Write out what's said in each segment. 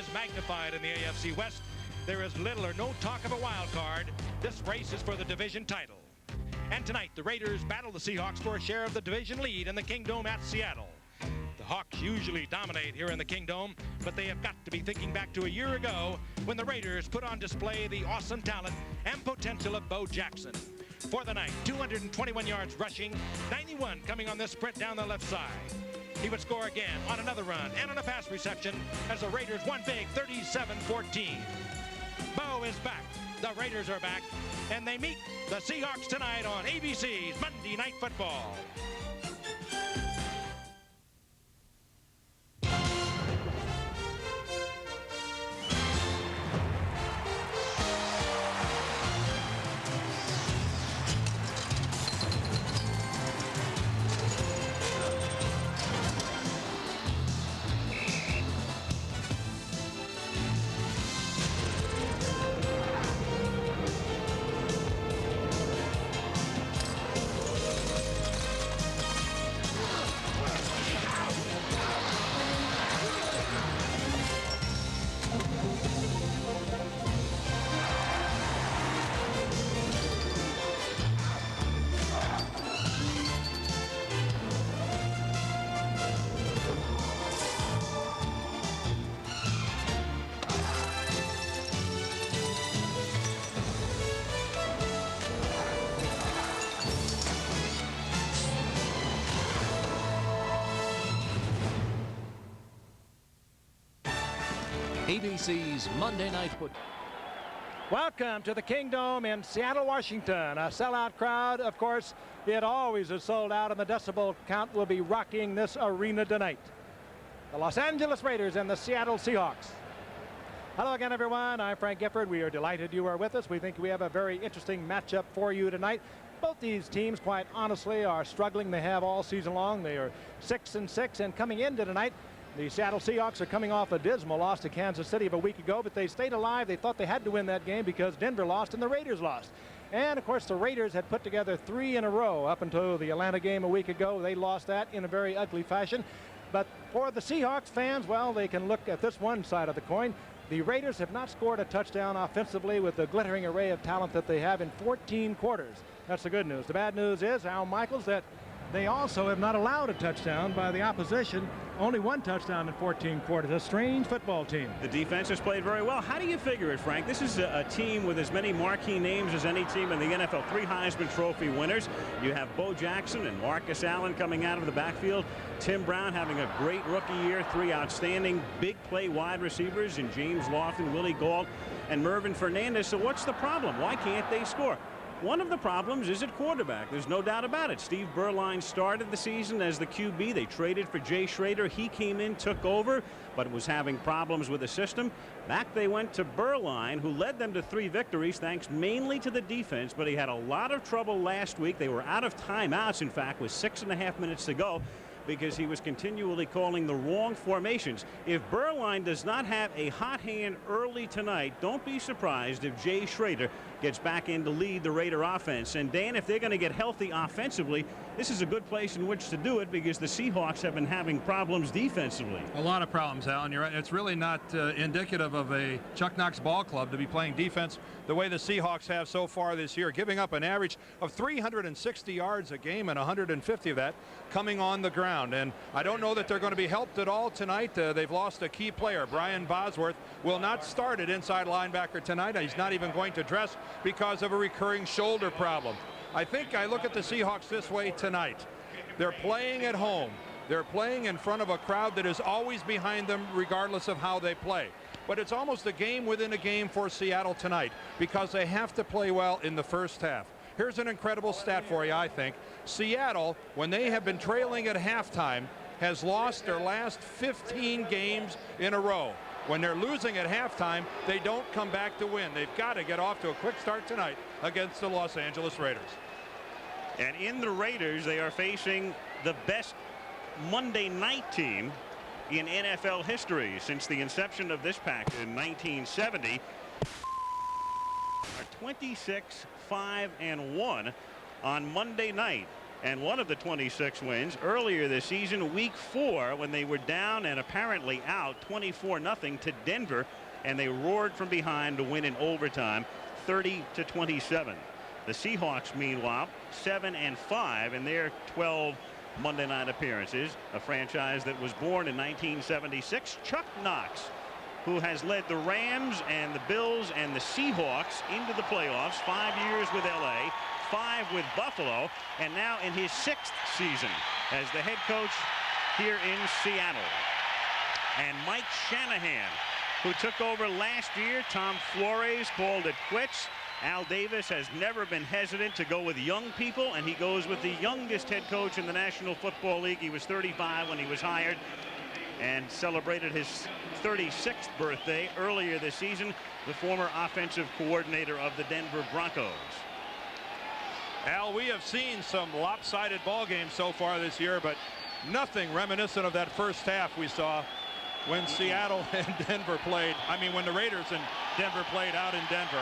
is magnified in the AFC West. There is little or no talk of a wild card. This race is for the division title. And tonight, the Raiders battle the Seahawks for a share of the division lead in the Kingdome at Seattle. The Hawks usually dominate here in the Kingdome, but they have got to be thinking back to a year ago when the Raiders put on display the awesome talent and potential of Bo Jackson. For the night, 221 yards rushing, 91 coming on this sprint down the left side. He would score again on another run and on a pass reception as the Raiders won big 37-14. Bo is back. The Raiders are back, and they meet the Seahawks tonight on ABC's Monday Night Football. ABC's Monday Night Football. Welcome to the Kingdome in Seattle, Washington. A sellout crowd, of course, it always is sold out, and the decibel count will be rocking this arena tonight. The Los Angeles Raiders and the Seattle Seahawks. Hello again, everyone. I'm Frank Gifford. We are delighted you are with us. We think we have a very interesting matchup for you tonight. Both these teams, quite honestly, are struggling. They have all season long. They are 6-6, and coming into tonight, the Seattle Seahawks are coming off a dismal loss to Kansas City of a week ago, but they stayed alive. They thought they had to win that game because Denver lost and the Raiders lost. And, of course, the Raiders had put together 3 in a row up until the Atlanta game a week ago. They lost that in a very ugly fashion. But for the Seahawks fans, well, they can look at this one side of the coin. The Raiders have not scored a touchdown offensively with the glittering array of talent that they have in 14 quarters. That's the good news. The bad news is, Al Michaels, that they also have not allowed a touchdown by the opposition. Only 1 touchdown in 14 quarters. A strange football team. The defense has played very well. How do you figure it, Frank? This is a team with as many marquee names as any team in the NFL. 3 Heisman Trophy winners. You have Bo Jackson and Marcus Allen coming out of the backfield. Tim Brown having a great rookie year. 3 outstanding big play wide receivers in James Lofton, Willie Gault, and Mervyn Fernandez. So what's the problem? Why can't they score? One of the problems is at quarterback. There's no doubt about it. Steve Berline started the season as the QB. They traded for Jay Schrader. He came in, took over, but was having problems with the system. Back they went to Berline, who led them to 3 victories, thanks mainly to the defense, but he had a lot of trouble last week. They were out of timeouts, in fact, with 6.5 minutes to go, because he was continually calling the wrong formations. If Berline does not have a hot hand early tonight, don't be surprised if Jay Schrader gets back in to lead the Raider offense. And Dan, if they're going to get healthy offensively, this is a good place in which to do it, because the Seahawks have been having problems defensively. A lot of problems, Alan. You're right. It's really not indicative of a Chuck Knox ball club to be playing defense the way the Seahawks have so far this year, giving up an average of 360 yards a game and 150 of that coming on the ground. And I don't know that they're going to be helped at all tonight. They've lost a key player. Brian Bosworth will not start at inside linebacker tonight. He's not even going to dress because of a recurring shoulder problem. I think I look at the Seahawks this way tonight. They're playing at home. They're playing in front of a crowd that is always behind them regardless of how they play. But it's almost a game within a game for Seattle tonight, because they have to play well in the first half. Here's an incredible stat for you, I think. Seattle, when they have been trailing at halftime, has lost their last 15 games in a row. When they're losing at halftime, they don't come back to win. They've got to get off to a quick start tonight against the Los Angeles Raiders. And in the Raiders, they are facing the best Monday night team in NFL history since the inception of this pack in 1970. Are 26-5-1 on Monday night. And one of the 26 wins earlier this season, week 4, when they were down and apparently out 24-0 to Denver, and they roared from behind to win in overtime 30-27. The Seahawks, meanwhile, 7-5 in their 12 Monday night appearances, a franchise that was born in 1976. Chuck Knox, who has led the Rams and the Bills and the Seahawks into the playoffs, 5 years with LA, 5 with Buffalo, and now in his 6th season as the head coach here in Seattle. And Mike Shanahan, who took over last year. Tom Flores called it quits. Al Davis has never been hesitant to go with young people, and he goes with the youngest head coach in the National Football League. He was 35 when he was hired and celebrated his 36th birthday earlier this season, the former offensive coordinator of the Denver Broncos. Al, we have seen some lopsided ball games so far this year, but nothing reminiscent of that first half we saw when Seattle and Denver played. I mean, when the Raiders and Denver played out in Denver.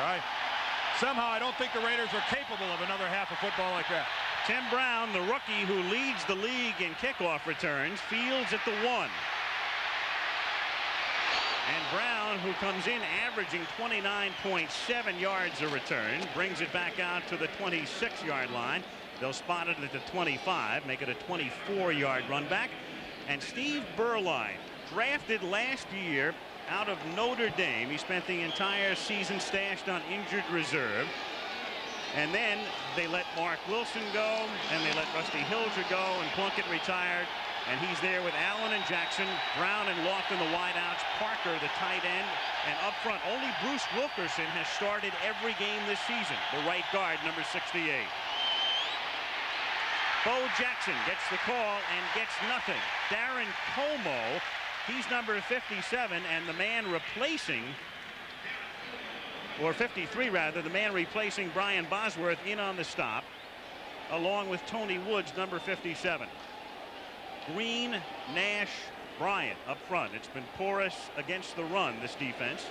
Somehow I don't think the Raiders are capable of another half of football like that. Tim Brown, the rookie who leads the league in kickoff returns, fields at the 1. And Brown, who comes in averaging 29.7 yards a return, brings it back out to the 26-yard line. They'll spot it at the 25, make it a 24-yard run back. And Steve Berline, drafted last year out of Notre Dame. He spent the entire season stashed on injured reserve. And then they let Mark Wilson go, and they let Rusty Hilger go, and Plunkett retired. And he's there with Allen and Jackson, Brown and Lofton, the wideouts, Parker, the tight end, and up front, only Bruce Wilkerson has started every game this season, the right guard, number 68. Bo Jackson gets the call and gets nothing. Darren Como, he's number 57, and the man replacing, or 53 rather, the man replacing Brian Bosworth in on the stop, along with Tony Woods, number 57. Green, Nash, Bryant up front. It's been porous against the run, this defense.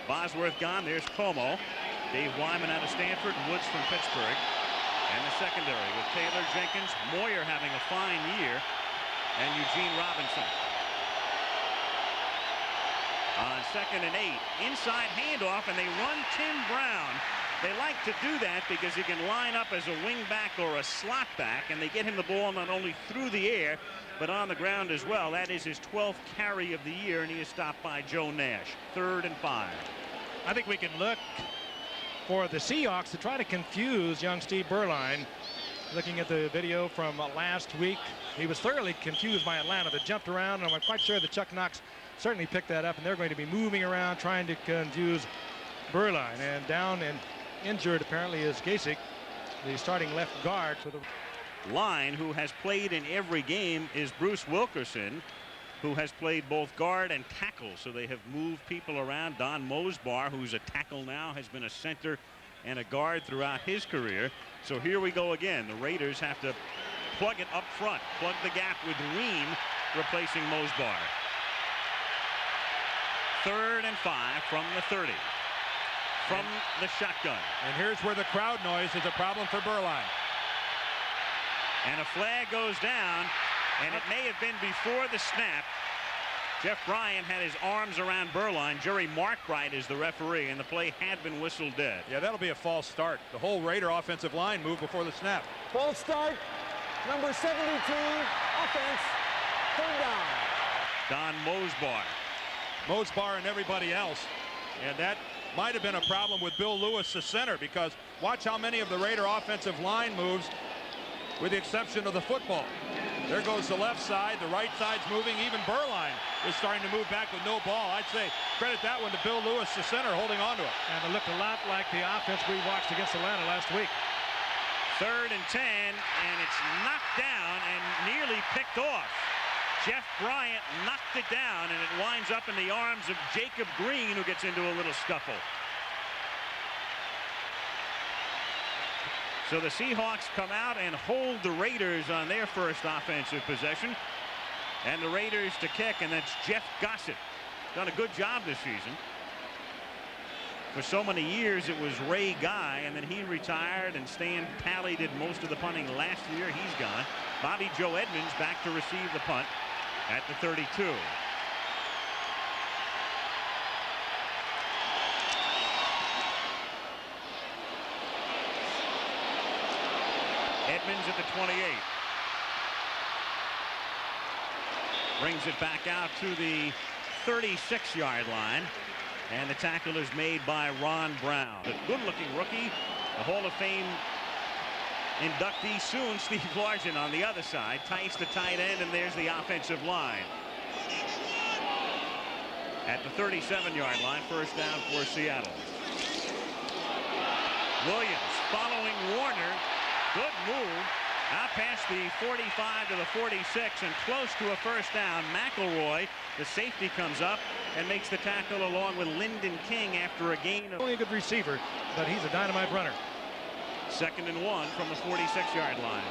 Bosworth gone. There's Como. Dave Wyman out of Stanford, Woods from Pittsburgh. And the secondary with Taylor Jenkins, Moyer having a fine year, and Eugene Robinson. On 2nd and 8, inside handoff, and they run Tim Brown. They like to do that because he can line up as a wing back or a slot back, and they get him the ball not only through the air but on the ground as well. That is his 12th carry of the year, and he is stopped by Joe Nash. 3rd and 5. I think we can look for the Seahawks to try to confuse young Steve Berline. Looking at the video from last week, he was thoroughly confused by Atlanta that jumped around, and I'm quite sure that Chuck Knox certainly picked that up, and they're going to be moving around trying to confuse Berline. And down and injured apparently is Gasek, the starting left guard for the line. Who has played in every game is Bruce Wilkerson, who has played both guard and tackle, so they have moved people around. Don Mosbar, who's a tackle now, has been a center and a guard throughout his career. So here we go again. The Raiders have to plug it up front, plug the gap with Ream replacing Mosbar. 3rd and 5 from the 30 from the shotgun. And here's where the crowd noise is a problem for Berline. And a flag goes down, and it may have been before the snap. Jeff Bryant had his arms around Berline. Jerry Markbright is the referee, and the play had been whistled dead. Yeah, that'll be a false start. The whole Raider offensive line moved before the snap. False start, number 72, offense, 3rd down. Don Mosbar. Mosbar and everybody else. And that might have been a problem with Bill Lewis, the center, because watch how many of the Raider offensive line moves, with the exception of the football. There goes the left side, the right side's moving. Even Berline is starting to move back with no ball. I'd say credit that one to Bill Lewis, the center, holding on to it. And it looked a lot like the offense we watched against Atlanta last week. 3rd and 10, and it's knocked down and nearly picked off. Jeff Bryant knocked it down, and it winds up in the arms of Jacob Green, who gets into a little scuffle. So the Seahawks come out and hold the Raiders on their first offensive possession. And the Raiders to kick, and that's Jeff Gossett. Done a good job this season. For so many years, it was Ray Guy, and then he retired, and Stan Pally did most of the punting last year. He's gone. Bobby Joe Edmonds back to receive the punt at the 32. Edmonds at the 28. Brings it back out to the 36-yard line. And the tackle is made by Ron Brown. A good-looking rookie, the Hall of Fame inductee soon, Steve Largent on the other side. Tice the tight end, and there's the offensive line. At the 37-yard line, first down for Seattle. Williams following Warner. Good move. Out past the 45 to the 46 and close to a first down. McElroy, the safety, comes up and makes the tackle along with Lyndon King after a gain of... Only a good receiver, but he's a dynamite runner. 2nd and 1 from the 46-yard line.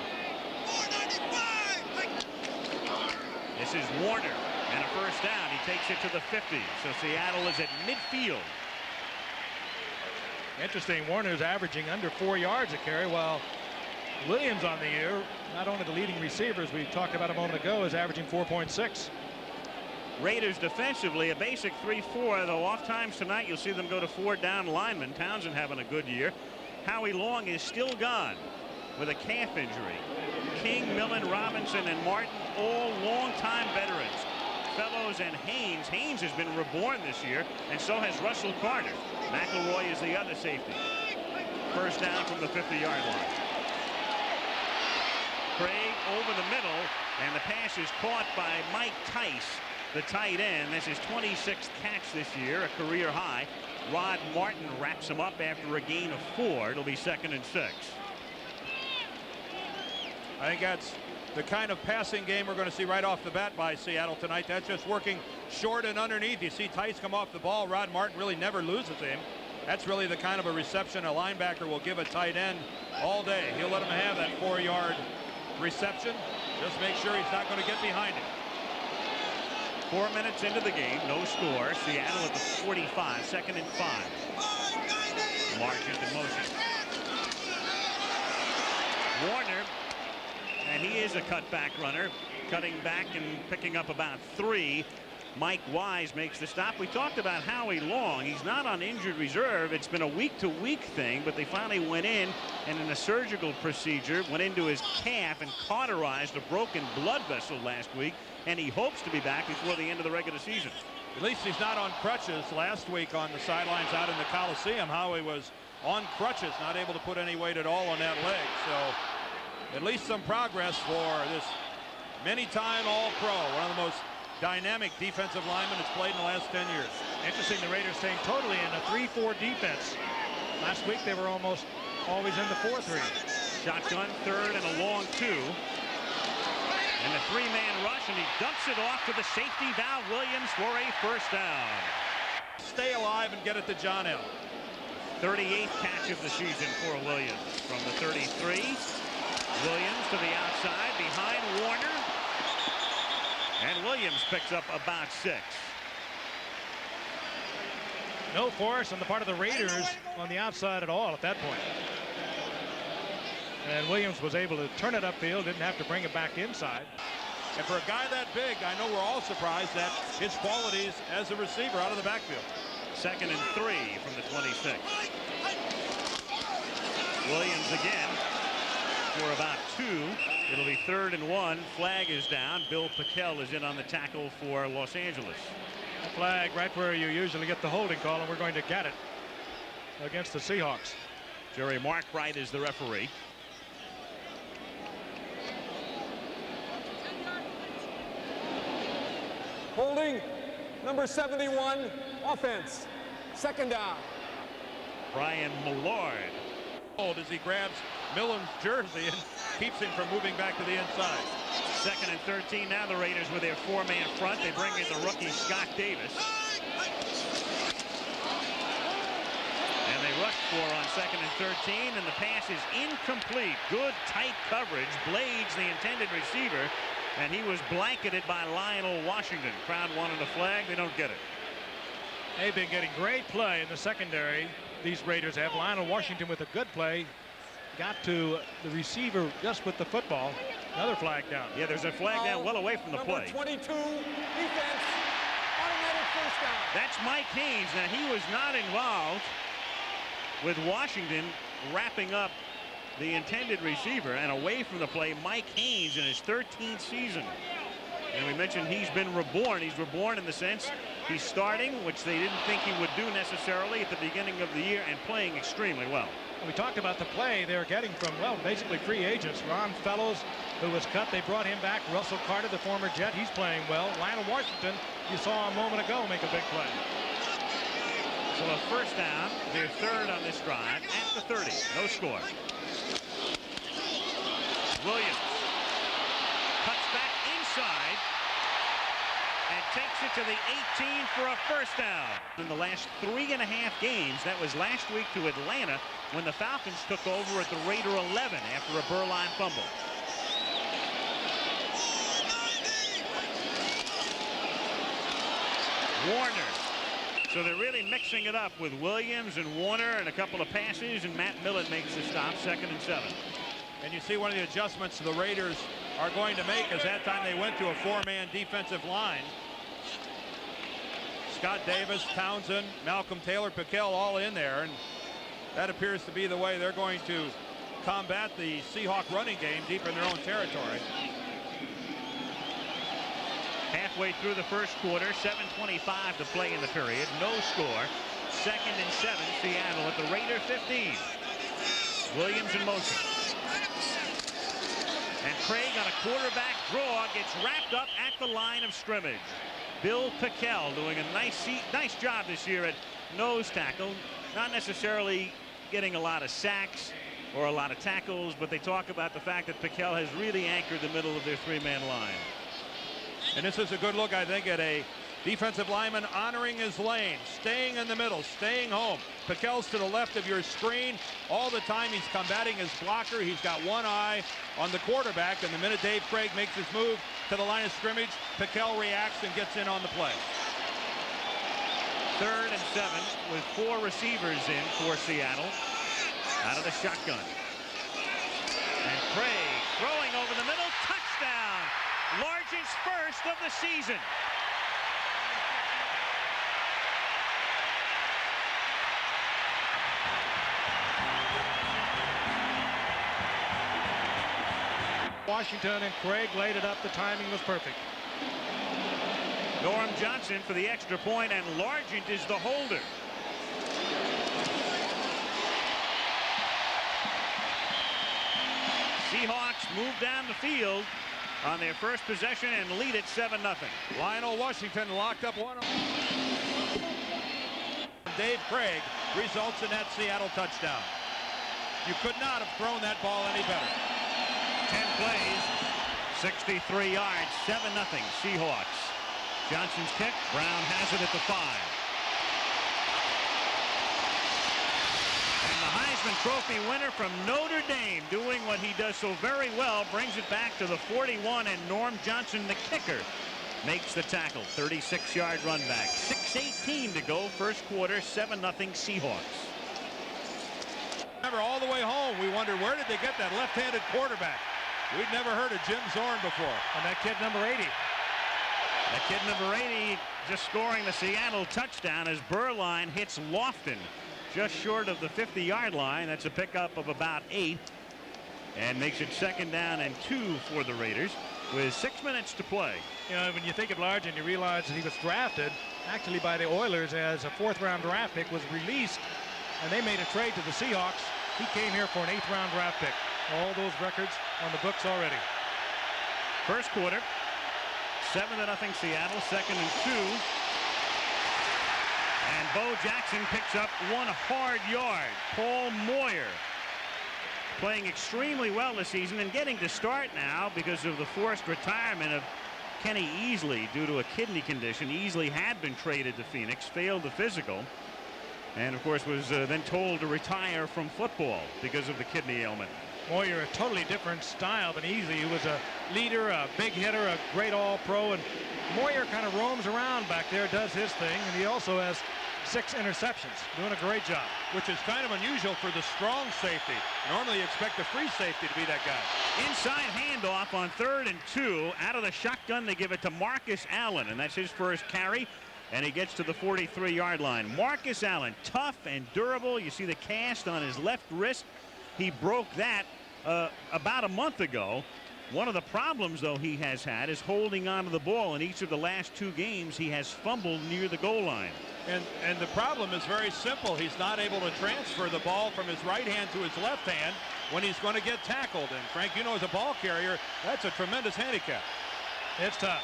This is Warner, and a first down. He takes it to the 50. So Seattle is at midfield. Interesting, Warner's averaging under 4 yards a carry, while Williams on the year, not only the leading receivers we talked about a moment ago, is averaging 4.6. Raiders defensively a basic 3-4, though off times tonight you'll see them go to 4 down linemen. Townsend having a good year. Howie Long is still gone with a calf injury. King, Millen, Robinson, and Martin, all longtime veterans. Fellows and Haynes. Haynes has been reborn this year, and so has Russell Carter. McElroy is the other safety. First down from the 50-yard line. Craig over the middle, and the pass is caught by Mike Tice, the tight end. That's his 26th catch this year, a career high. Rod Martin wraps him up after a gain of 4. It'll be 2nd and 6. I think that's the kind of passing game we're going to see right off the bat by Seattle tonight. That's just working short and underneath. You see Tice come off the ball. Rod Martin really never loses him. That's really the kind of a reception a linebacker will give a tight end all day. He'll let him have that 4-yard reception. Just make sure he's not going to get behind him. 4 minutes into the game, no score. Seattle at the 45, 2nd and 5. Largent in motion. Warner, and he is a cutback runner, cutting back and picking up about 3. Mike Wise makes the stop. We talked about Howie Long. He's not on injured reserve. It's been a week-to-week thing, but they finally went in and in a surgical procedure went into his calf and cauterized a broken blood vessel last week, and he hopes to be back before the end of the regular season. At least he's not on crutches. Last week on the sidelines out in the Coliseum, Howie was on crutches, not able to put any weight at all on that leg. So at least some progress for this many-time All-Pro, one of the most dynamic defensive linemen that's played in the last 10 years. Interesting, the Raiders staying totally in a 3-4 defense. Last week they were almost always in the 4-3. Shotgun, 3rd and a long 2. And the 3-man rush, and he dumps it off to the safety, Val Williams, for a first down. Stay alive and get it to John L. 38th catch of the season for Williams. From the 33, Williams to the outside behind Warner. And Williams picks up about 6. No force on the part of the Raiders on the outside at all at that point. And Williams was able to turn it upfield, didn't have to bring it back inside. And for a guy that big, I know we're all surprised at his qualities as a receiver out of the backfield. 2nd and 3 from the 26. Williams again for about 2. It'll be 3rd and 1. Flag is down. Bill Pickell is in on the tackle for Los Angeles. A flag right where you usually get the holding call, and we're going to get it against the Seahawks. Jerry Markwright is the referee. Holding number 71, offense. 2nd down. Brian Millard. As he grabs Millen's jersey and keeps him from moving back to the inside. 2nd and 13 now. The Raiders with their 4-man front. They bring in the rookie Scott Davis. And they rush for on 2nd and 13, and the pass is incomplete. Good tight coverage. Blades, the intended receiver, and he was blanketed by Lionel Washington. Crowd wanted a flag. They don't get it. They've been getting great play in the secondary. These Raiders have. Lionel Washington with a good play. Got to the receiver just with the football. Another flag down. Yeah, there's a flag down well away from the play. Number 22, defense, automatic first down. That's Mike Haynes. Now, he was not involved with Washington wrapping up the intended receiver, and away from the play, Mike Haynes in his 13th season. And we mentioned he's been reborn. He's reborn in the sense he's starting, which they didn't think he would do necessarily at the beginning of the year, and playing extremely well. We talked about the play they're getting from, well, basically free agents. Ron Fellows, who was cut, they brought him back. Russell Carter, the former Jet, he's playing well. Lionel Washington, you saw a moment ago make a big play. So a first down, their third on this drive at the 30. No score. Williams cuts back inside and takes it to the 18 for a first down. In the last 3.5 games, that was last week to Atlanta when the Falcons took over at the Raider 11 after a Burline fumble. Warner. So they're really mixing it up with Williams and Warner and a couple of passes, and Matt Millen makes the stop, 2nd and 7. And you see one of the adjustments the Raiders are going to make is that time they went to a 4-man defensive line. Scott Davis, Townsend, Malcolm Taylor, Piquel all in there, and that appears to be the way they're going to combat the Seahawk running game deep in their own territory. Halfway through the first quarter, 7:25 to play in the period. No score. 2nd and 7, Seattle at the Raider 15. Williams in motion. And Craig on a quarterback draw gets wrapped up at the line of scrimmage. Bill Piquel doing a nice job this year at nose tackle. Not necessarily getting a lot of sacks or a lot of tackles, but they talk about the fact that Piquel has really anchored the middle of their 3-man line. And this is a good look, I think, at a defensive lineman honoring his lane, staying in the middle, staying home. Piquel's to the left of your screen. All the time he's combating his blocker. He's got one eye on the quarterback, and the minute Dave Craig makes his move to the line of scrimmage, Piquel reacts and gets in on the play. 3rd and 7 with 4 receivers in for Seattle out of the shotgun. And Craig throwing over the middle, touchdown. Largest first of the season. Washington and Craig laid it up. The timing was perfect. Norm Johnson for the extra point, and Largent is the holder. Seahawks move down the field on their first possession and lead it 7-0. Lionel Washington locked up one. Dave Craig results in that Seattle touchdown. You could not have thrown that ball any better. 10 plays, 63 yards, 7-0 Seahawks. Johnson's kick, Brown has it at the 5. And the Heisman Trophy winner from Notre Dame, doing what he does so very well, brings it back to the 41, and Norm Johnson, the kicker, makes the tackle. 36-yard run back. 6:18 to go, first quarter, 7-0 Seahawks. Remember, all the way home, we wondered where did they get that left-handed quarterback? We'd never heard of Jim Zorn before. And that kid number 80. That kid number 80 just scoring the Seattle touchdown as Burline hits Lofton just short of the 50-yard line. That's a pickup of about 8 and makes it 2nd down and 2 for the Raiders with 6 minutes to play. You know, when you think of Largent, you realize that he was drafted actually by the Oilers as a 4th-round draft pick, was released, and they made a trade to the Seahawks. He came here for an 8th-round draft pick. All those records on the books already. First quarter, 7-0 Seattle, 2nd and 2. And Bo Jackson picks up 1 hard yard. Paul Moyer playing extremely well this season and getting to start now because of the forced retirement of Kenny Easley due to a kidney condition. Easley had been traded to Phoenix, failed the physical, and of course was then told to retire from football because of the kidney ailment. Moyer, a totally different style than Easley, who was a leader, a big hitter, a great all-pro, and Moyer kind of roams around back there, does his thing, and he also has 6 interceptions. Doing a great job. Which is kind of unusual for the strong safety. Normally you expect a free safety to be that guy. Inside handoff on 3rd and 2. Out of the shotgun, they give it to Marcus Allen, and that's his first carry. And he gets to the 43-yard line. Marcus Allen, tough and durable. You see the cast on his left wrist. He broke that about a month ago. One of the problems, though, he has had is holding on to the ball. In each of the last 2 games, he has fumbled near the goal line. And the problem is very simple. He's not able to transfer the ball from his right hand to his left hand when he's going to get tackled. And, Frank, you know, as a ball carrier, that's a tremendous handicap. It's tough.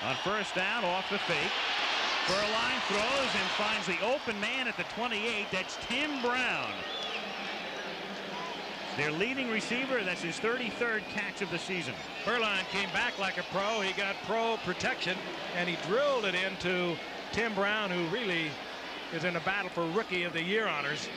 On first down, off the fake. Burline throws and finds the open man at the 28. That's Tim Brown. Their leading receiver. That's his 33rd catch of the season. Burline came back like a pro. He got pro protection, and he drilled it into Tim Brown, who really is in a battle for Rookie of the Year honors.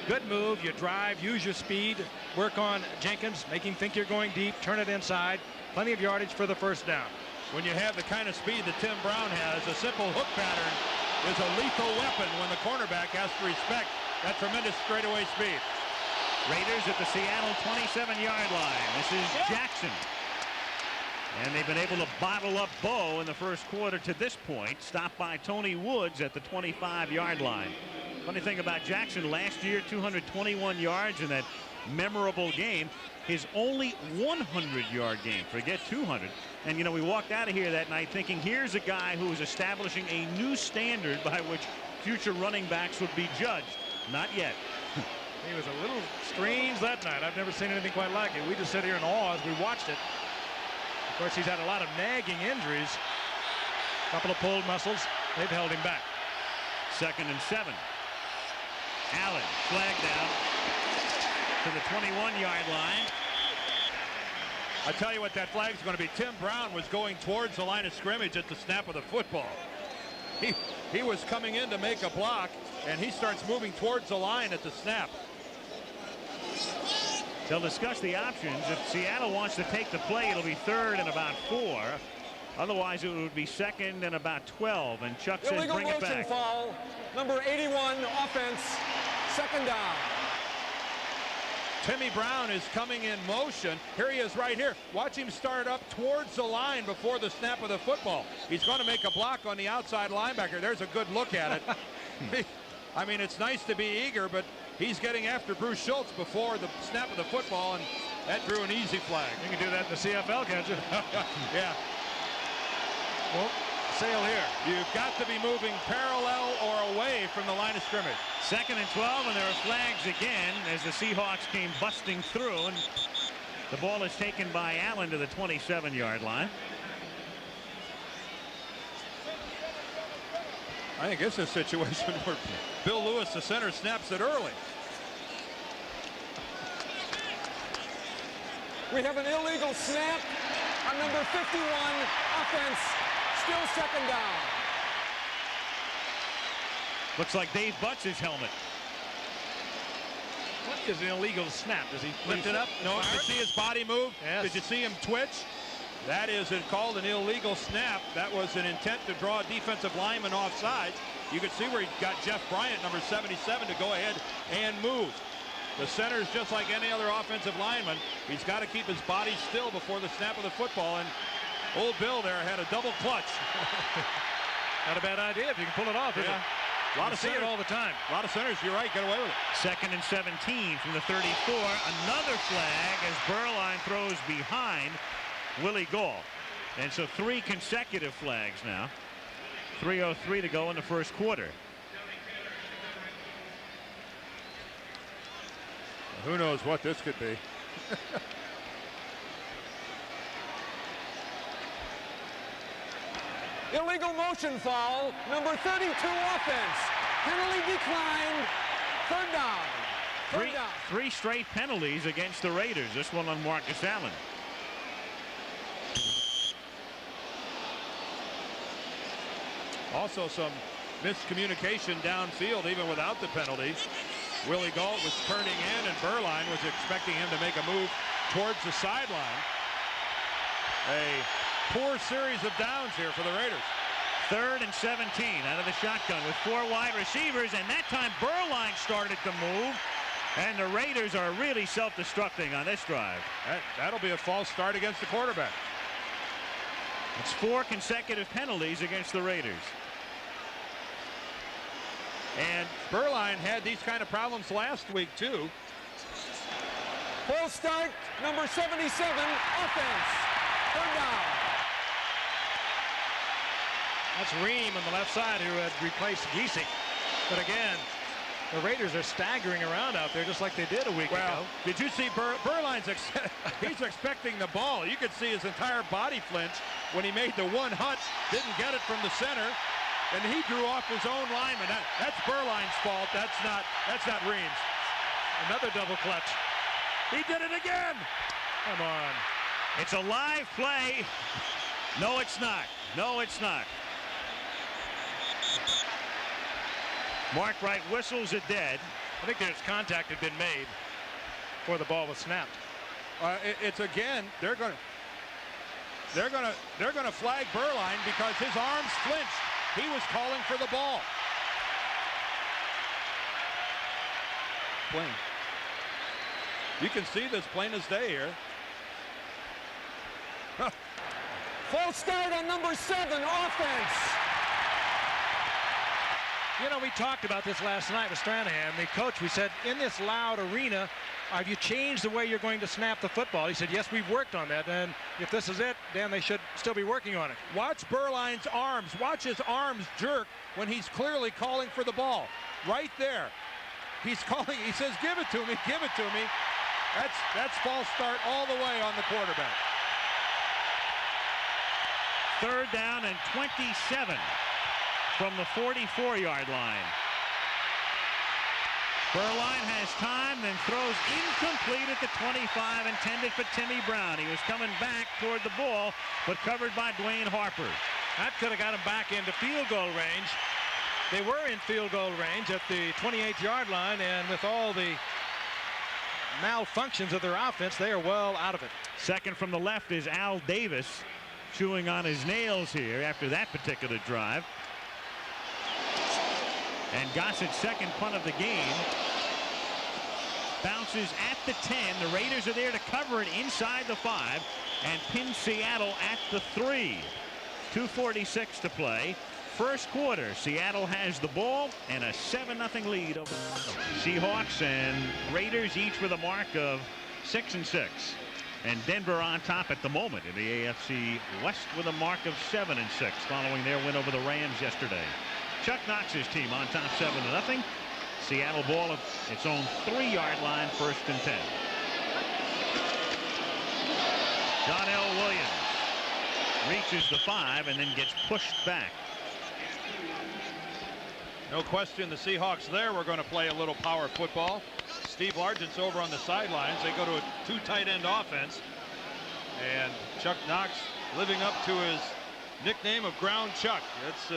Good move. You drive, use your speed, work on Jenkins, make him think you're going deep, turn it inside. Plenty of yardage for the first down. When you have the kind of speed that Tim Brown has, a simple hook pattern is a lethal weapon when the cornerback has to respect that tremendous straightaway speed. Raiders at the Seattle 27-yard line. This is Jackson. And they've been able to bottle up Bo in the first quarter to this point. Stopped by Tony Woods at the 25-yard line. Funny thing about Jackson, last year 221 yards in that memorable game. His only 100-yard game. Forget 200. And, you know, we walked out of here that night thinking here's a guy who is establishing a new standard by which future running backs would be judged. Not yet. He was a little strange that night. I've never seen anything quite like it. We just sit here in awe as we watched it. Of course, he's had a lot of nagging injuries. A couple of pulled muscles. They've held him back. 2nd and 7. Allen flagged down to the 21-yard line. I tell you what, that flag's going to be. Tim Brown was going towards the line of scrimmage at the snap of the football. He was coming in to make a block, and he starts moving towards the line at the snap. They'll discuss the options. If Seattle wants to take the play, it'll be 3rd and about 4. Otherwise, it would be 2nd and about 12. And Chuck says bring it back. Foul. Number 81, offense. 2nd down. Timmy Brown is coming in motion. Here he is right here. Watch him start up towards the line before the snap of the football. He's going to make a block on the outside linebacker. There's a good look at it. I mean, it's nice to be eager, but he's getting after Bruce Schultz before the snap of the football, and that drew an easy flag. You can do that in the CFL, can't you? Yeah. Well, sail here. You've got to be moving parallel or away from the line of scrimmage. 2nd and 12, and there are flags again as the Seahawks came busting through, and the ball is taken by Allen to the 27-yard line. I think it's a situation where Bill Lewis, the center, snaps it early. We have an illegal snap on number 51, offense. Still 2nd down. Looks like Dave Butts' helmet. What is an illegal snap? Does he lift it up? No, did you see his body move? Yes. Did you see him twitch? That is called an illegal snap. That was an intent to draw a defensive lineman offside. You can see where he got Jeff Bryant, number 77, to go ahead and move. The center is just like any other offensive lineman. He's got to keep his body still before the snap of the football. And old Bill there had a double clutch. Not a bad idea if you can pull it off. Yeah. A lot of see it all the time. A lot of centers, you're right, get away with it. 2nd and 17 from the 34. Another flag as Burline throws behind Willie Gall. And so 3 consecutive flags now. 3:03 to go in the first quarter. Who knows what this could be. Illegal motion foul. Number 32, offense. Penalty declined. 3rd down. 3 straight penalties against the Raiders. This one on Marcus Allen. Also some miscommunication downfield even without the penalty. Willie Galt was turning in and Burline was expecting him to make a move towards the sideline. A poor series of downs here for the Raiders. 3rd and 17 out of the shotgun with 4 wide receivers, and that time Burline started to move, and the Raiders are really self-destructing on this drive. That'll be a false start against the quarterback. It's 4 consecutive penalties against the Raiders. And Burline had these kind of problems last week too. Full start, number 77, offense. 3rd down. That's Ream on the left side who had replaced Giesing. But again, the Raiders are staggering around out there just like they did a week ago. Did you see Burline's he's expecting the ball. You could see his entire body flinch when he made the one hut, didn't get it from the center, and he drew off his own lineman. That's Burline's fault. That's not Ream's. Another double clutch. He did it again. Come on. It's a live play. No, it's not. No, it's not. Mark Wright whistles it dead. I think there's contact had been made before the ball was snapped. It's again. They're gonna flag Burline because his arms flinched. He was calling for the ball. Plain. You can see this plain as day here. Full start on number 7, offense. You know, we talked about this last night with Stranahan, the coach. We said, in this loud arena, have you changed the way you're going to snap the football? He said, yes, we've worked on that. And if this is it, then they should still be working on it. Watch Burline's arms. Watch his arms jerk when he's clearly calling for the ball. Right there. He's calling. He says, give it to me. Give it to me. That's false start all the way on the quarterback. 3rd down and 27 from the 44-yard line. Burline has time, then throws incomplete at the 25, intended for Timmy Brown. He was coming back toward the ball, but covered by Dwayne Harper. That could have got him back into field goal range. They were in field goal range at the 28-yard line, and with all the malfunctions of their offense, they are well out of it. Second from the left is Al Davis, chewing on his nails here after that particular drive. And Gossett's second punt of the game bounces at the 10. The Raiders are there to cover it inside the 5 and pin Seattle at the 3. 2:46 to play. First quarter, Seattle has the ball and a 7-0 lead over Seahawks and Raiders, each with a mark of 6-6. And Denver on top at the moment in the AFC West with a mark of 7-6 following their win over the Rams yesterday. Chuck Knox's team on top 7-0. Seattle ball at its own 3-yard line, 1st and 10. Donnell Williams reaches the 5 and then gets pushed back. No question the Seahawks there were going to play a little power football. Steve Largent's over on the sidelines. They go to a 2 tight end offense. And Chuck Knox living up to his nickname of Ground Chuck. It's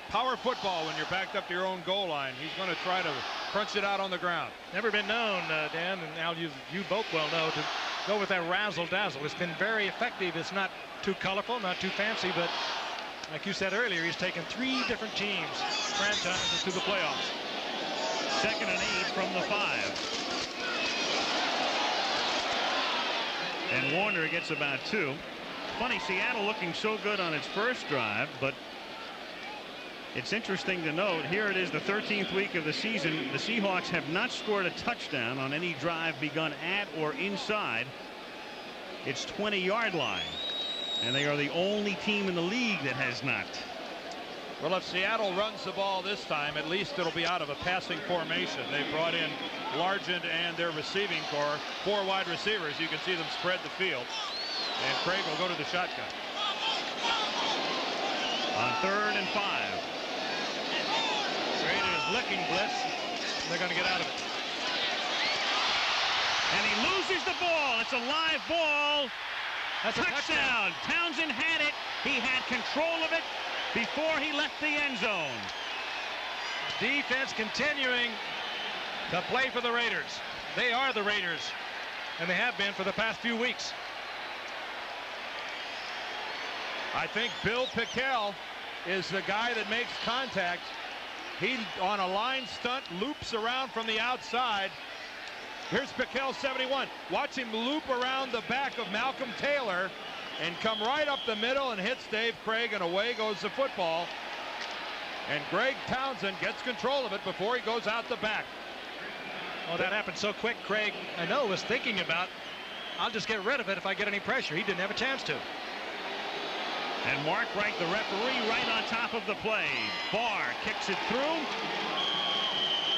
power football when you're backed up to your own goal line. He's going to try to crunch it out on the ground. Never been known, Dan, and Al, you both well know, to go with that razzle-dazzle. It's been very effective. It's not too colorful, not too fancy, but like you said earlier, he's taken 3 different teams, franchises, to the playoffs. 2nd and 8 from the 5. And Warner gets about 2. Funny, Seattle looking so good on its first drive, but it's interesting to note, here it is, the 13th week of the season. The Seahawks have not scored a touchdown on any drive begun at or inside its 20-yard line. And they are the only team in the league that has not. Well, if Seattle runs the ball this time, at least it'll be out of a passing formation. They brought in Largent and their receiving corps, 4 wide receivers. You can see them spread the field. And Craig will go to the shotgun. On 3rd and 5. Raiders licking blitz. They're going to get out of it. And he loses the ball. It's a live ball. That's a touchdown. Townsend had it. He had control of it before he left the end zone. Defense continuing to play for the Raiders. They are the Raiders, and they have been for the past few weeks. I think Bill Pickell is the guy that makes contact. He, on a line stunt, loops around from the outside. Here's Piquel, 71. Watch him loop around the back of Malcolm Taylor and come right up the middle and hits Dave Craig, and away goes the football. And Greg Townsend gets control of it before he goes out the back. Oh, that happened so quick. Craig, I know, was thinking about, I'll just get rid of it if I get any pressure. He didn't have a chance to. And Mark Wright, the referee, right on top of the play. Barr kicks it through.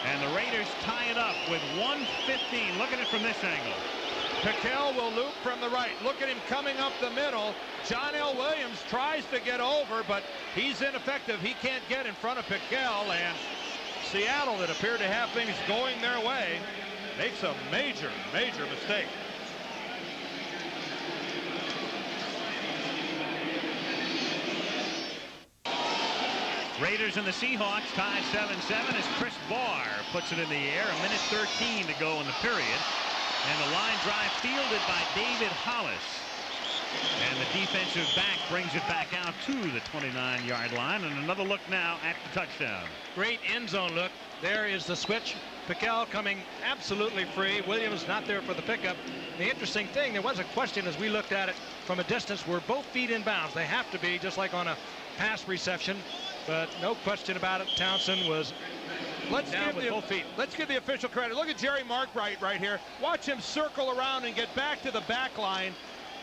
And the Raiders tie it up with 1:15. Look at it from this angle. Piquel will loop from the right. Look at him coming up the middle. John L. Williams tries to get over, but he's ineffective. He can't get in front of Piquel, and Seattle, that appeared to have things going their way, makes a major, major mistake. Raiders and the Seahawks tied 7-7 as Chris Barr puts it in the air. 1:13 to go in the period. And the line drive fielded by David Hollis. And the defensive back brings it back out to the 29-yard line. And another look now at the touchdown. Great end zone look. There is the switch. Piquel coming absolutely free. Williams not there for the pickup. The interesting thing, there was a question as we looked at it from a distance. Were both feet in bounds? They have to be, just like on a pass reception. But no question about it, Townsend was down with both feet. Let's give the official credit. Look at Jerry Markwright right here. Watch him circle around and get back to the back line,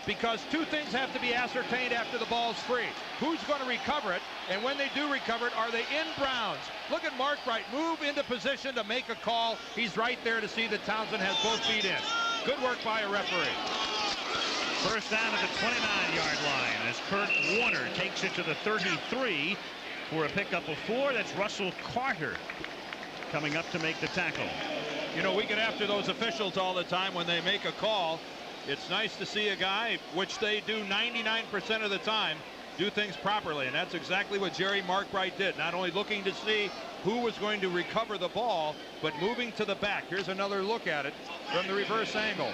because two things have to be ascertained after the ball's free. Who's going to recover it? And when they do recover it, are they in bounds? Look at Markwright move into position to make a call. He's right there to see that Townsend has both feet in. Good work by a referee. First down at the 29-yard line as Kurt Warner takes it to the 33 for a pickup of 4. That's Russell Carter coming up to make the tackle. You know, we get after those officials all the time when they make a call. It's nice to see a guy, which they do 99% of the time, do things properly, and that's exactly what Jerry Markwright did. Not only looking to see who was going to recover the ball, but moving to the back. Here's another look at it from the reverse angle.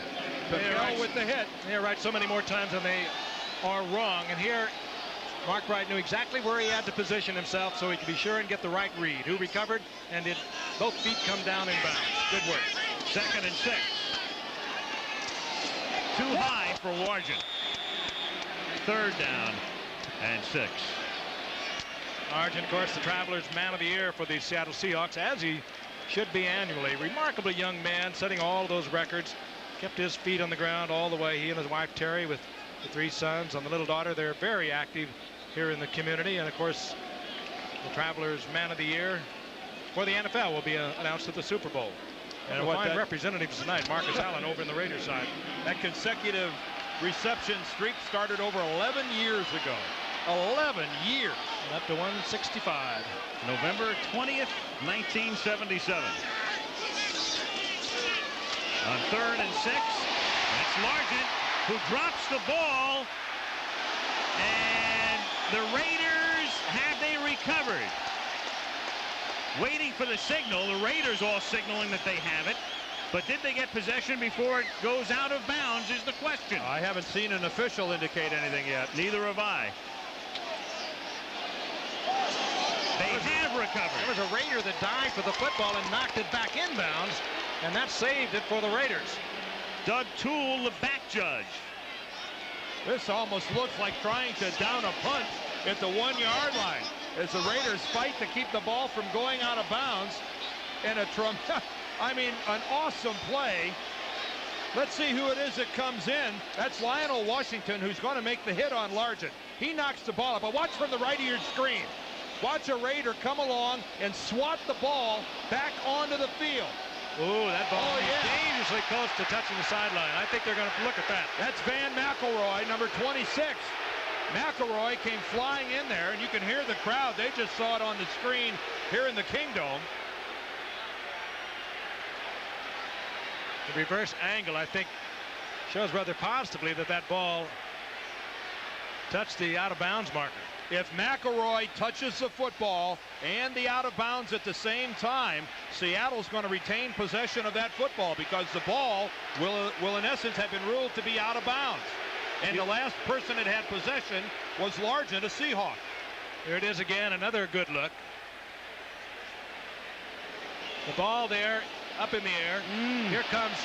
Piquel with the hit. They're right so many more times than they are wrong. And here, Markwright knew exactly where he had to position himself so he could be sure and get the right read. Who recovered, and did both feet come down in bounds. Good work. 2nd and 6. Too high for Wargent. 3rd down and 6. Argent, of course, the Travelers' man of the year for the Seattle Seahawks, as he should be annually. Remarkably young man, setting all those records. Kept his feet on the ground all the way. He and his wife Terry, with the 3 sons and the little daughter, they're very active here in the community. And of course, the Travelers' man of the year for the NFL will be announced at the Super Bowl. And we'll find representatives tonight. Marcus Allen over in the Raiders side. That consecutive reception streak started over 11 years ago. 11 years. And up to 165. November 20th, 1977. On 3rd and 6, that's Largent, who drops the ball, and the Raiders, have they recovered? Waiting for the signal. The Raiders all signaling that they have it, but did they get possession before it goes out of bounds is the question. I haven't seen an official indicate anything yet. Neither have I. They have recovered. There was a Raider that dived for the football and knocked it back inbounds, and that saved it for the Raiders. Doug Toole, the back judge. This almost looks like trying to down a punt at the 1-yard line as the Raiders fight to keep the ball from going out of bounds. And an awesome play. Let's see who it is that comes in. That's Lionel Washington, who's going to make the hit on Largent. He knocks the ball up, but watch from the right of your screen. Watch a Raider come along and swat the ball back onto the field. Ooh, that ball is dangerously close to touching the sideline. I think they're going to look at that. That's Van McElroy, number 26. McElroy came flying in there, and you can hear the crowd. They just saw it on the screen here in the Kingdome. The reverse angle, I think, shows rather positively that that ball touched the out-of-bounds marker. If McElroy touches the football and the out of bounds at the same time, Seattle's going to retain possession of that football, because the ball will in essence have been ruled to be out of bounds. And the last person that had possession was Largent, a Seahawk. Here it is again, another good look. The ball there, up in the air. Here comes.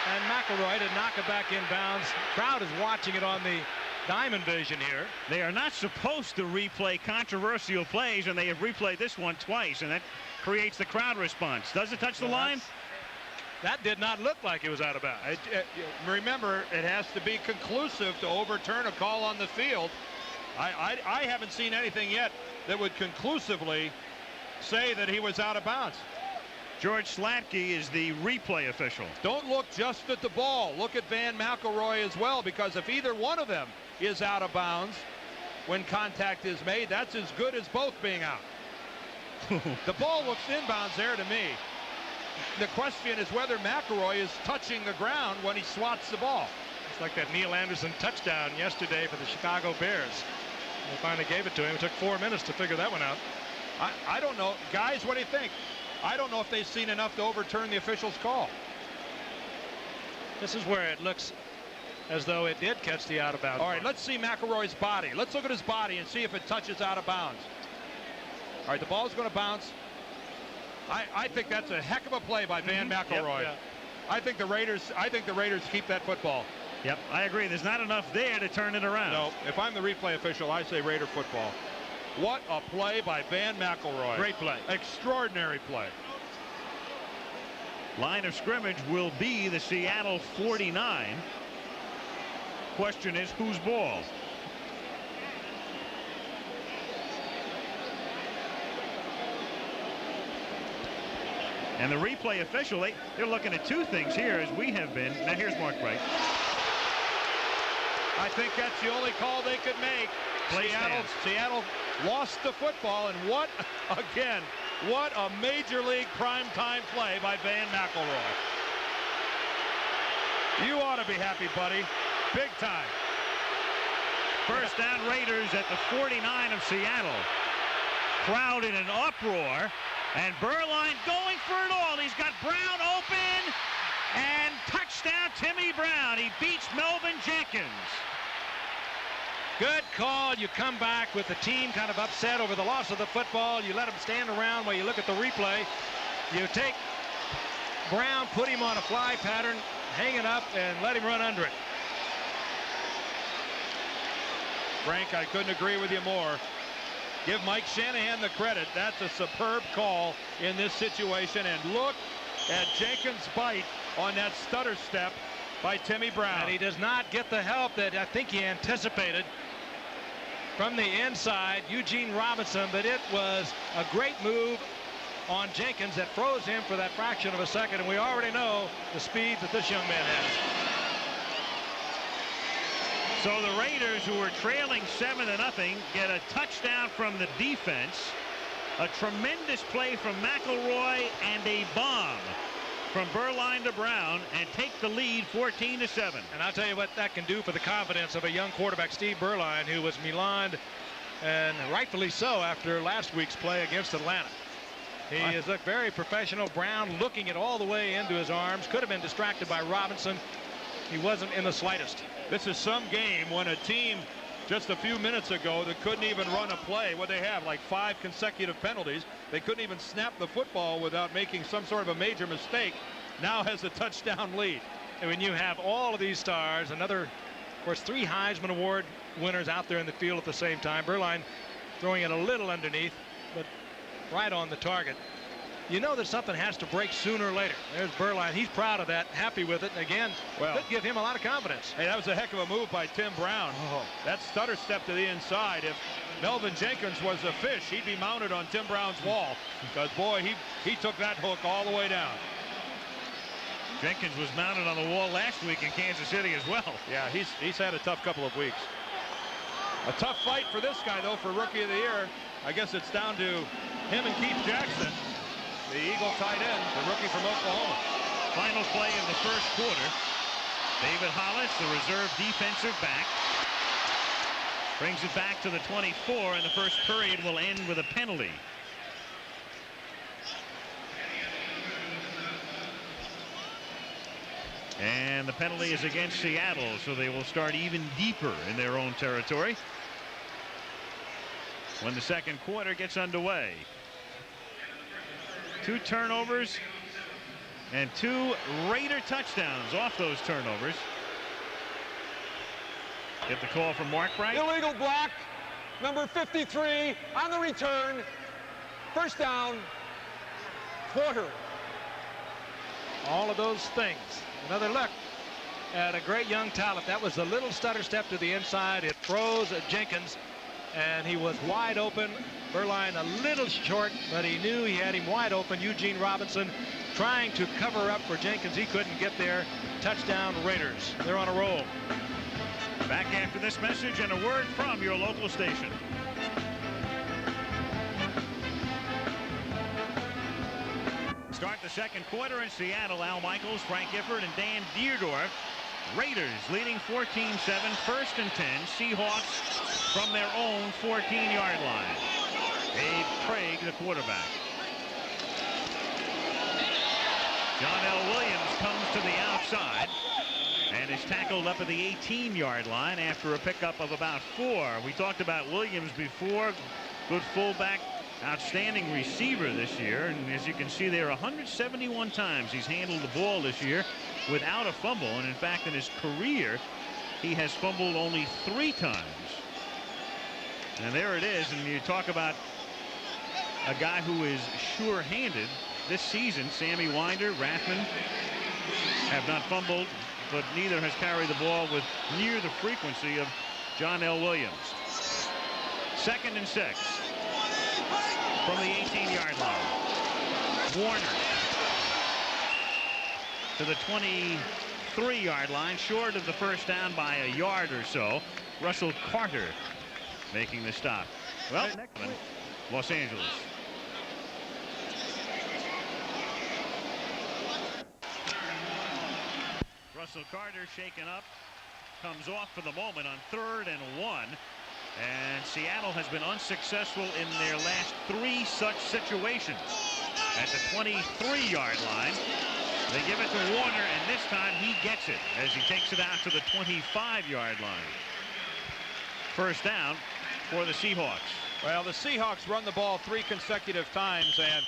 And McElroy to knock it back in bounds. Crowd is watching it on the diamond vision here. They are not supposed to replay controversial plays, and they have replayed this one twice, and that creates the crowd response. Does it touch the line? That did not look like it was out of bounds. Remember, it has to be conclusive to overturn a call on the field. I haven't seen anything yet that would conclusively say that he was out of bounds. George Slatke is the replay official. Don't look just at the ball. Look at Van McElroy as well, because if either one of them is out of bounds when contact is made, that's as good as both being out. The ball looks inbounds there to me. The question is whether McElroy is touching the ground when he swats the ball. It's like that Neil Anderson touchdown yesterday for the Chicago Bears. They finally gave it to him. It took 4 minutes to figure that one out. I don't know. Guys, what do you think? I don't know if they've seen enough to overturn the official's call. This is where it looks as though it did catch the out of bounds. All right, let's see McElroy's body. Let's look at his body and see if it touches out of bounds. All right, the ball's going to bounce. I think that's a heck of a play by Van McElroy. Yep, I think the Raiders keep that football. Yep, I agree. There's not enough there to turn it around. No, if I'm the replay official, I say Raider football. What a play by Van McElroy. Great play. Extraordinary play. Line of scrimmage will be the Seattle 49. Question is, whose ball? And the replay official, they're looking at two things here, as we have been. Now here's Mark Wright. I think that's the only call they could make. Seattle lost the football, and what a major league primetime play by Van McElroy. You ought to be happy, buddy. Big time. First down, Raiders at the 49 of Seattle. Crowd in an uproar, and Berline going for it all. He's got Brown open, and touchdown Timmy Brown. He beats Melvin Jenkins. Good call. You come back with the team kind of upset over the loss of the football. You let them stand around while you look at the replay. You take Brown, put him on a fly pattern, hang it up, and let him run under it. Frank, I couldn't agree with you more. Give Mike Shanahan the credit. That's a superb call in this situation. And look at Jenkins' bite on that stutter step by Timmy Brown. And he does not get the help that I think he anticipated from the inside, Eugene Robinson, but it was a great move on Jenkins that froze him for that fraction of a second, and we already know the speed that this young man has. So the Raiders, who were trailing 7-0, get a touchdown from the defense, a tremendous play from McElroy, and a bomb from Berline to Brown, and take the lead 14-7. And I'll tell you what that can do for the confidence of a young quarterback, Steve Berline, who was milaned, and rightfully so, after last week's play against Atlanta. He has looked very professional. Brown looking it all the way into his arms. Could have been distracted by Robinson. He wasn't in the slightest. This is some game when a team just a few minutes ago that couldn't even run a play. What they have, like 5 consecutive penalties. They couldn't even snap the football without making some sort of a major mistake. Now has a touchdown lead. And when you have all of these stars, another, of course, 3 Heisman Award winners out there in the field at the same time. Berline throwing it a little underneath, but right on the target. You know that something has to break sooner or later. There's Berline. He's proud of that, happy with it. And again, could give him a lot of confidence. Hey, that was a heck of a move by Tim Brown. That stutter step to the inside. If Melvin Jenkins was a fish, he'd be mounted on Tim Brown's wall. Because, boy, he took that hook all the way down. Jenkins was mounted on the wall last week in Kansas City as well. Yeah, he's had a tough couple of weeks. A tough fight for this guy, though, for Rookie of the Year. I guess it's down to him and Keith Jackson, the Eagle tight end, the rookie from Oklahoma. Final play of the first quarter. David Hollis, the reserve defensive back, brings it back to the 24, and the first period will end with a penalty. And the penalty is against Seattle, so they will start even deeper in their own territory. when the second quarter gets underway. 2 turnovers and 2 Raider touchdowns off those turnovers. Get the call from Mark Frank. Illegal block. Number 53 on the return. First down. Quarter. All of those things. Another look at a great young talent. That was a little stutter step to the inside. It froze Jenkins, and he was wide open. Berline a little short, but he knew he had him wide open. Eugene Robinson trying to cover up for Jenkins. He couldn't get there. Touchdown Raiders. They're on a roll. Back after this message and a word from your local station. Start the second quarter in Seattle. Al Michaels, Frank Gifford, and Dan Dierdorf. Raiders leading 14-7, first and 10. Seahawks from their own 14-yard line. Dave Craig, the quarterback. John L. Williams comes to the outside and is tackled up at the 18-yard line after a pickup of about 4. We talked about Williams before. Good fullback, outstanding receiver this year, and as you can see there, 171 times he's handled the ball this year without a fumble, and in fact in his career he has fumbled only 3 times. And there it is, and you talk about a guy who is sure-handed this season. Sammy Winder, Rathman have not fumbled, but neither has carried the ball with near the frequency of John L. Williams. Second and 6 from the 18-yard line. Warner to the 23-yard line, short of the first down by a yard or so. Russell Carter making the stop. Well, Los Angeles. Russell Carter shaken up, comes off for the moment on 3rd and 1. And Seattle has been unsuccessful in their last 3 such situations. At the 23-yard line, they give it to Warner, and this time he gets it as he takes it out to the 25-yard line. First down for the Seahawks. Well, the Seahawks run the ball 3 consecutive times, and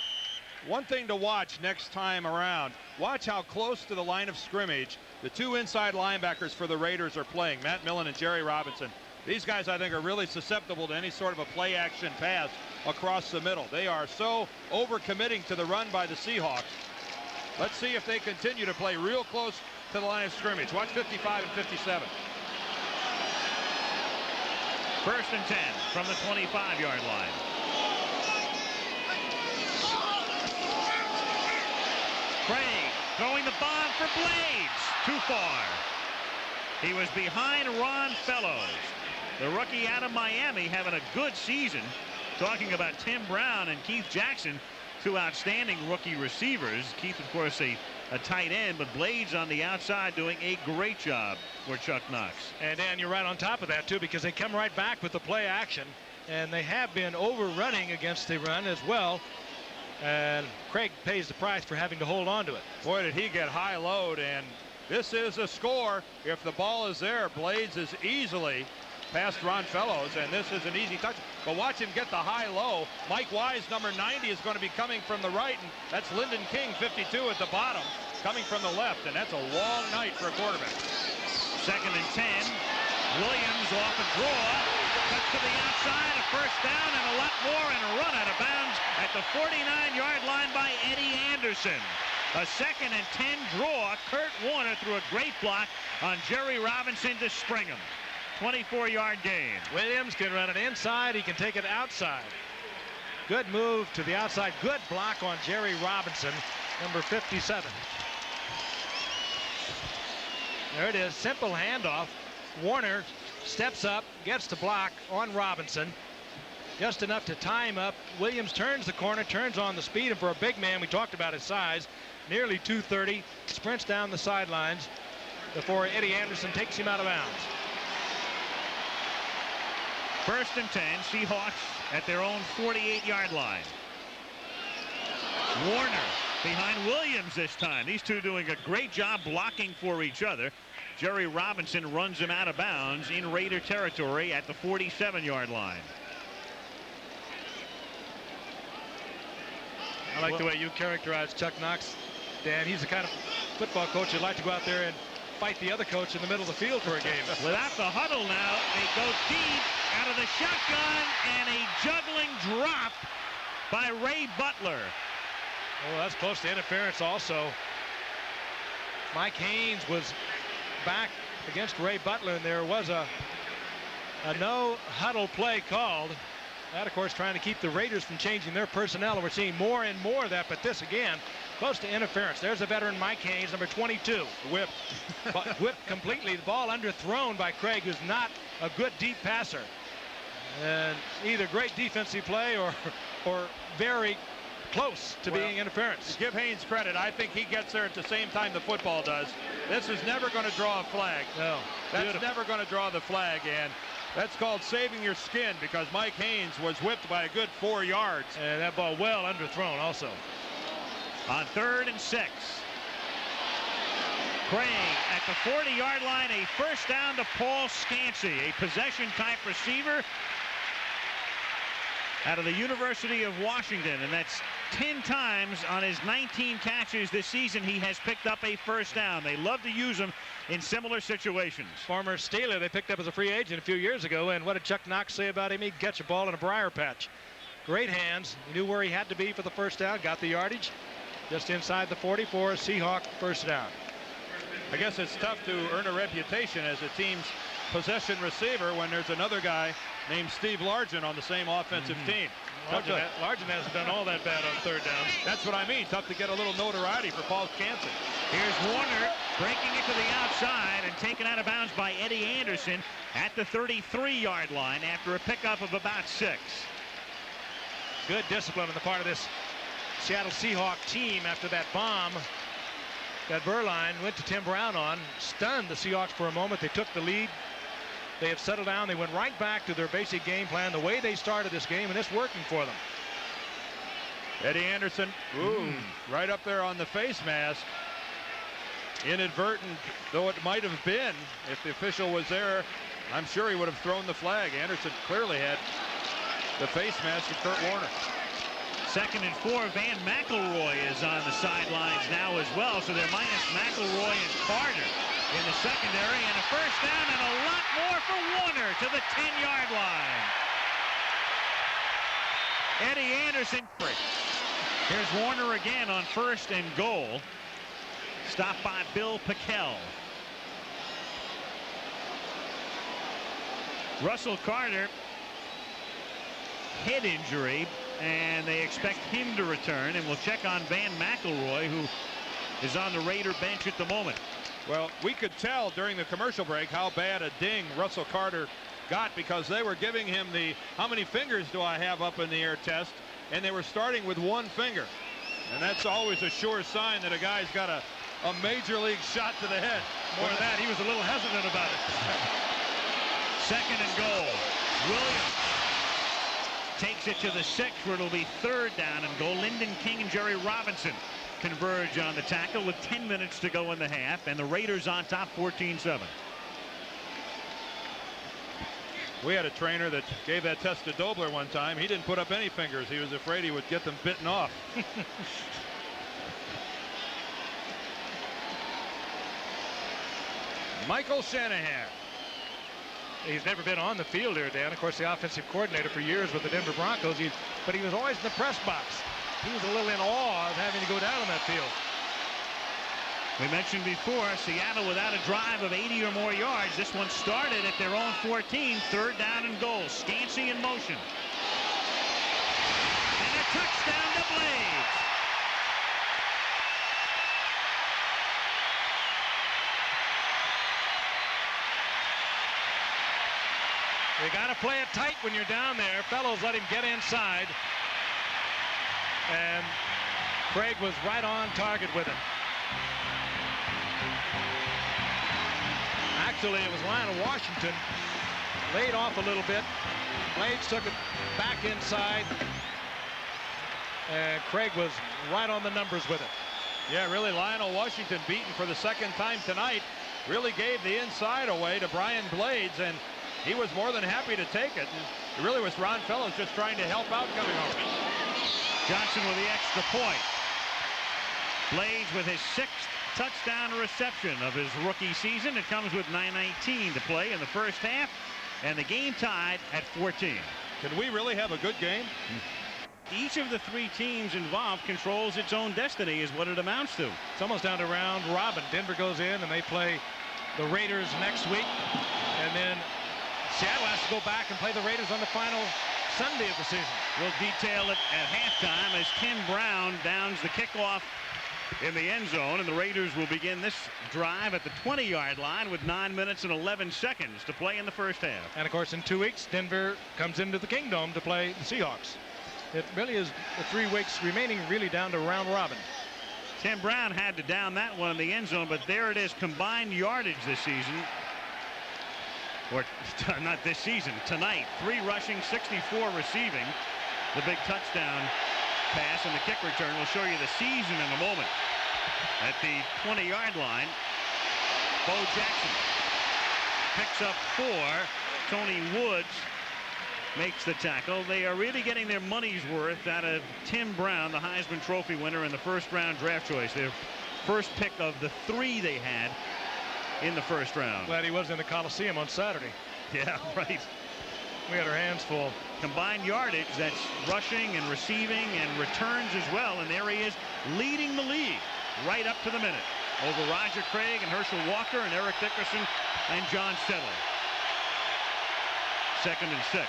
one thing to watch next time around, watch how close to the line of scrimmage the 2 inside linebackers for the Raiders are playing, Matt Millen and Jerry Robinson. These guys, I think, are really susceptible to any sort of a play action pass across the middle. They are so overcommitting to the run by the Seahawks. Let's see if they continue to play real close to the line of scrimmage. Watch 55 and 57. First and 10 from the 25-yard line. Craig throwing the bomb for Blades. Too far. He was behind Ron Fellows. The rookie out of Miami having a good season. Talking about Tim Brown and Keith Jackson, 2 outstanding rookie receivers. Keith, of course, a tight end, but Blades on the outside doing a great job for Chuck Knox. And Dan, you're right on top of that too, because they come right back with the play action, and they have been overrunning against the run as well. And Craig pays the price for having to hold on to it. Boy, did he get high load, and this is a score. If the ball is there, Blades is easily past Ron Fellows, and this is an easy touch. But watch him get the high low. Mike Wise, number 90, is going to be coming from the right, and that's Lyndon King, 52, at the bottom, coming from the left, and that's a long night for a quarterback. Second and 10. Williams off a draw. Cuts to the outside, a first down, and a lot more, and a run out of bounds at the 49-yard line by Eddie Anderson. A second and 10 draw. Kurt Warner threw a great block on Jerry Robinson to spring him. 24-yard gain. Williams can run it inside. He can take it outside. Good move to the outside. Good block on Jerry Robinson, number 57. There it is. Simple handoff. Warner steps up, gets the block on Robinson. Just enough to tie him up. Williams turns the corner, turns on the speed, and for a big man, we talked about his size, nearly 230, sprints down the sidelines before Eddie Anderson takes him out of bounds. First and 10, Seahawks at their own 48-yard line. Warner behind Williams this time. These two doing a great job blocking for each other. Jerry Robinson runs him out of bounds in Raider territory at the 47-yard line. I like the way you characterize Chuck Knox, Dan. He's the kind of football coach who'd like to go out there and fight the other coach in the middle of the field for a game. Without the huddle now, they go deep out of the shotgun, and a juggling drop by Ray Butler. Oh, that's close to interference also. Mike Haynes was back against Ray Butler, and there was a no huddle play called. That, of course, trying to keep the Raiders from changing their personnel, and we're seeing more and more of that. But this, again, close to interference. There's a veteran, Mike Haynes, number 22. Whipped. Whipped completely. The ball underthrown by Craig, who's not a good deep passer. And either great defensive play or very close to being interference. To give Haynes credit, I think he gets there at the same time the football does. This is never going to draw a flag. No. That's Beautiful. never going to draw the flag, and that's called saving your skin, because Mike Haynes was whipped by a good 4 yards. And that ball well underthrown also. On 3rd and 6. Craig at the 40-yard line, a first down to Paul Scansey, a possession-type receiver out of the University of Washington, and that's 10 times on his 19 catches this season he has picked up a first down. They love to use him in similar situations. Former Steeler they picked up as a free agent a few years ago, and what did Chuck Knox say about him? He'd catch a ball in a briar patch. Great hands. He knew where he had to be for the first down, got the yardage just inside the 40 for a Seahawk first down. I guess it's tough to earn a reputation as a team's possession receiver when there's another guy named Steve Largent on the same offensive team. Largent hasn't done all that bad on third downs. That's what I mean. Tough to get a little notoriety for Paul Scansey. Here's Warner breaking it to the outside and taken out of bounds by Eddie Anderson at the 33-yard line after a pickup of about 6. Good discipline on the part of this Seattle Seahawk team after that bomb that Berline went to Tim Brown on. Stunned the Seahawks for a moment. They took the lead. They have settled down. They went right back to their basic game plan, the way they started this game, and it's working for them. Eddie Anderson, right up there on the face mask. Inadvertent, though it might have been, if the official was there, I'm sure he would have thrown the flag. Anderson clearly had the face mask of Kurt Warner. 2nd and 4. Van McElroy is on the sidelines now as well, so they're minus McElroy and Carter in the secondary, and a first down and a lot more for Warner to the 10-yard line. Eddie Anderson. Here's Warner again on 1st and goal. Stopped by Bill Pickell. Russell Carter, head injury, and they expect him to return, and we'll check on Van McElroy, who is on the Raider bench at the moment. Well, we could tell during the commercial break how bad a ding Russell Carter got, because they were giving him the how many fingers do I have up in the air test, and they were starting with one finger. And that's always a sure sign that a guy's got a major league shot to the head. More than that, he was a little hesitant about it. 2nd and goal. Williams takes it to the 6, where it'll be 3rd down and goal. Lyndon King and Jerry Robinson converge on the tackle with 10 minutes to go in the half, and the Raiders on top 14-7. We had a trainer that gave that test to Dobler one time. He didn't put up any fingers. He was afraid he would get them bitten off. Michael Shanahan. He's never been on the field here, Dan. Of course, the offensive coordinator for years with the Denver Broncos, but he was always in the press box. He was a little in awe of having to go down on that field. We mentioned before, Seattle without a drive of 80 or more yards. This one started at their own 14, 3rd down and goal. Scansey in motion. And a touchdown to Blades. You got to play it tight when you're down there. Fellows let him get inside. And Craig was right on target with it. Actually, it was Lionel Washington laid off a little bit. Blades took it back inside. And Craig was right on the numbers with it. Yeah, really, Lionel Washington beaten for the 2nd time tonight. Really gave the inside away to Brian Blades, and he was more than happy to take it. And it really was Ron Fellows just trying to help out coming over. Johnson with the extra point. Blades with his 6th touchdown reception of his rookie season. It comes with 9:19 to play in the first half, and the game tied at 14. Can we really have a good game? Each of the 3 teams involved controls its own destiny, is what it amounts to. It's almost down to round robin. Denver goes in and they play the Raiders next week, and then Seattle has to go back and play the Raiders on the final Sunday of the season. We'll detail it at halftime as Tim Brown downs the kickoff in the end zone, and the Raiders will begin this drive at the 20-yard line with 9 minutes and 11 seconds to play in the first half. And of course, in 2 weeks, Denver comes into the Kingdome to play the Seahawks. It really is the 3 weeks remaining, really down to round robin. Tim Brown had to down that one in the end zone, but there it is, combined yardage this season. Or not this season, tonight. 3 rushing, 64 receiving. The big touchdown pass and the kick return. We'll show you the season in a moment. At the 20-yard line, Bo Jackson picks up 4. Tony Woods makes the tackle. They are really getting their money's worth out of Tim Brown, the Heisman Trophy winner and the first-round draft choice. Their first pick of the 3 they had in the first round. Glad he was in the Coliseum on Saturday. Yeah, right. We had our hands full. Combined yardage, that's rushing and receiving and returns as well, and there he is leading the league right up to the minute over Roger Craig and Herschel Walker and Eric Dickerson and John Stettler. 2nd and 6.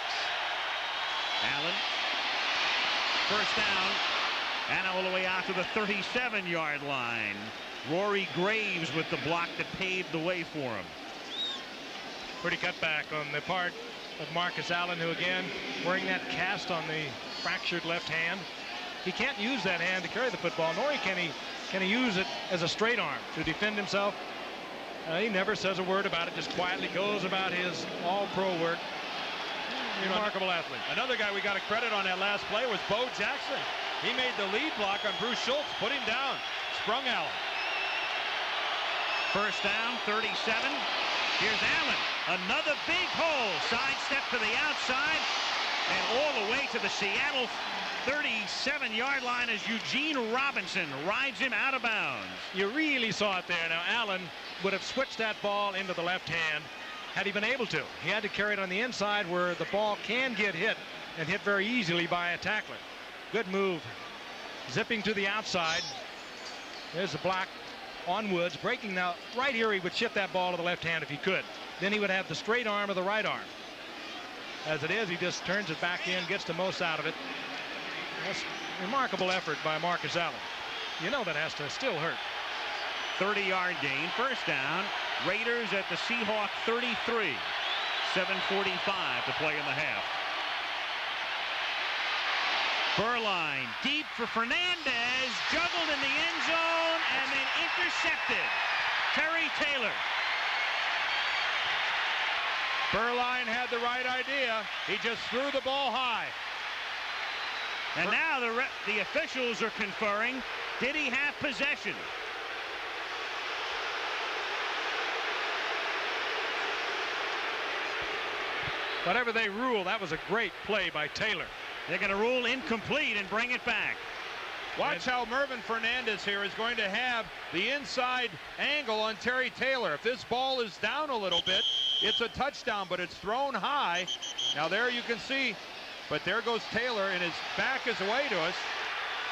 Allen, first down, and all the way out to the 37-yard line. Rory Graves with the block that paved the way for him. Pretty cutback on the part of Marcus Allen, who again wearing that cast on the fractured left hand. He can't use that hand to carry the football, nor can he use it as a straight arm to defend himself. He never says a word about it, just quietly goes about his all-pro work. Remarkable athlete. Another guy we got to credit on that last play was Bo Jackson. He made the lead block on Bruce Schultz, put him down, sprung Allen. First down, 37. Here's Allen. Another big hole. Sidestep to the outside and all the way to the Seattle 37-yard line as Eugene Robinson rides him out of bounds. You really saw it there. Now, Allen would have switched that ball into the left hand had he been able to. He had to carry it on the inside where the ball can get hit and hit very easily by a tackler. Good move. Zipping to the outside. There's the block on Woods. Breaking now. Right here he would shift that ball to the left hand if he could. Then he would have the straight arm or the right arm. As it is, he just turns it back in, gets the most out of it. That's a remarkable effort by Marcus Allen. You know that has to still hurt. 30-yard gain. First down. Raiders at the Seahawks 33. 7:45 to play in the half. Burline deep for Fernandez, juggled in the end zone and then intercepted. Terry Taylor. Burline had the right idea. He just threw the ball high. And now the officials are conferring. Did he have possession? Whatever they rule, that was a great play by Taylor. They're going to rule incomplete and bring it back. Watch how Mervin Fernandez here is going to have the inside angle on Terry Taylor. If this ball is down a little bit, it's a touchdown, but it's thrown high. Now there you can see, but there goes Taylor, and his back is away to us.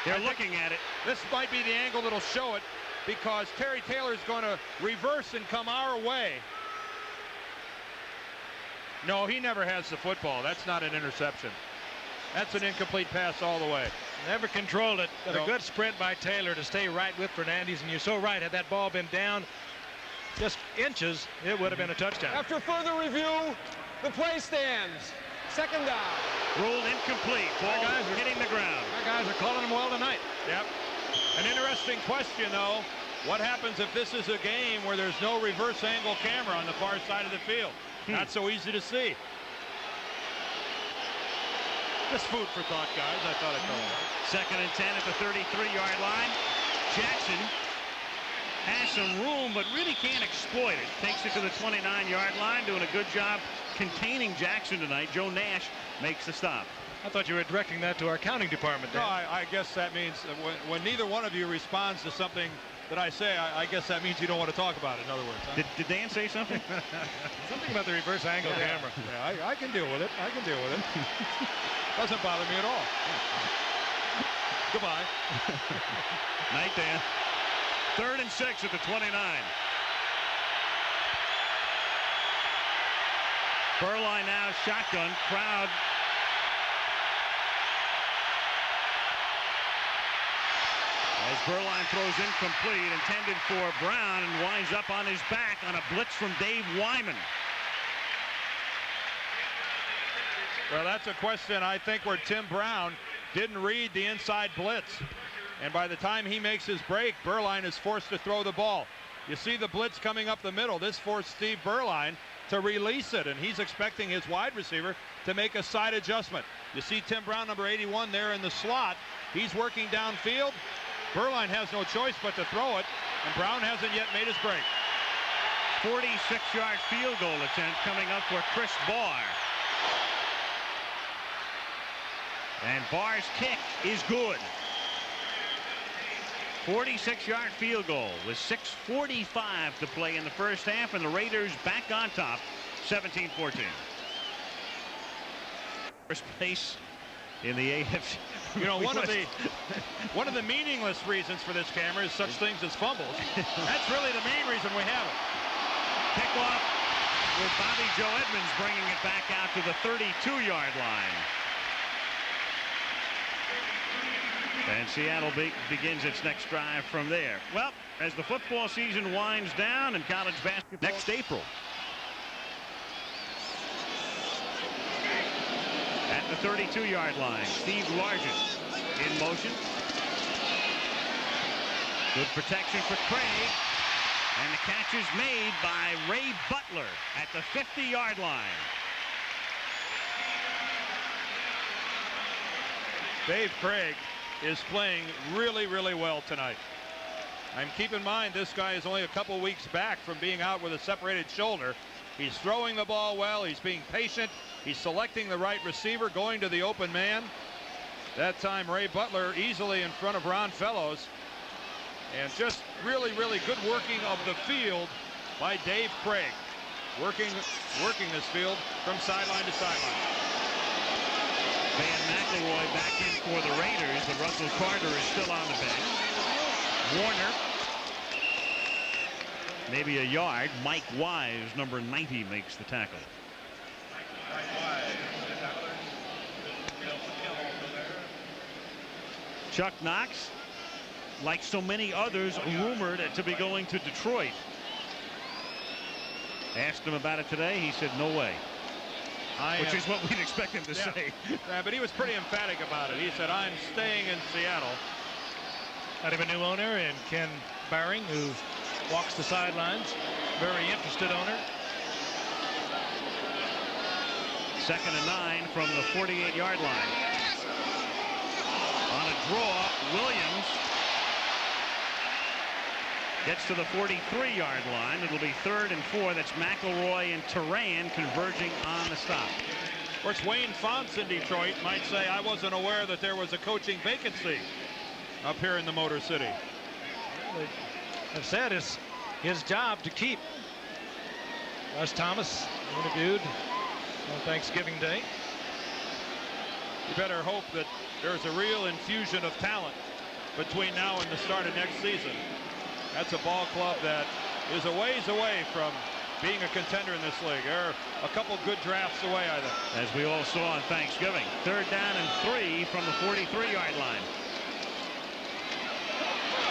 They're looking at it. This might be the angle that'll show it, because Terry Taylor is going to reverse and come our way. No, he never has the football. That's not an interception. That's an incomplete pass all the way. Never controlled it, but a good sprint by Taylor to stay right with Fernandez. And you're so right, had that ball been down just inches, it would have been a touchdown. After further review, the play stands. Second down. Ruled incomplete. Ball hitting the ground. Our guys are calling him well tonight. Yep. An interesting question, though. What happens if this is a game where there's no reverse angle camera on the far side of the field? Not so easy to see. Just food for thought, guys. I thought I'd tell you. 2nd and 10 at the 33-yard line. Jackson has some room, but really can't exploit it. Takes it to the 29-yard line, doing a good job containing Jackson tonight. Joe Nash makes the stop. I thought you were directing that to our accounting department. Dan. No, I guess that means when neither one of you responds to something that I say, I guess that means you don't want to talk about it, in other words. Huh? Did Dan say something? Something about the reverse angle camera. Yeah, I can deal with it. I can deal with it. Doesn't bother me at all. Goodbye. Night, Dan. 3rd and 6 at the 29. Burline now shotgun. Crowd. As Burline throws incomplete, intended for Brown, and winds up on his back on a blitz from Dave Wyman. Well, that's a question, I think, where Tim Brown didn't read the inside blitz. And by the time he makes his break, Burline is forced to throw the ball. You see the blitz coming up the middle. This forced Steve Burline to release it, and he's expecting his wide receiver to make a side adjustment. You see Tim Brown, number 81, there in the slot. He's working downfield. Burline has no choice but to throw it, and Brown hasn't yet made his break. 46-yard field goal attempt coming up for Chris Barr. And Barr's kick is good. 46-yard field goal with 6:45 to play in the first half, and the Raiders back on top, 17-14. First place in the AFC. You know, one of the meaningless reasons for this camera is such things as fumbles. That's really the main reason we have it. Kickoff with Bobby Joe Edmonds bringing it back out to the 32-yard line. And Seattle begins its next drive from there. Well, as the football season winds down and college basketball next April. At the 32-yard line, Steve Largent in motion. Good protection for Craig. And the catch is made by Ray Butler at the 50-yard line. Dave Craig is playing really, really well tonight. And keep in mind, this guy is only a couple weeks back from being out with a separated shoulder. He's throwing the ball well. He's being patient. He's selecting the right receiver, going to the open man. That time, Ray Butler easily in front of Ron Fellows. And just really, really good working of the field by Dave Craig. Working this field from sideline to sideline. Van McElroy back in for the Raiders, but Russell Carter is still on the bench. Warner, maybe a yard. Mike Wise, number 90, makes the tackle. Chuck Knox, like so many others, rumored to be going to Detroit. Asked him about it today. He said no way. Which is what we'd expect him to say. Yeah, but he was pretty emphatic about it. He said, I'm staying in Seattle. Out of a new owner in Ken Baring, who walks the sidelines. Very interested owner. 2nd and 9 from the 48-yard line. On a draw, Williams gets to the 43-yard line. It'll be 3rd and 4. That's McElroy and Turan converging on the stop. Of course, Wayne Fonts in Detroit might say, I wasn't aware that there was a coaching vacancy up here in the Motor City. I've said it's his job to keep. Russ Thomas interviewed on Thanksgiving Day. You better hope that there's a real infusion of talent between now and the start of next season. That's a ball club that is a ways away from being a contender in this league. They're a couple good drafts away, I think. As we all saw on Thanksgiving. 3rd down and 3 from the 43-yard line.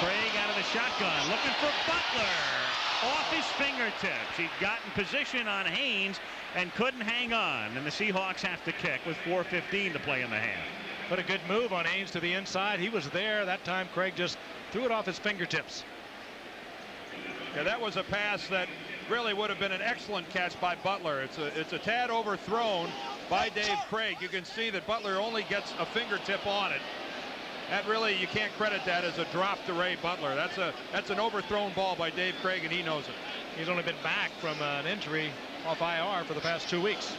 Craig out of the shotgun, looking for Butler. Off his fingertips. He'd gotten position on Haynes and couldn't hang on. And the Seahawks have to kick with 4:15 to play in the half. But a good move on Haynes to the inside. He was there. That time Craig just threw it off his fingertips. Yeah, that was a pass that really would have been an excellent catch by Butler. It's a tad overthrown by Dave Craig. You can see that Butler only gets a fingertip on it. That really, you can't credit that as a drop to Ray Butler. That's an overthrown ball by Dave Craig, and he knows it. He's only been back from an injury off IR for the past 2 weeks.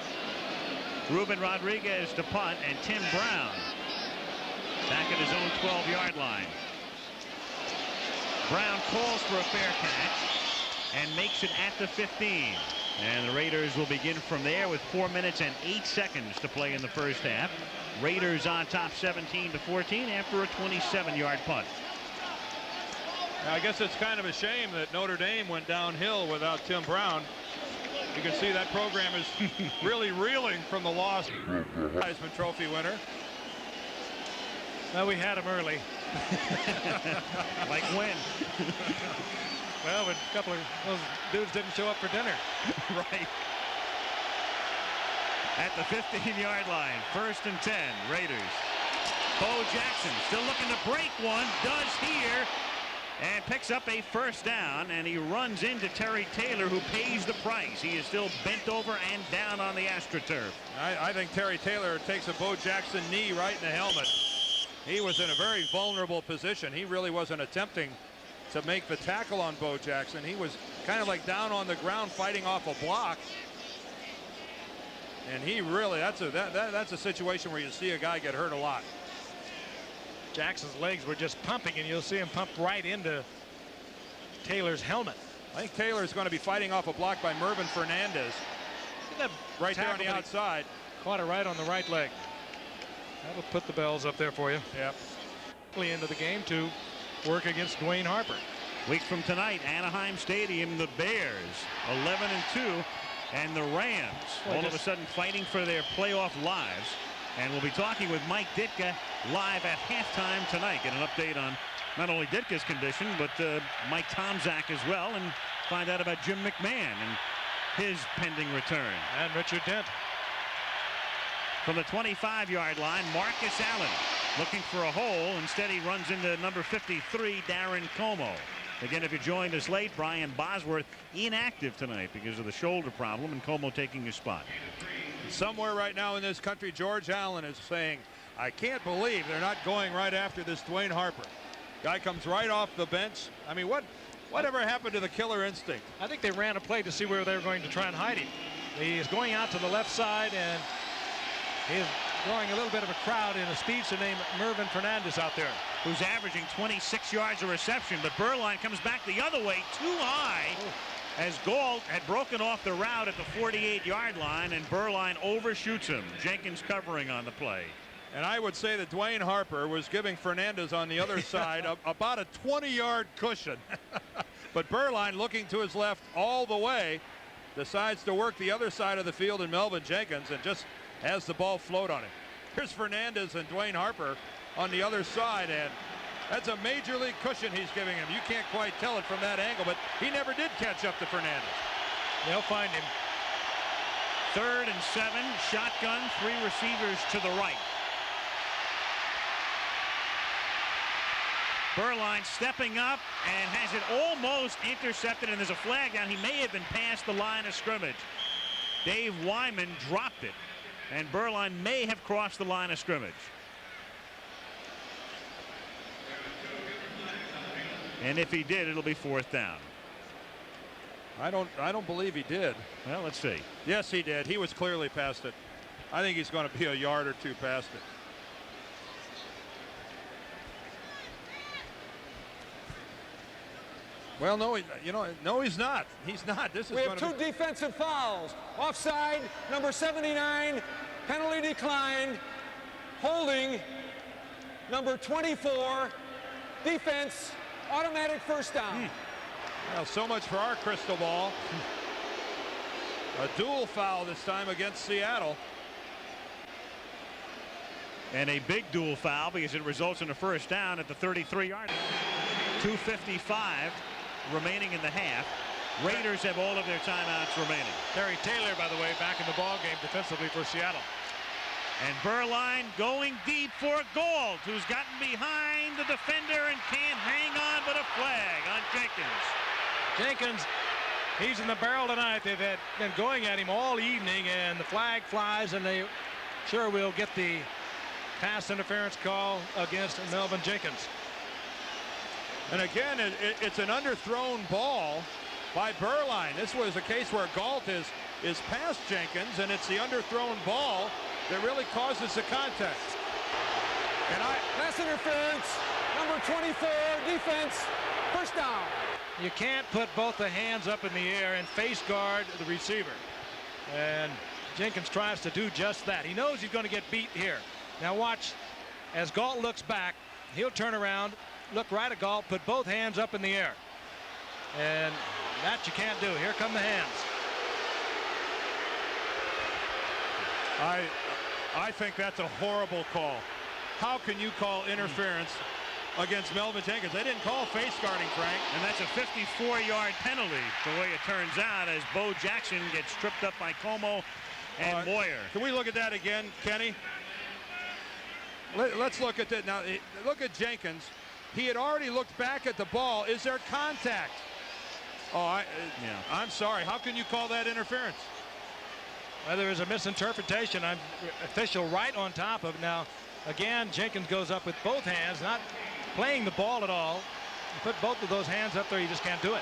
Ruben Rodriguez to punt, and Tim Brown back at his own 12-yard line. Brown calls for a fair catch and makes it at the 15. And the Raiders will begin from there with 4 minutes and 8 seconds to play in the first half. Raiders on top 17-14 after a 27-yard punt. I guess it's kind of a shame that Notre Dame went downhill without Tim Brown. You can see that program is really reeling from the loss. Heisman Trophy winner. Well, we had him early. Like when? Well, when a couple of those dudes didn't show up for dinner. Right. At the 15-yard line, 1st and 10, Raiders. Bo Jackson still looking to break one, does here, and picks up a first down, and he runs into Terry Taylor, who pays the price. He is still bent over and down on the AstroTurf. I think Terry Taylor takes a Bo Jackson knee right in the helmet. He was in a very vulnerable position. He really wasn't attempting to make the tackle on Bo Jackson. He was kind of like down on the ground fighting off a block. And he really, that's a situation where you see a guy get hurt a lot. Jackson's legs were just pumping, and you'll see him pump right into Taylor's helmet. I think Taylor's going to be fighting off a block by Mervyn Fernandez. Right there on the outside. Caught it right on the right leg. That'll put the bells up there for you. Yep. Into the game to work against Dwayne Harper. Week from tonight, Anaheim Stadium, the Bears 11-2, and the Rams all of a sudden fighting for their playoff lives. And we'll be talking with Mike Ditka live at halftime tonight. Get an update on not only Ditka's condition, but Mike Tomczak as well, and find out about Jim McMahon and his pending return. And Richard Dent. From the 25-yard line, Marcus Allen looking for a hole. Instead, he runs into number 53, Darren Como. Again, if you joined us late, Brian Bosworth inactive tonight because of the shoulder problem, and Como taking his spot. Somewhere right now in this country, George Allen is saying, I can't believe they're not going right after this Dwayne Harper. Guy comes right off the bench. I mean, whatever happened to the killer instinct? I think they ran a play to see where they were going to try and hide him. He's going out to the left side, and he's drawing a little bit of a crowd in a speedster named Mervyn Fernandez out there, who's averaging 26 yards of reception. But Burline comes back the other way, too high, as Gault had broken off the route at the 48-yard line, and Burline overshoots him. Jenkins covering on the play. And I would say that Dwayne Harper was giving Fernandez on the other side about a 20-yard cushion. But Burline, looking to his left all the way, decides to work the other side of the field in Melvin Jenkins and just has the ball float on him. Here's Fernandez and Dwayne Harper on the other side, and that's a major league cushion he's giving him. You can't quite tell it from that angle, but he never did catch up to Fernandez. They'll find him. 3rd and 7, shotgun, 3 receivers to the right. Burline stepping up and has it almost intercepted, and there's a flag down. He may have been past the line of scrimmage. Dave Wyman dropped it, and Burline may have crossed the line of scrimmage. And if he did, it'll be 4th down. I don't believe he did. Well, let's see. Yes, he did. He was clearly past it. I think he's going to be a yard or two past it. Well, no, no, he's not. He's not. This is. We have 2 defensive fouls. Offside, number 79, penalty declined. Holding, number 24, defense, automatic first down. Well, so much for our crystal ball. A dual foul this time against Seattle. And a big dual foul because it results in a first down at the 33-yard. 2:55 remaining in the half. Raiders have all of their timeouts remaining. Terry Taylor, by the way, back in the ball game defensively for Seattle. And Burline going deep for Gault, who's gotten behind the defender and can't hang on, but a flag on Jenkins. Jenkins, he's in the barrel tonight. They've been going at him all evening, and the flag flies, and they sure will get the pass interference call against Melvin Jenkins. And again, it's an underthrown ball by Burline. This was a case where Gault is is past Jenkins, and it's the underthrown ball that really causes the contact. And Pass interference. Number 24, defense. First down. You can't put both the hands up in the air and face guard the receiver. And Jenkins tries to do just that. He knows he's going to get beat here. Now watch, as Galt looks back, he'll turn around, look right at Galt, put both hands up in the air. And that you can't do. Here come the hands. I think that's a horrible call. How can you call interference against Melvin Jenkins? They didn't call face guarding, Frank. And that's a 54-yard penalty, the way it turns out, as Bo Jackson gets tripped up by Como and Moyer. Can we look at that again, Kenny? Let's look at that. Now, look at Jenkins. He had already looked back at the ball. Is there contact? Oh, I'm sorry. How can you call that interference? Well, there is a misinterpretation. I'm official right on top of it. Now, again, Jenkins goes up with both hands, not playing the ball at all. You put both of those hands up there, you just can't do it.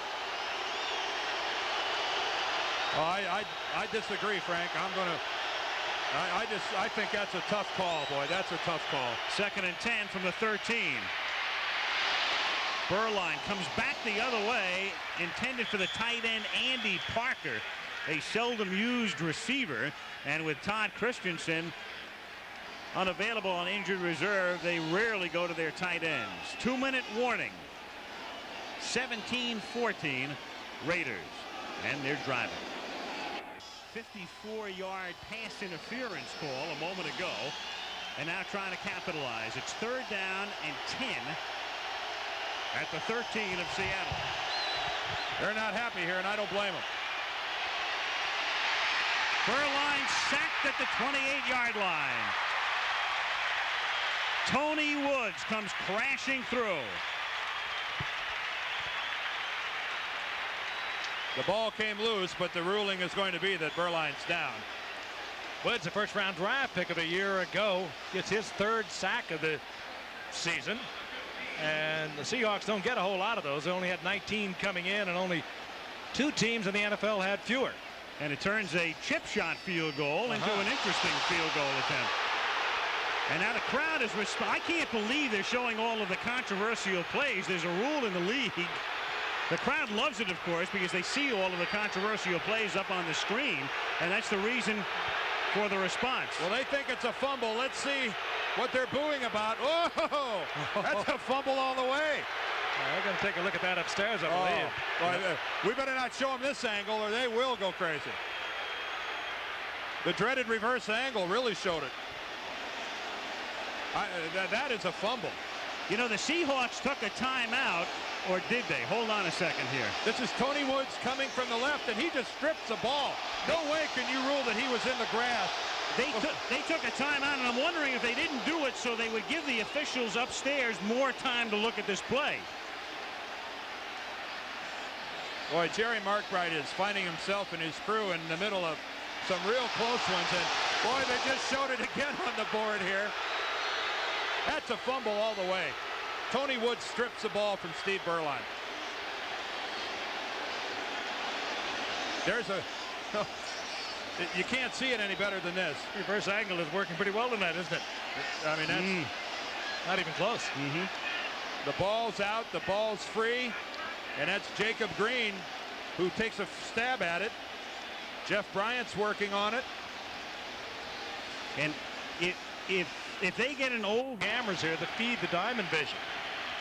Oh, I disagree, Frank. I think that's a tough call, boy. That's a tough call. 2nd and 10 from the 13. Berline comes back the other way, intended for the tight end Andy Parker, a seldom used receiver, and with Todd Christensen unavailable on injured reserve, they rarely go to their tight ends. 2-minute warning. 17-14 Raiders, and they're driving. 54-yard pass interference call a moment ago, and now trying to capitalize. It's 3rd down and 10 at the 13 of Seattle. They're not happy here, and I don't blame them. Berline sacked at the 28-yard line. Tony Woods comes crashing through. The ball came loose, but the ruling is going to be that Berline's down. Woods, a first-round draft pick of a year ago, gets his 3rd sack of the season. And the Seahawks don't get a whole lot of those. They only had 19 coming in, and only 2 teams in the NFL had fewer. And it turns a chip shot field goal into an interesting field goal attempt. And now the crowd is I can't believe they're showing all of the controversial plays. There's a rule in the league. The crowd loves it, of course, because they see all of the controversial plays up on the screen, and that's the reason for the response. Well, they think it's a fumble. Let's see what they're booing about. Oh, that's a fumble all the way. They're going to take a look at that upstairs, I believe. Well, we better not show them this angle, or they will go crazy. The dreaded reverse angle really showed it. That is a fumble. You know, the Seahawks took a timeout, or did they? Hold on a second here. This is Tony Woods coming from the left, and he just strips the ball. No way can you rule that he was in the grass. They took a timeout, and I'm wondering if they didn't do it so they would give the officials upstairs more time to look at this play. Boy, Jerry Markbright is finding himself and his crew in the middle of some real close ones, and boy, they just showed it again on the board here. That's a fumble all the way. Tony Woods strips the ball from Steve Berline. There's a... You can't see it any better than this. Reverse angle is working pretty well tonight, isn't it? I mean, that's not even close. The ball's out, the ball's free, and that's Jacob Green who takes a stab at it. Jeff Bryant's working on it. And if they get an old cameras here that feed the diamond vision,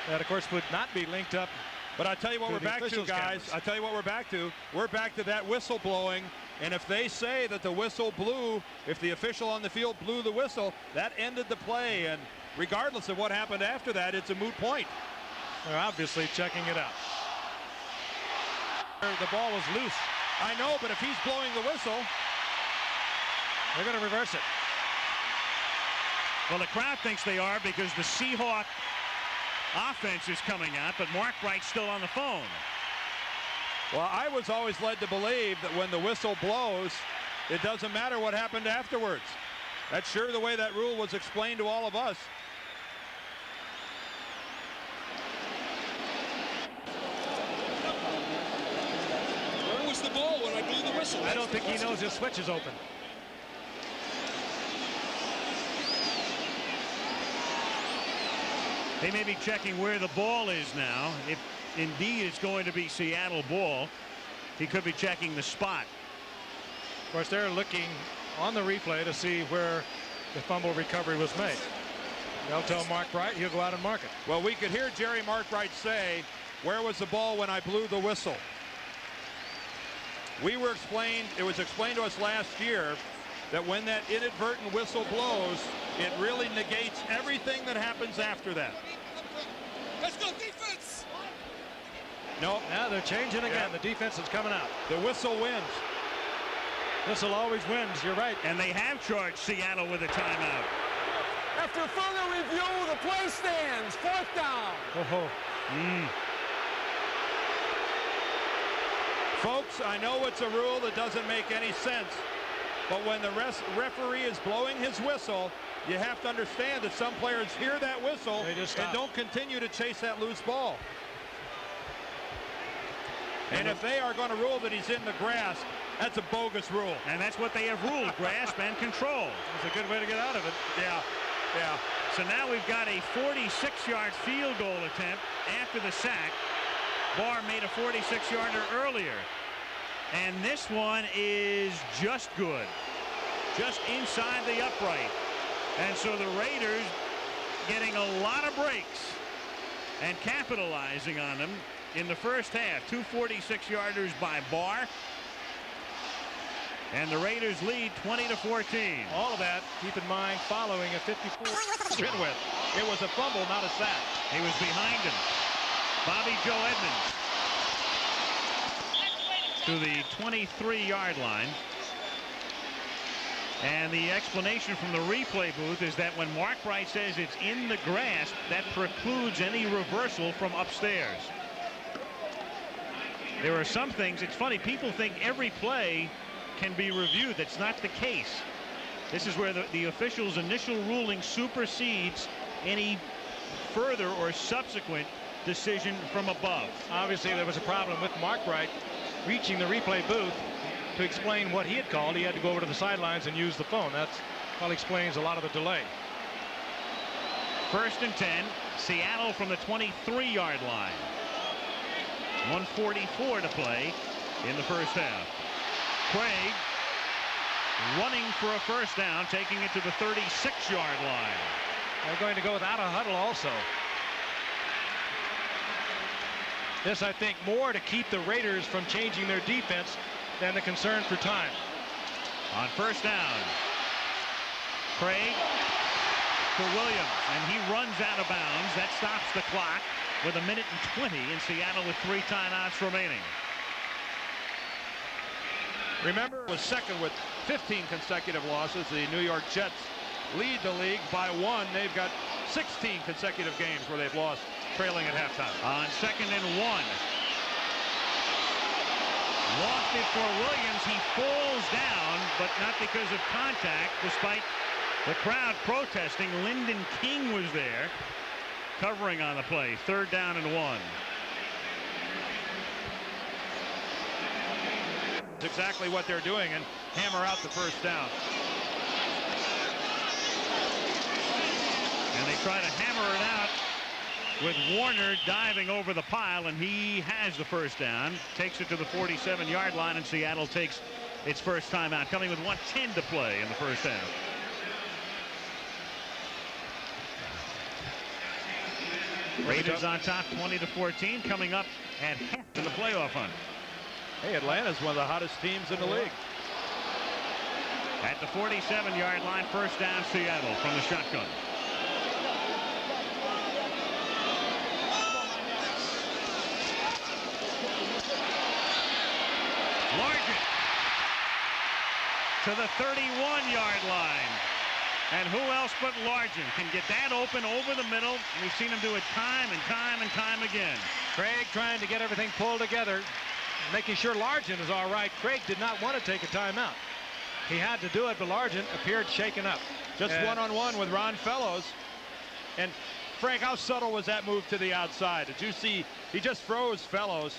that of course would not be linked up. But I tell you what we're back to, guys. I tell you what we're back to. We're back to that whistle blowing. And if they say that the whistle blew, if the official on the field blew the whistle, that ended the play. And regardless of what happened after that, it's a moot point. They're obviously checking it out. The ball was loose. I know, but if he's blowing the whistle, they're going to reverse it. Well, the crowd thinks they are because the Seahawk offense is coming out, but Mark Wright's still on the phone. Well, I was always led to believe that when the whistle blows, it doesn't matter what happened afterwards. That's sure the way that rule was explained to all of us. Where was the ball when I blew the whistle? whistle. I don't think he knows his switch is open. They may be checking where the ball is now. If indeed it's going to be Seattle ball, he could be checking the spot. Of course, they're looking on the replay to see where the fumble recovery was made. They'll tell Mark Bright, he'll go out and mark it. Well, we could hear Jerry Markbright say, where was the ball when I blew the whistle? It was explained to us last year that when that inadvertent whistle blows, it really negates everything that happens after that. Let's go defense. No. Now they're changing again. Yeah. The defense is coming out. The whistle wins. Whistle always wins. You're right. And they have charged Seattle with a timeout. After further review, the play stands. 4th down. Oh, Folks, I know it's a rule that doesn't make any sense, but when the referee is blowing his whistle, you have to understand that some players hear that whistle They just and stop. don't continue to chase that loose ball. And if they are going to rule that he's in the grasp, that's a bogus rule. And that's what they have ruled, grasp and control. it's a good way to get out of it. Yeah, yeah. So now we've got a 46-yard field goal attempt after the sack. Barr made a 46-yarder earlier. And this one is just good. Just inside the upright. And so the Raiders getting a lot of breaks and capitalizing on them in the first half. 2 46-yarders by Barr. And the Raiders lead 20-14. All of that, keep in mind, following a 54 Chin with. It was a fumble, not a sack. He was behind him. Bobby Joe Edmonds to the 23-yard line. And the explanation from the replay booth is that when Mark Bright says it's in the grasp, that precludes any reversal from upstairs. There are some things, it's funny, people think every play can be reviewed. That's not the case. This is where the official's initial ruling supersedes any further or subsequent decision from above. Obviously, there was a problem with Mark Bright reaching the replay booth to explain what he had called. He had to go over to the sidelines and use the phone. That's probably explains a lot of the delay. 1st and 10. Seattle from the 23-yard line. 1:44 to play in the first half. Craig running for a first down, taking it to the 36-yard line. They're going to go without a huddle also. This, I think, more to keep the Raiders from changing their defense than the concern for time. On first down, Craig for Williams, and he runs out of bounds. That stops the clock with 1:20 in Seattle with 3 timeouts remaining. Remember, was second with 15 consecutive losses. The New York Jets lead the league by 1. They've got 16 consecutive games where they've lost, trailing at halftime. On 2nd and 1. Lofted for Williams. He falls down, but not because of contact, despite the crowd protesting. Lyndon King was there covering on the play. 3rd down and 1. That's exactly what they're doing, and hammer out the first down. And they try to hammer it out with Warner diving over the pile, and he has the first down. Takes it to the 47-yard line, and Seattle takes its first timeout, coming with 1:10 to play in the first half. Raiders on top 20-14, coming up at half in the playoff hunt. Hey, Atlanta's one of the hottest teams in the league. At the 47-yard line, first down Seattle from the shotgun. Largent to the 31-yard line. And who else but Largent can get that open over the middle? We've seen him do it time and time and time again. Craig trying to get everything pulled together, making sure Largent is all right. Craig did not want to take a timeout. He had to do it, but Largent appeared shaken up. Just one-on-one with Ron Fellows. And Frank, how subtle was that move to the outside? Did you see? He just froze Fellows.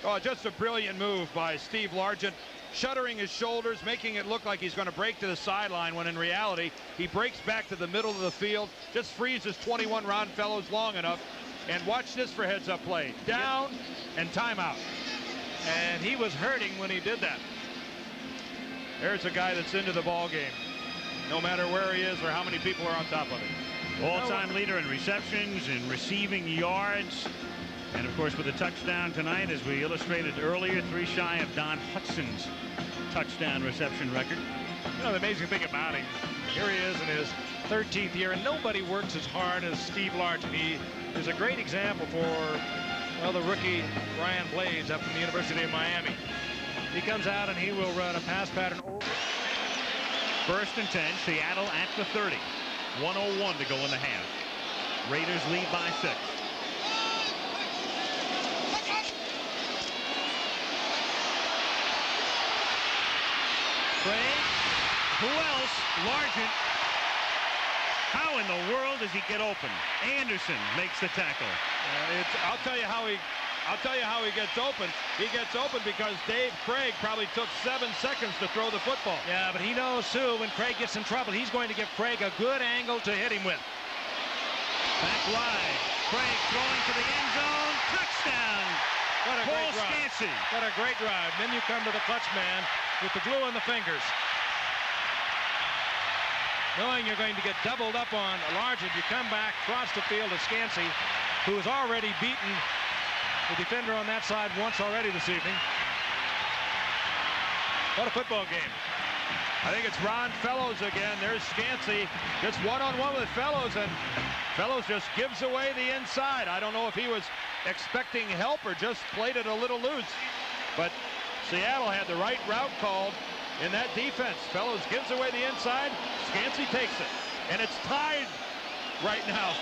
Oh, just a brilliant move by Steve Largent. shuddering his shoulders, making it look like he's going to break to the sideline, when in reality he breaks back to the middle of the field, just freezes 21 Ron Fellows long enough. And watch this for heads-up play. Down and timeout. And he was hurting when he did that. There's a guy that's into the ball game, no matter where he is or how many people are on top of him. All-time leader in receptions and receiving yards. And of course, with a touchdown tonight, as we illustrated earlier, 3 shy of Don Hudson's touchdown reception record. You know, the amazing thing about him, here he is in his 13th year, and nobody works as hard as Steve Largent. He is a great example for, well, the rookie Brian Blades up from the University of Miami. He comes out and he will run a pass pattern over. 1st and 10, Seattle at the 30. 1:01 to go in the half. Raiders lead by 6. Craig, who else? Largent. How in the world does he get open? Anderson makes the tackle. I'll tell you how he gets open. He gets open because Dave Craig probably took 7 seconds to throw the football. Yeah, but he knows too, when Craig gets in trouble, he's going to give Craig a good angle to hit him with. Back wide. Craig throwing to the end zone. Touchdown. What a great drive. Scansey. What a great drive. Then you come to the clutch man with the glue on the fingers. Knowing you're going to get doubled up on Largent, you come back across the field to Scansey, who has already beaten the defender on that side once already this evening. What a football game. I think it's Ron Fellows again. There's Scansey just one-on-one with Fellows, and Fellows just gives away the inside. I don't know if he was expecting help or just played it a little loose, but Seattle had the right route called in that defense. Fellows gives away the inside. Scansey takes it, and it's tied right now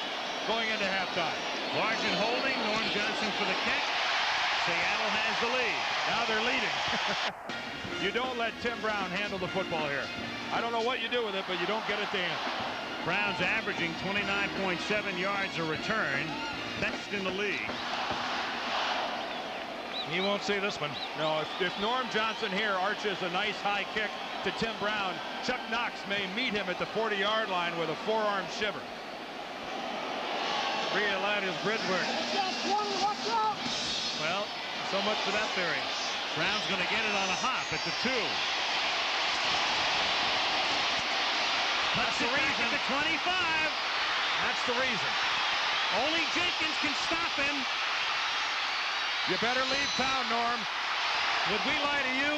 going into halftime. Largent holding. Norm Johnson for the kick. Seattle has the lead. Now they're leading. You don't let Tim Brown handle the football here. I don't know what you do with it, but you don't get it to him. Brown's averaging 29.7 yards a return. Best in the league. He won't see this one. No, if Norm Johnson here arches a nice high kick to Tim Brown, Chuck Knox may meet him at the 40-yard line with a forearm shiver. Realize his bridge work. Well, so much for that theory. Brown's going to get it on a hop at the 2. That's the reason. At the 25. That's the reason. Only Jenkins can stop him. You better leave town, Norm. Would we lie to you?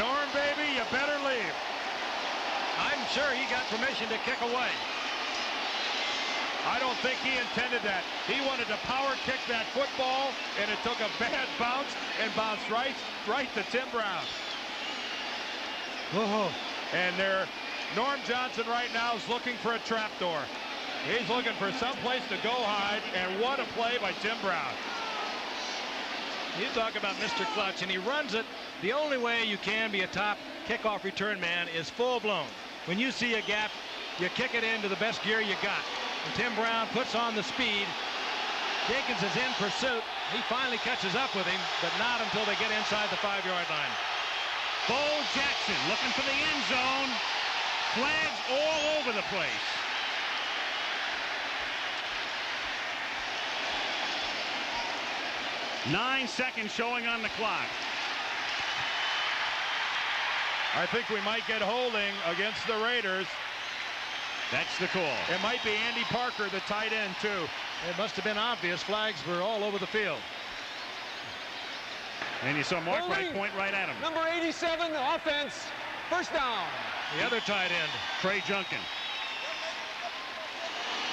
Norm, baby, you better leave. I'm sure he got permission to kick away. I don't think he intended that. He wanted to power kick that football, and it took a bad bounce and bounced right to Tim Brown. Whoa. And Norm Johnson right now is looking for a trapdoor. He's looking for some place to go hide, and what a play by Tim Brown. You talk about Mr. Clutch, and he runs it. The only way you can be a top kickoff return man is full blown. When you see a gap, you kick it into the best gear you got. And Tim Brown puts on the speed. Jenkins is in pursuit. He finally catches up with him, but not until they get inside the 5-yard line. Bo Jackson looking for the end zone. Flags all over the place. Nine seconds showing on the clock. I think we might get holding against the Raiders. That's the call. It might be Andy Parker, the tight end, too. It must have been obvious. Flags were all over the field. And you saw Mark Wright point right at him. Number 87, offense. First down. The other tight end, Trey Junkin.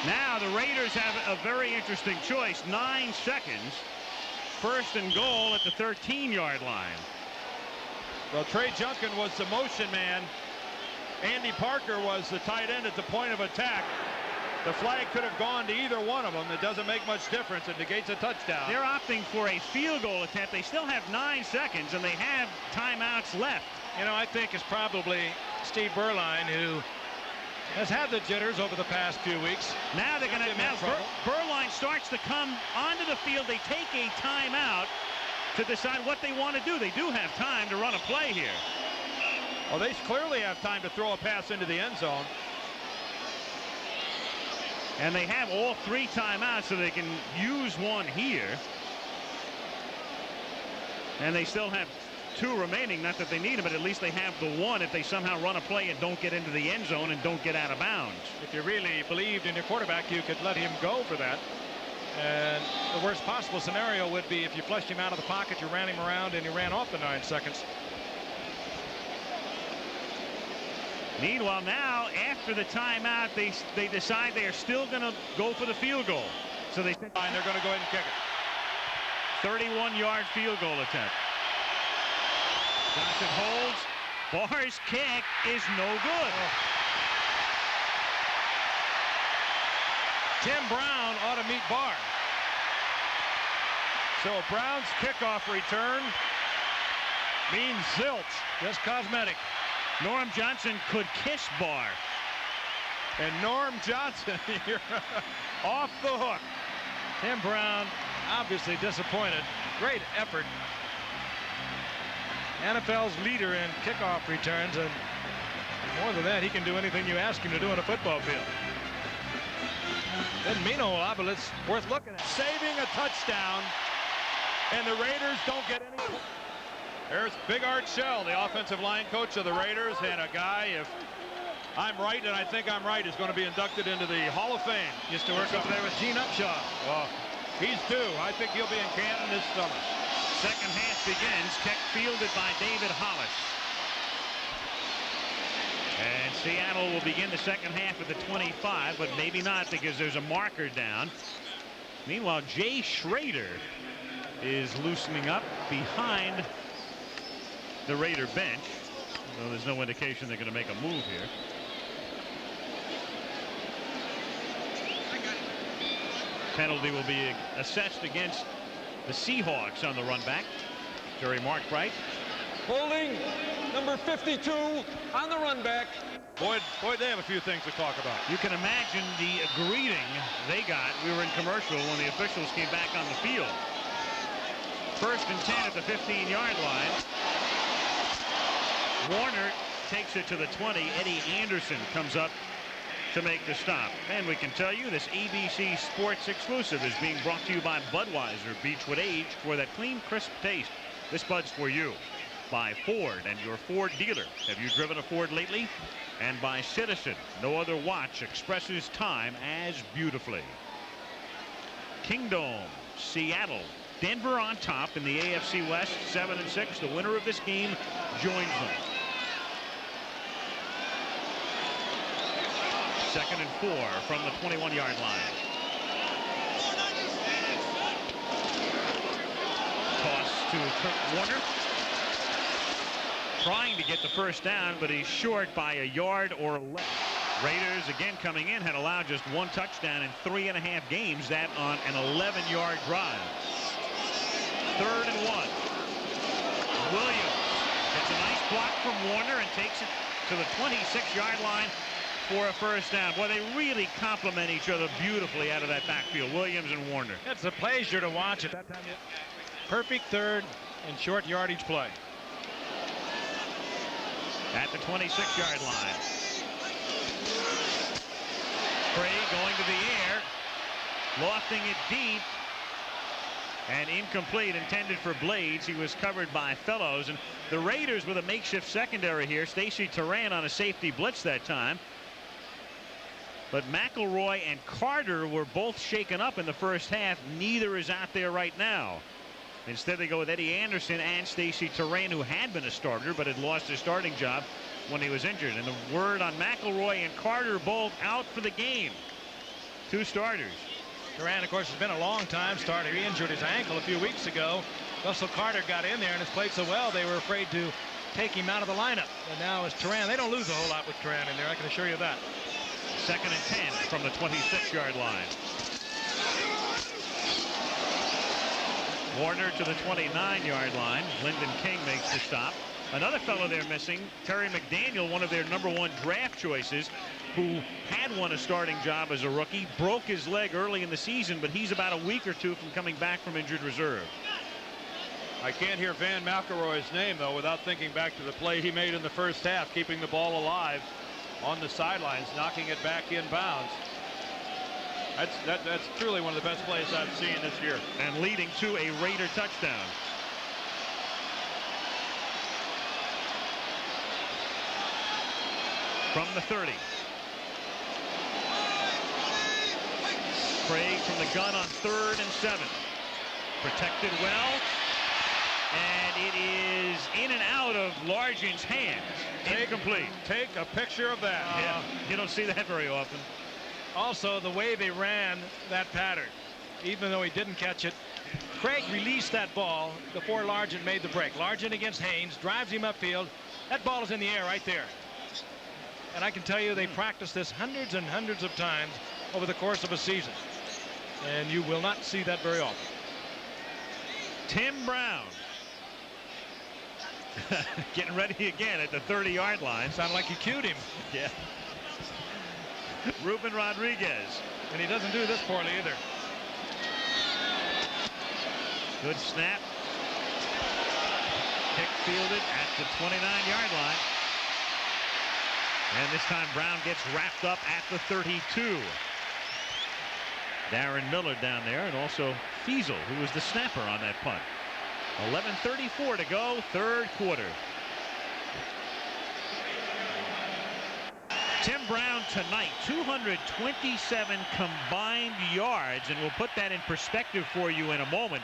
Now the Raiders have a very interesting choice. 9 seconds. First and goal at the 13-yard line. Well, Trey Junkin was the motion man. Andy Parker was the tight end at the point of attack. The flag could have gone to either one of them. It doesn't make much difference. It negates a touchdown. They're opting for a field goal attempt. They still have 9 seconds, and they have timeouts left. you know, I think it's probably Steve Berline, who has had the jitters over the past few weeks. Now they're going to, Berline starts to come onto the field. They take a timeout. to decide what they want to do. They do have time to run a play here. Well, they clearly have time to throw a pass into the end zone. And they have all 3 timeouts, so they can use one here. And they still have 2 remaining. Not that they need them, but at least they have the 1 if they somehow run a play and don't get into the end zone and don't get out of bounds. If you really believed in your quarterback, you could let him go for that. And the worst possible scenario would be if you flushed him out of the pocket, you ran him around, and you ran off the 9 seconds. Meanwhile, now after the timeout, they decide they are still going to go for the field goal. So they're going to go ahead and kick it. 31-yard field goal attempt. Johnson holds. Barr's kick is no good. Tim Brown ought to meet Barr. So Brown's kickoff return means zilch. Just cosmetic. Norm Johnson could kiss Barr. And Norm Johnson, you're off the hook. Tim Brown obviously disappointed. Great effort. NFL's leader in kickoff returns, and more than that, he can do anything you ask him to do on a football field. Didn't mean a whole lot, but it's worth looking at. Saving a touchdown, and the Raiders don't get any. There's Big Art Shell, the offensive line coach of the Raiders, and a guy, if I'm right, and I think I'm right, is going to be inducted into the Hall of Fame. Used to work over there with Gene Upshaw. Well, he's due. I think he'll be in Canton this summer. Second half begins. Kick fielded by David Hollis. And Seattle will begin the second half at the 25, but maybe not because there's a marker down. Meanwhile, Jay Schrader is loosening up behind the Raider bench. Well, there's no indication they're going to make a move here. Penalty will be assessed against the Seahawks on the run back. Jerry Markbright. Holding number 52 on the run back. Boy, they have a few things to talk about. You can imagine the greeting they got. We were in commercial when the officials came back on the field. 1st and 10 at the 15-yard line. Warner takes it to the 20. Eddie Anderson comes up to make the stop. And we can tell you this ABC Sports exclusive is being brought to you by Budweiser, Beechwood Aged, for that clean, crisp taste. This Bud's for you. By Ford and your Ford dealer. Have you driven a Ford lately? And by Citizen. No other watch expresses time as beautifully. Kingdom, Seattle, Denver on top in the AFC West, 7-6. The winner of this game joins them. 2nd and 4 from the 21-yard line. Toss to Kurt Warner. Trying to get the first down, but he's short by a yard or less. Raiders again coming in had allowed just 1 touchdown in 3.5 games, that on an 11-yard drive. 3rd and 1. Williams gets a nice block from Warner and takes it to the 26-yard line for a first down. Boy, they really complement each other beautifully out of that backfield, Williams and Warner. It's a pleasure to watch at that time. Perfect 3rd and short yardage play. At the 26-yard line. Gray going to the air, lofting it deep, and incomplete, intended for Blades. He was covered by Fellows, and the Raiders with a makeshift secondary here. Stacy Turan on a safety blitz that time. But McElroy and Carter were both shaken up in the first half. Neither is out there right now. Instead, they go with Eddie Anderson and Stacy Turan, who had been a starter but had lost his starting job when he was injured. And the word on McElroy and Carter both out for the game. 2 starters. Turan, of course, has been a long-time starter. He injured his ankle a few weeks ago. Russell Carter got in there and has played so well they were afraid to take him out of the lineup. And now it's Turan. They don't lose a whole lot with Turan in there, I can assure you that. 2nd and 10 from the 26-yard line. Warner to the 29-yard line. Lyndon King makes the stop. Another fellow they're missing, Terry McDaniel, one of their #1 draft choices, who had won a starting job as a rookie, broke his leg early in the season, but he's about a week or 2 from coming back from injured reserve. I can't hear Van McElroy's name, though, without thinking back to the play he made in the first half, keeping the ball alive on the sidelines, knocking it back in bounds. That's truly one of the best plays I've seen this year. And leading to a Raider touchdown. From the 30. Craig from the gun on 3rd and 7. Protected well. And it is in and out of Largent's hands. Incomplete. Take a picture of that. Yeah, you don't see that very often. Also, the way they ran that pattern, even though he didn't catch it, Craig released that ball before Largent made the break. Largent against Haynes, drives him upfield. That ball is in the air right there. And I can tell you they practice this hundreds and hundreds of times over the course of a season. And you will not see that very often. Tim Brown. Getting ready again at the 30-yard line. Sounded like you cued him. Yeah. Ruben Rodriguez. And he doesn't do this poorly either. Good snap. Pick fielded at the 29-yard line. And this time Brown gets wrapped up at the 32. Darren Miller down there, and also Fiesel, who was the snapper on that punt. 11:34 to go, 3rd quarter. Tim Brown tonight, 227 combined yards, and we'll put that in perspective for you in a moment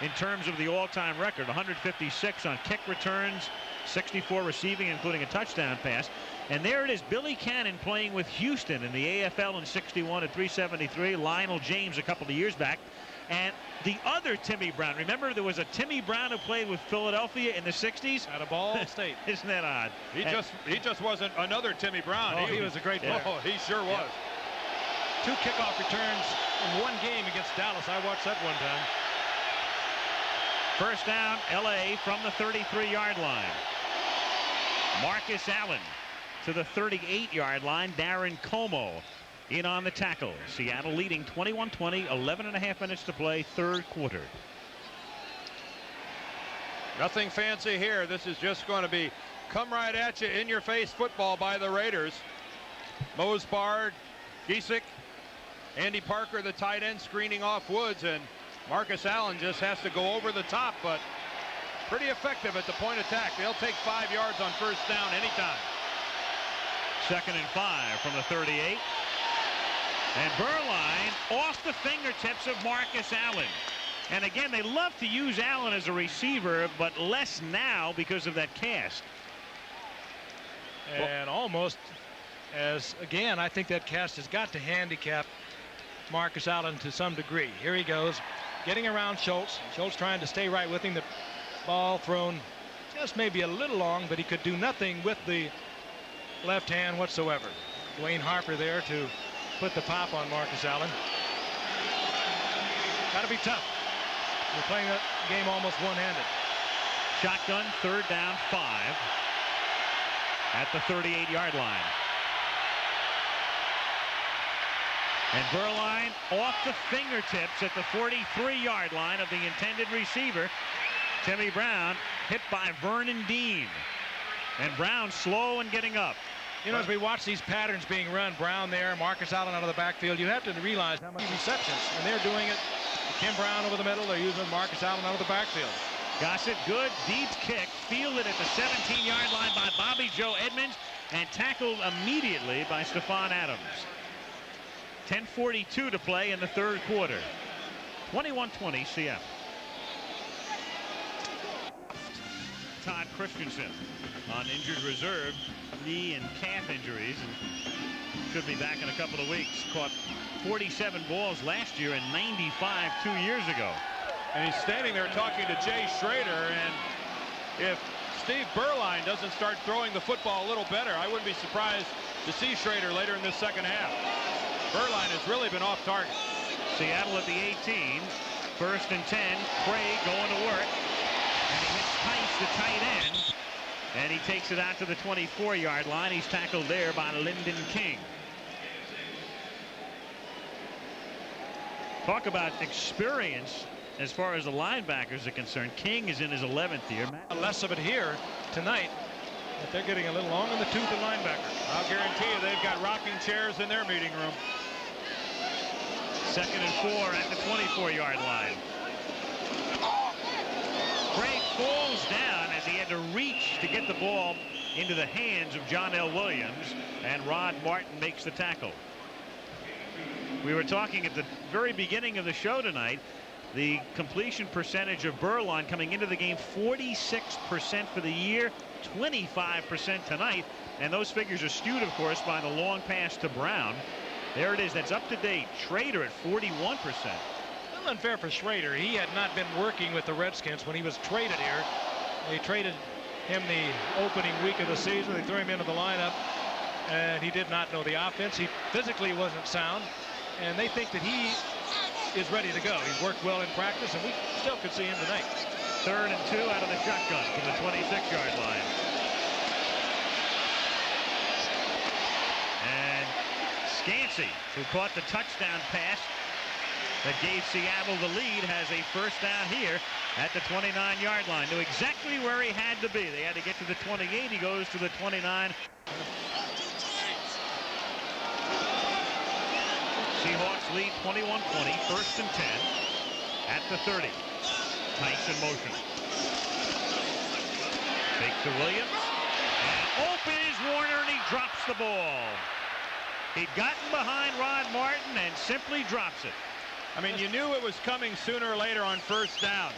in terms of the all-time record. 156 on kick returns, 64 receiving, including a touchdown pass. And there it is, Billy Cannon playing with Houston in the AFL in 61 at 373. Lionel James a couple of years back. And the other Timmy Brown. Remember, there was a Timmy Brown who played with Philadelphia in the 60s? Out of Ball State. Isn't that odd? He just wasn't another Timmy Brown. Oh, he was a great player. Oh, he sure was. Yeah. 2 kickoff returns in one game against Dallas. I watched that one time. First down, LA from the 33-yard line. Marcus Allen to the 38-yard line. Darren Como in on the tackle. Seattle leading 21-20, 11.5 minutes to play, 3rd quarter. Nothing fancy here. This is just going to be come right at you, in your face football by the Raiders. Mosbard, Giesick, Andy Parker, the tight end, screening off Woods, and Marcus Allen just has to go over the top, but pretty effective at the point attack. They'll take 5 yards on first down anytime. 2nd and 5 from the 38. And Burline off the fingertips of Marcus Allen. And again, they love to use Allen as a receiver, but less now because of that cast. And almost as, again, I think that cast has got to handicap Marcus Allen to some degree. Here he goes, getting around Schultz. Schultz trying to stay right with him. The ball thrown just maybe a little long, but he could do nothing with the left hand whatsoever. Dwayne Harper there to put the pop on Marcus Allen. Got to be tough. We're playing the game almost one-handed. Shotgun, 3rd down, 5 at the 38-yard line. And Burline off the fingertips at the 43-yard line of the intended receiver. Timmy Brown hit by Vernon Dean. And Brown slow and getting up. You know, as we watch these patterns being run, Brown there, Marcus Allen out of the backfield, you have to realize how many receptions. And they're doing it. Tim Brown over the middle. They're using Marcus Allen out of the backfield. Gossett, good deep kick, fielded at the 17-yard line by Bobby Joe Edmonds and tackled immediately by Stephon Adams. 10:42 to play in the 3rd quarter. 21-20 Seattle. Todd Christensen on injured reserve, knee and calf injuries, and should be back in a couple of weeks. Caught 47 balls last year and 95 2 years ago. And he's standing there talking to Jay Schrader, and if Steve Burline doesn't start throwing the football a little better, I wouldn't be surprised to see Schrader later in this second half. Burline has really been off target. Seattle at the 18. 1st and 10. Craig going to work. And he hits Tice, the tight end. And he takes it out to the 24-yard line. He's tackled there by Lyndon King. Talk about experience as far as the linebackers are concerned. King is in his 11th year. Less of it here tonight, but they're getting a little long in the tooth of linebacker. I'll guarantee you they've got rocking chairs in their meeting room. 2nd and 4 at the 24-yard line. Craig falls down as he had to reach to get the ball into the hands of John L. Williams, and Rod Martin makes the tackle. We were talking at the very beginning of the show tonight, the completion percentage of Burlon coming into the game, 46% for the year, 25% tonight, and those figures are skewed, of course, by the long pass to Brown. There it is. That's up to date. Schrader at 41%. A little unfair for Schrader. He had not been working with the Redskins when he was traded here. They traded him the opening week of the season. They threw him into the lineup, and he did not know the offense. He physically wasn't sound, and they think that he is ready to go. He's worked well in practice, and we still could see him tonight. 3rd and 2 out of the shotgun from the 26-yard line. And Scansey, who caught the touchdown pass that gave Seattle the lead, has a first down here at the 29-yard line. Knew exactly where he had to be. They had to get to the 28. He goes to the 29. Seahawks lead 21-20, 1st and 10 at the 30. Tice in motion. Fake to Williams. And open is Warner, and he drops the ball. He'd gotten behind Rod Martin and simply drops it. I mean, you knew it was coming sooner or later on first down.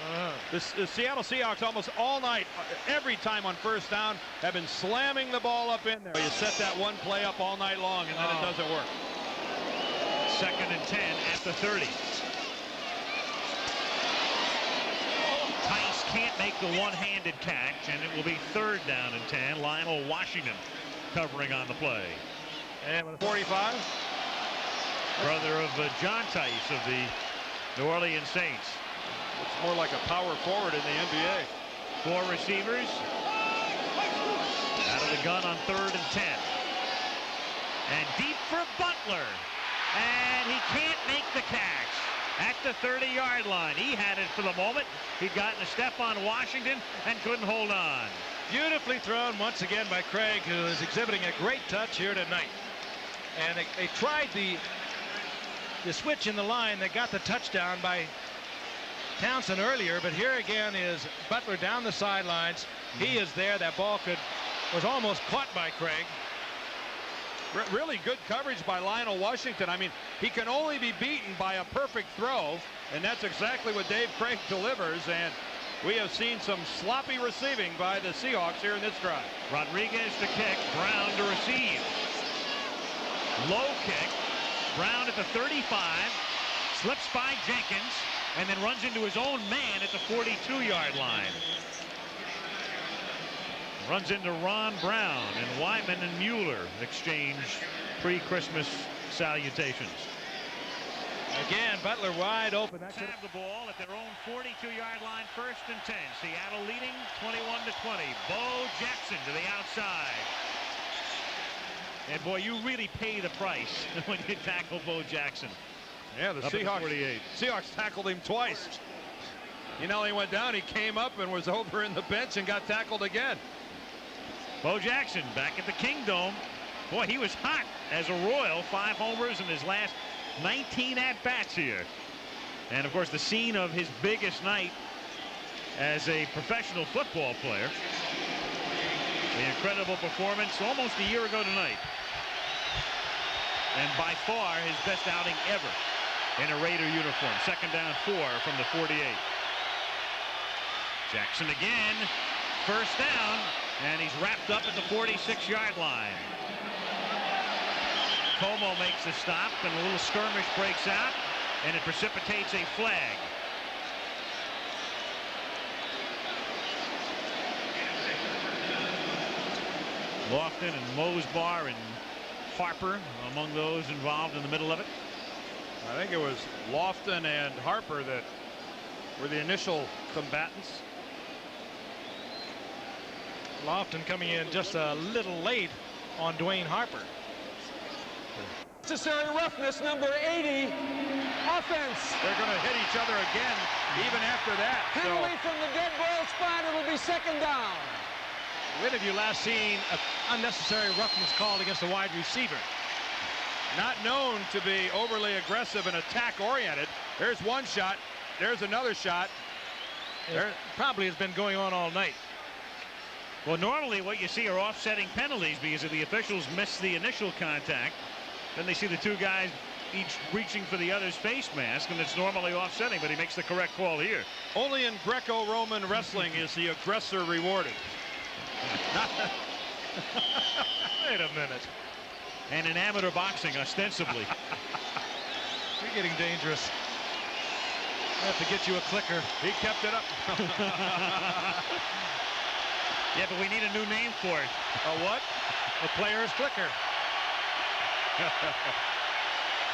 The Seattle Seahawks almost all night, every time on first down, have been slamming the ball up in there. You set that one play up all night long, and then it doesn't work. 2nd and 10 at the 30. Tice can't make the one-handed catch, and it will be 3rd down and 10. Lionel Washington covering on the play. And with a 45. Brother of John Tice of the New Orleans Saints. It's more like a power forward in the NBA. 4 receivers. Out of the gun on 3rd and 10. And deep for Butler. And he can't make the catch at the 30-yard line. He had it for the moment. He'd gotten a step on Washington and couldn't hold on. Beautifully thrown once again by Craig, who is exhibiting a great touch here tonight. And they tried the switch in the line. They got the touchdown by Townsend earlier, but here again is Butler down the sidelines. He is there. That ball was almost caught by Craig. Really good coverage by Lionel Washington. I mean, he can only be beaten by a perfect throw, and that's exactly what Dave Craig delivers. And we have seen some sloppy receiving by the Seahawks here in this drive. Rodriguez to kick, Brown to receive. Low kick. Brown at the 35, slips by Jenkins, and then runs into his own man at the 42-yard line. Runs into Ron Brown, and Wyman and Mueller exchange pre-Christmas salutations. Again, Butler wide open. Have the ball at their own 42-yard line, 1st and 10. Seattle leading 21-20. Bo Jackson to the outside. And boy, you really pay the price when you tackle Bo Jackson. Yeah, the Seahawks tackled him twice. He not only went down, he came up and was over in the bench and got tackled again. Bo Jackson back at the Kingdome. Boy, he was hot as a Royal. 5 homers in his last 19 at-bats here. And of course, the scene of his biggest night as a professional football player. The incredible performance almost a year ago tonight. And by far his best outing ever in a Raider uniform. 2nd down 4 from the 48. Jackson again. 1st down. And he's wrapped up at the 46-yard line. Como makes the stop, and a little skirmish breaks out, and it precipitates a flag. Lofton and Mosbar and Harper among those involved in the middle of it. I think it was Lofton and Harper that were the initial combatants. Lofton coming in just a little late on Dwayne Harper. Necessary roughness, number 80, offense. They're going to hit each other again even after that. Penalty from the dead ball spot. It'll be second down. When have you last seen an unnecessary roughness called against a wide receiver? Not known to be overly aggressive and attack-oriented. There's one shot. There's another shot. It probably has been going on all night. Well, normally what you see are offsetting penalties because if the officials miss the initial contact, then they see the two guys each reaching for the other's face mask, and it's normally offsetting, but he makes the correct call here. Only in Greco-Roman wrestling is the aggressor rewarded. Wait a minute. And in amateur boxing, ostensibly. You're getting dangerous. I have to get you a clicker. He kept it up. Yeah, but we need a new name for it. A what? A player's clicker.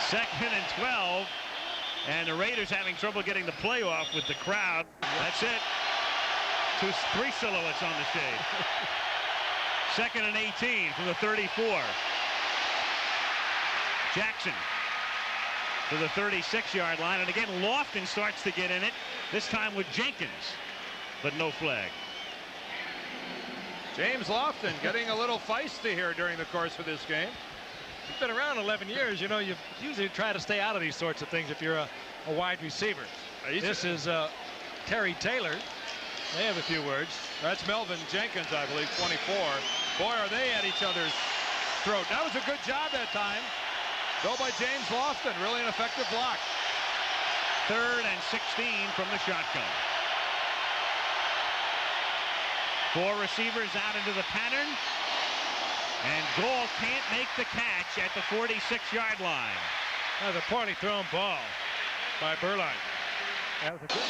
Second and 12. And the Raiders having trouble getting the play off with the crowd. That's it. Three silhouettes on the shade. Second and 18 from the 34. Jackson to the 36-yard line. And again, Lofton starts to get in it, this time with Jenkins, but no flag. James Lofton getting a little feisty here during the course of this game. You've been around 11 years. You know, you usually try to stay out of these sorts of things if you're a wide receiver. This is Terry Taylor. They have a few words. That's Melvin Jenkins, I believe, 24. Boy, are they at each other's throat. That was a good job that time. Go by James Lofton. Really an effective block. Third and 16 from the shotgun. Four receivers out into the pattern. And Gould can't make the catch at the 46-yard line. That was a poorly thrown ball by Berline. That was a good.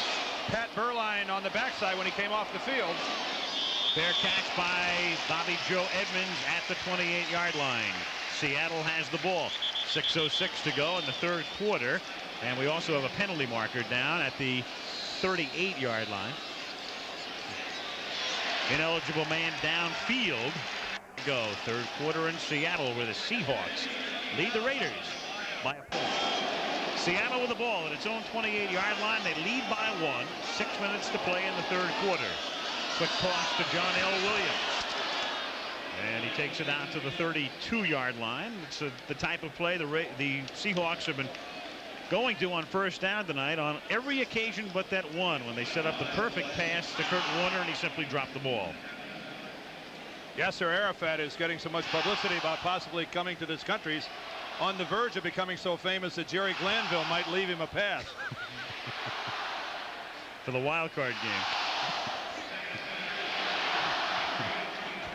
Pat Berline on the backside when he came off the field. Fair catch by Bobby Joe Edmonds at the 28-yard line. Seattle has the ball. 6:06 to go in the third quarter. And we also have a penalty marker down at the 38-yard line. Ineligible man downfield. Go third quarter in Seattle, where the Seahawks lead the Raiders by a point. Seattle with the ball at its own 28-yard line. They lead by one. 6 minutes to play in the third quarter. Quick toss to John L. Williams. And he takes it out to the 32-yard line. It's the type of play the Seahawks have been going to on first down tonight on every occasion but that one, when they set up the perfect pass to Kurt Warner and he simply dropped the ball. Yasser Arafat is getting so much publicity about possibly coming to this country. He's on the verge of becoming so famous that Jerry Glanville might leave him a pass. For the wild card game.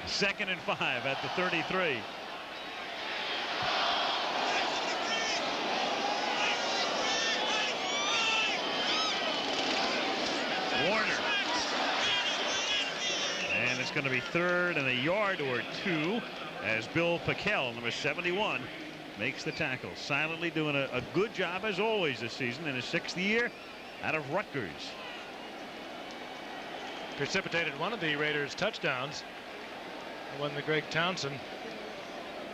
Second and 5 at the 33. Warner. And it's going to be third and a yard or two as Bill Pickel, number 71, makes the tackle. Silently doing a good job as always this season in his 6th year out of Rutgers. Precipitated one of the Raiders' touchdowns when the Greg Townsend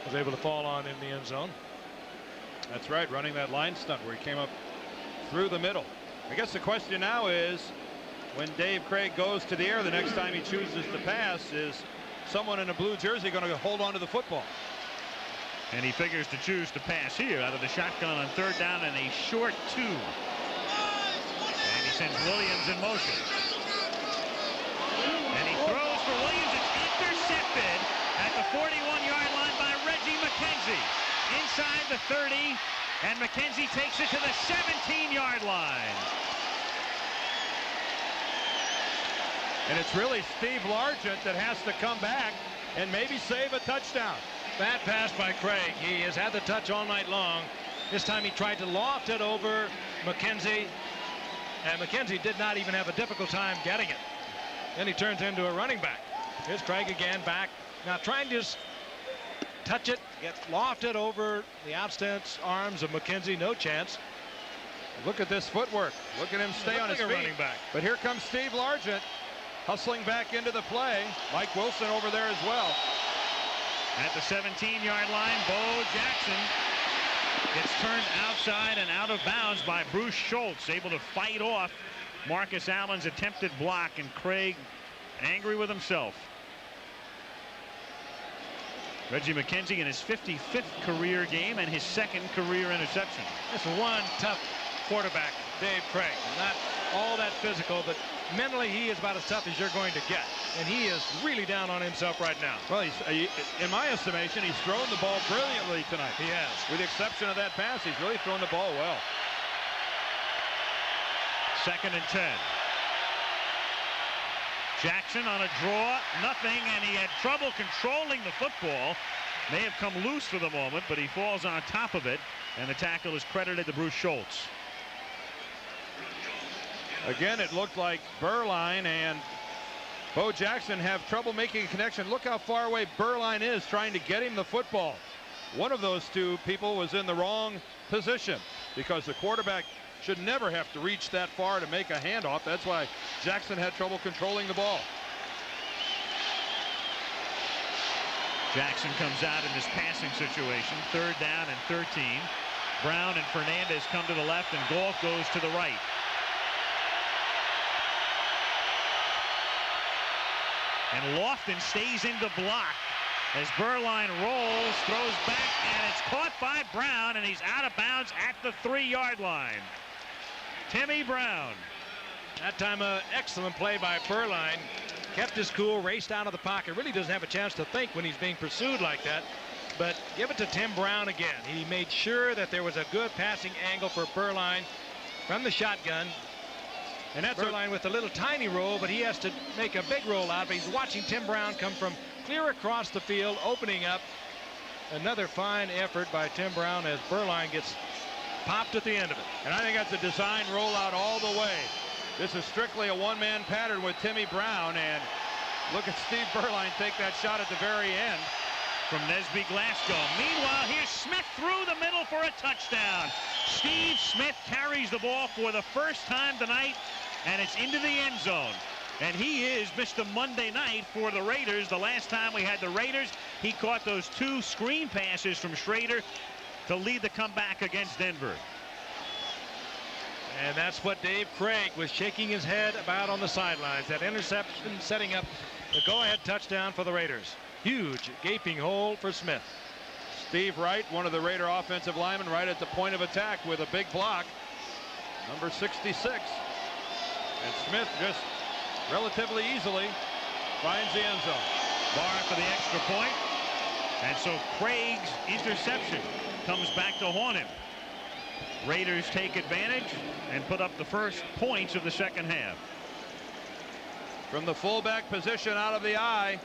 was able to fall on in the end zone. That's right, running that line stunt where he came up through the middle. I guess the question now is, when Dave Craig goes to the air the next time he chooses to pass, is someone in a blue jersey going to hold on to the football? And he figures to choose to pass here out of the shotgun on third down and a short 2. And he sends Williams in motion. And he throws for Williams. It's intercepted at the 41-yard line by Reggie McKenzie. Inside the 30, and McKenzie takes it to the 17-yard line. And it's really Steve Largent that has to come back and maybe save a touchdown. Bad pass by Craig. He has had the touch all night long. This time he tried to loft it over McKenzie, and McKenzie did not even have a difficult time getting it. Then he turns into a running back. Here's Craig again back. Now trying to just touch it, get lofted over the outstretched arms of McKenzie. No chance. Look at this footwork. Look at him stay on his feet. Running back. But here comes Steve Largent hustling back into the play. Mike Wilson over there as well. At the 17-yard line, Bo Jackson gets turned outside and out of bounds by Bruce Schultz, able to fight off Marcus Allen's attempted block, and Craig angry with himself. Reggie McKenzie in his 55th career game and his 2nd career interception. That's one tough quarterback, Dave Craig. Not all that physical, but mentally he is about as tough as you're going to get. And he is really down on himself right now. Well, in my estimation, he's thrown the ball brilliantly tonight. He has. With the exception of that pass, he's really thrown the ball well. 2nd and 10. Jackson on a draw, nothing, and he had trouble controlling the football. May have come loose for the moment, but he falls on top of it, and the tackle is credited to Bruce Schultz. Again, it looked like Berline and Bo Jackson have trouble making a connection. Look how far away Berline is trying to get him the football. One of those two people was in the wrong position because the quarterback should never have to reach that far to make a handoff. That's why Jackson had trouble controlling the ball. Jackson comes out in this passing situation. 3rd down and 13. Brown and Fernandez come to the left, and Goff goes to the right. And Lofton stays in the block as Berline rolls, throws back, and it's caught by Brown, and he's out of bounds at the 3-yard line. Timmy Brown. That time an excellent play by Berline. Kept his cool, raced out of the pocket. Really doesn't have a chance to think when he's being pursued like that. But give it to Tim Brown again. He made sure that there was a good passing angle for Berline from the shotgun. And that's Berline with a little tiny roll, but he has to make a big roll out. But he's watching Tim Brown come from clear across the field, opening up. Another fine effort by Tim Brown as Berline gets popped at the end of it. And I think that's a design rollout all the way. This is strictly a one-man pattern with Timmy Brown, and look at Steve Berline take that shot at the very end. From Nesby Glasgow. Meanwhile, here's Smith through the middle for a touchdown. Steve Smith carries the ball for the first time tonight, and it's into the end zone. And he is Mr. Monday Night for the Raiders. The last time we had the Raiders, he caught those 2 screen passes from Schrader to lead the comeback against Denver. And that's what Dave Craig was shaking his head about on the sidelines. That interception setting up the go-ahead touchdown for the Raiders. Huge gaping hole for Smith. Steve Wright, one of the Raider offensive linemen, right at the point of attack with a big block. Number 66. And Smith just relatively easily finds the end zone. Barr for the extra point. And so Craig's interception comes back to haunt him. Raiders take advantage and put up the first points of the 2nd half. From the fullback position out of the eye.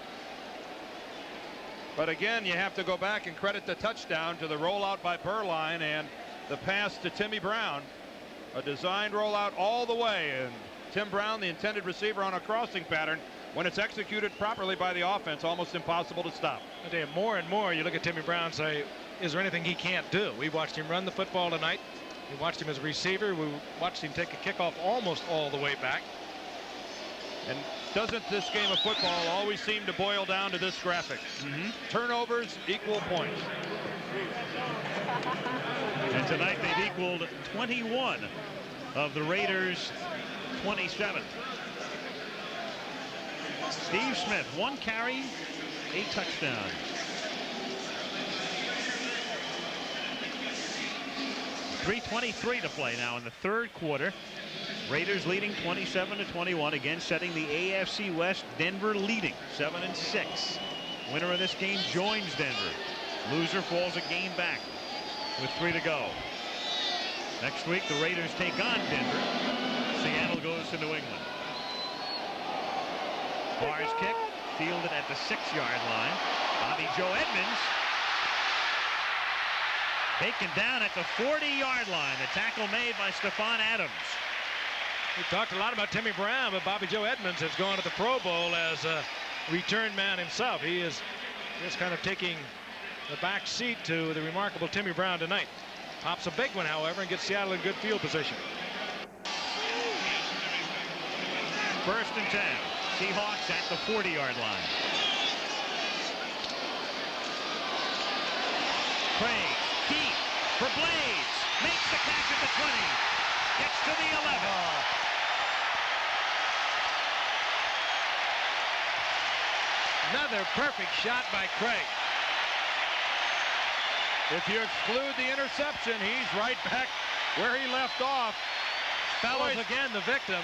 But again, you have to go back and credit the touchdown to the rollout by Berline and the pass to Timmy Brown. A designed rollout all the way, and Tim Brown, the intended receiver, on a crossing pattern. When it's executed properly by the offense, almost impossible to stop. I tell you, more and more you look at Timmy Brown and say, is there anything he can't do? We watched him run the football tonight. We watched him as a receiver. We watched him take a kickoff almost all the way back. And doesn't this game of football always seem to boil down to this graphic? Turnovers equal points. And tonight they've equaled 21 of the Raiders' 27. Steve Smith, 1 carry, 8 touchdowns. .323 to play now in the 3rd quarter. Raiders leading 27-21, again setting the AFC West. Denver leading 7-6. Winner of this game joins Denver. Loser falls a game back with 3 to go. Next week the Raiders take on Denver. Seattle goes to New England. Barr's kick fielded at the 6-yard line. Bobby Joe Edmonds taken down at the 40-yard line. The tackle made by Stephon Adams. We talked a lot about Timmy Brown, but Bobby Joe Edmonds has gone to the Pro Bowl as a return man himself. He is just kind of taking the back seat to the remarkable Timmy Brown tonight. Pops a big one, however, and gets Seattle in good field position. 1st and 10. Seahawks at the 40-yard line. Craig deep for Blades. Makes the catch at the 20. Gets to the 11. Another perfect shot by Craig. If you exclude the interception, he's right back where he left off. Fellows again, the victim.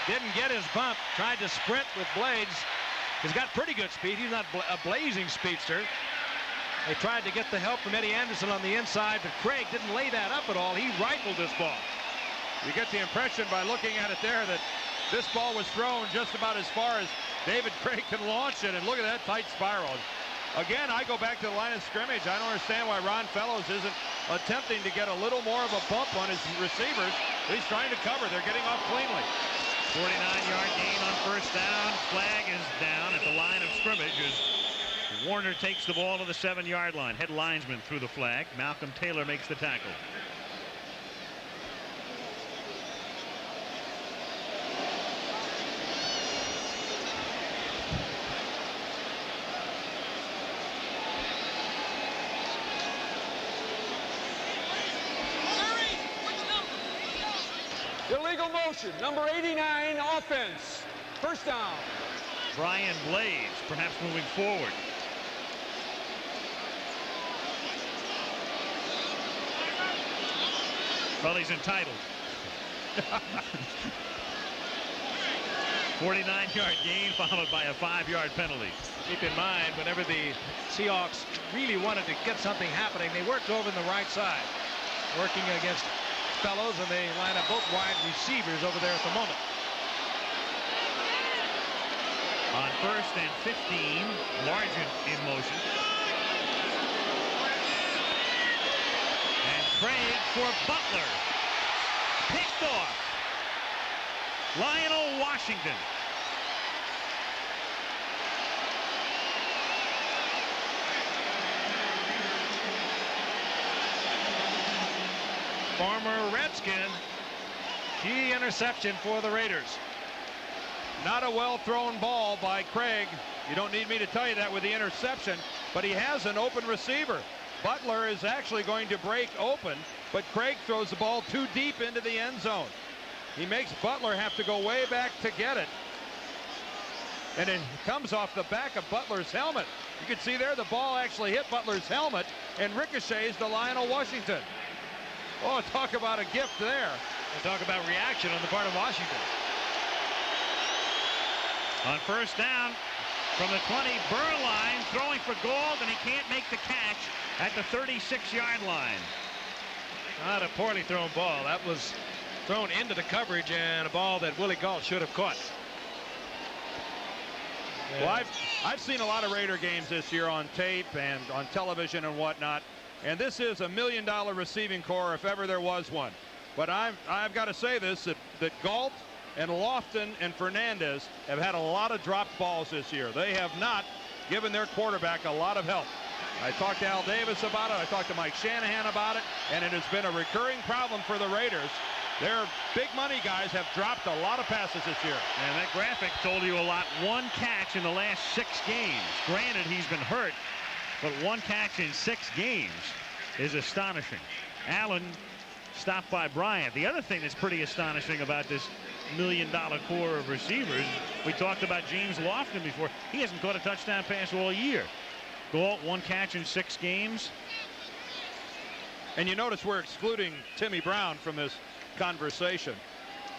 Didn't get his bump. Tried to sprint with blades. He's got pretty good speed. He's not a blazing speedster. They tried to get the help from Eddie Anderson on the inside, but Craig didn't lay that up at all. He rifled this ball. You get the impression by looking at it there that this ball was thrown just about as far as David Craig can launch it, and look at that tight spiral. Again, I go back to the line of scrimmage. I don't understand why Ron Fellows isn't attempting to get a little more of a bump on his receivers. He's trying to cover. They're getting off cleanly. 49-yard gain on first down. Flag is down at the line of scrimmage as Warner takes the ball to the 7-yard line. Head linesman threw the flag. Malcolm Taylor makes the tackle. Illegal motion, number 89, offense. First down. Brian Blades, perhaps moving forward. Well, he's entitled. 49-yard gain followed by a 5-yard penalty. Keep in mind, whenever the Seahawks really wanted to get something happening, they worked over in the right side, working against Fellows, and they line up both wide receivers over there at the moment. On first and 15, Largent in motion. And Craig for Butler. Picked off. Lionel Washington. Former Redskin. Key interception for the Raiders. Not a well-thrown ball by Craig. You don't need me to tell you that with the interception, but he has an open receiver. Butler is actually going to break open, but Craig throws the ball too deep into the end zone. He makes Butler have to go way back to get it. And it comes off the back of Butler's helmet. You can see there the ball actually hit Butler's helmet and ricochets to Lionel Washington. Oh, talk about a gift there. And talk about reaction on the part of Washington. On first down from the 20, Burline throwing for Gold, and he can't make the catch at the 36-yard line. Not a poorly thrown ball. That was thrown into the coverage and a ball that Willie Gault should have caught. Well, I've seen a lot of Raider games this year on tape and on television and whatnot, and this is $1 million receiving corps if ever there was one. But I've got to say this, that Gault and Lofton and Fernandez have had a lot of dropped balls this year. They have not given their quarterback a lot of help. I talked to Al Davis about it. I talked to Mike Shanahan about it, and it has been a recurring problem for the Raiders. Their big money guys have dropped a lot of passes this year. And that graphic told you a lot. One catch in the last 6 games. Granted, he's been hurt, but one catch in 6 games is astonishing. Allen stopped by Bryant. The other thing that's pretty astonishing about this $1 million core of receivers, we talked about James Lofton before. He hasn't caught a touchdown pass all year. Gault, 1 catch in 6 games. And you notice we're excluding Timmy Brown from this conversation.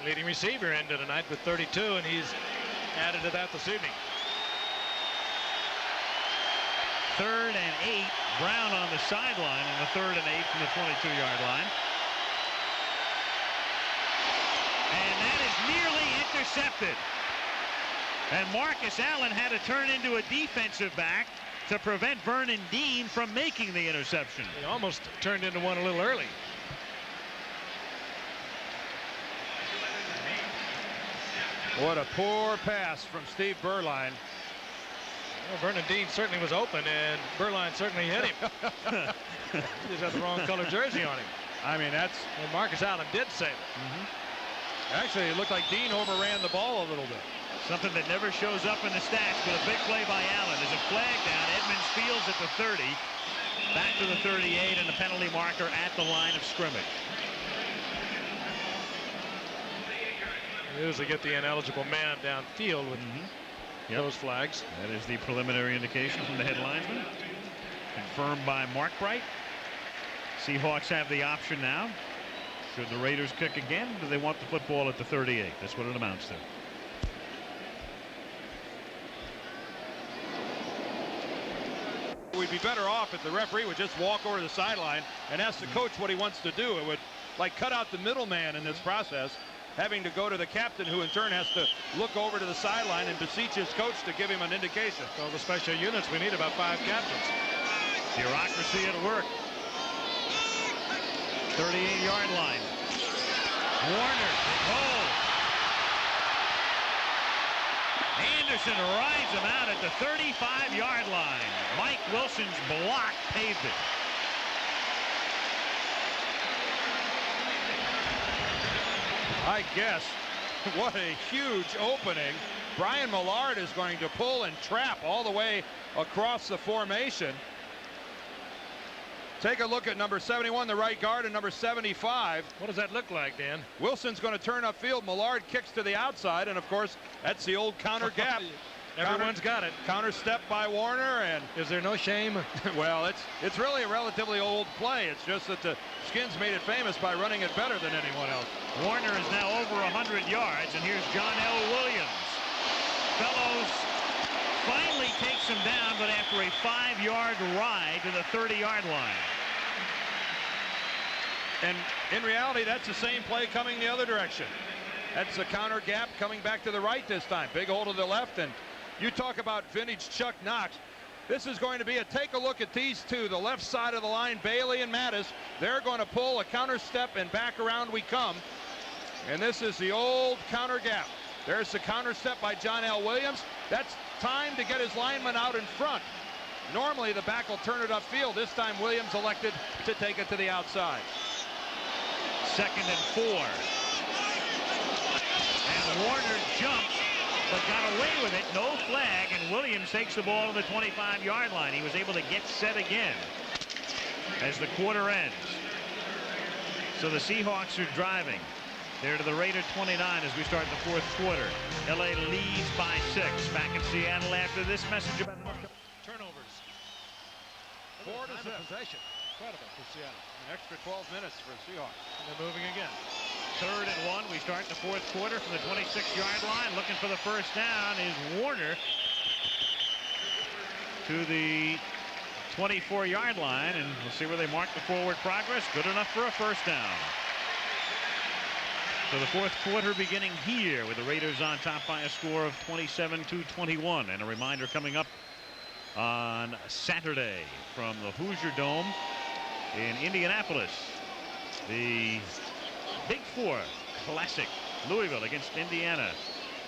Leading receiver into tonight with 32, and he's added to that this evening. 3rd and 8. Brown on the sideline on the 3rd and 8 from the 22-yard line. And that is nearly intercepted. And Marcus Allen had to turn into a defensive back to prevent Vernon Dean from making the interception. He almost turned into one a little early. What a poor pass from Steve Burline. Well, Vernon Dean certainly was open, and Burline certainly hit him. He just had the wrong color jersey on him. I mean, that's... And Marcus Allen did save it. Actually, it looked like Dean overran the ball a little bit. Something that never shows up in the stats, but a big play by Allen. There's a flag down. Edmonds fields at the 30. Back to the 38, and the penalty marker at the line of scrimmage. Usually get the ineligible man downfield with those flags. That is the preliminary indication from the head linesman. Confirmed by Mark Bright. Seahawks have the option now. Should the Raiders kick again? Do they want the football at the 38? That's what it amounts to. We'd be better off if the referee would just walk over to the sideline and ask the coach what he wants to do. It would like cut out the middleman in this process, having to go to the captain, who in turn has to look over to the sideline and beseech his coach to give him an indication. So the special units, we need about 5 captains. Bureaucracy at work. 38-yard line. Warner, hold. Anderson rides him out at the 35-yard line. Mike Wilson's block paved it. I guess what a huge opening. Brian Millard is going to pull and trap all the way across the formation. Take a look at number 71, the right guard, and number 75. What does that look like, Dan? Wilson's going to turn upfield. Millard kicks to the outside, and of course that's the old counter gap. Everyone's got it. Counter step by Warner, and is there no shame? Well, it's really a relatively old play. It's just that the Skins made it famous by running it better than anyone else. Warner is now over 100 yards, and here's John L. Williams. Fellows finally takes him down, but after a 5-yard ride to the 30-yard line. And in reality, that's the same play coming the other direction. That's the counter gap coming back to the right this time. Big hole to the left, and you talk about vintage Chuck Knox. This is going to be take a look at these two, the left side of the line, Bailey and Mattis. They're going to pull a counter step, and back around we come. And this is the old counter gap. There's the counter step by John L. Williams. That's time to get his lineman out in front. Normally the back will turn it upfield. This time Williams elected to take it to the outside. 2nd and 4. And Warner jumped, but got away with it. No flag, and Williams takes the ball to the 25-yard line. He was able to get set again as the quarter ends. So the Seahawks are driving. They're to the Raider 29 as we start the 4th quarter. LA leads by 6. Back in Seattle after this message about Turnovers. 4 to 6. Possession. Incredible for Seattle. An extra 12 minutes for the Seahawks. And they're moving again. 3rd and 1. We start the 4th quarter from the 26-yard line. Looking for the first down is Warner to the 24-yard line, and we'll see where they mark the forward progress. Good enough for a first down. So the 4th quarter beginning here with the Raiders on top by a score of 27-21. And a reminder coming up on Saturday from the Hoosier Dome in Indianapolis. The Big Four Classic. Louisville against Indiana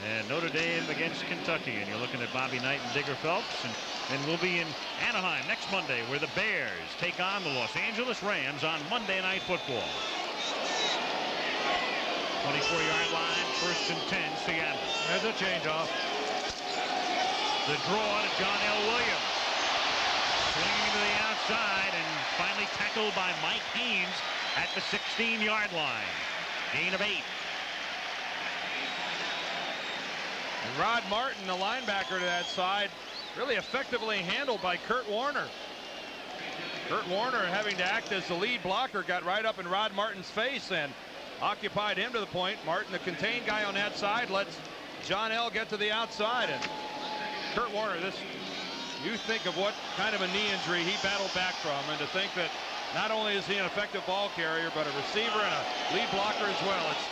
and Notre Dame against Kentucky. And you're looking at Bobby Knight and Digger Phelps. And we'll be in Anaheim next Monday, where the Bears take on the Los Angeles Rams on Monday Night Football. 24-yard line, 1st and 10, Seattle. There's a change off. The draw to John L. Williams. Swinging to the outside and finally tackled by Mike Haynes at the 16-yard line. Gain of 8. And Rod Martin, the linebacker to that side, really effectively handled by Kurt Warner. Kurt Warner, having to act as the lead blocker, got right up in Rod Martin's face and occupied him to the point. Martin, the contained guy on that side, lets John L. get to the outside. And Kurt Warner, you think of what kind of a knee injury he battled back from, and to think that not only is he an effective ball carrier, but a receiver and a lead blocker as well. It's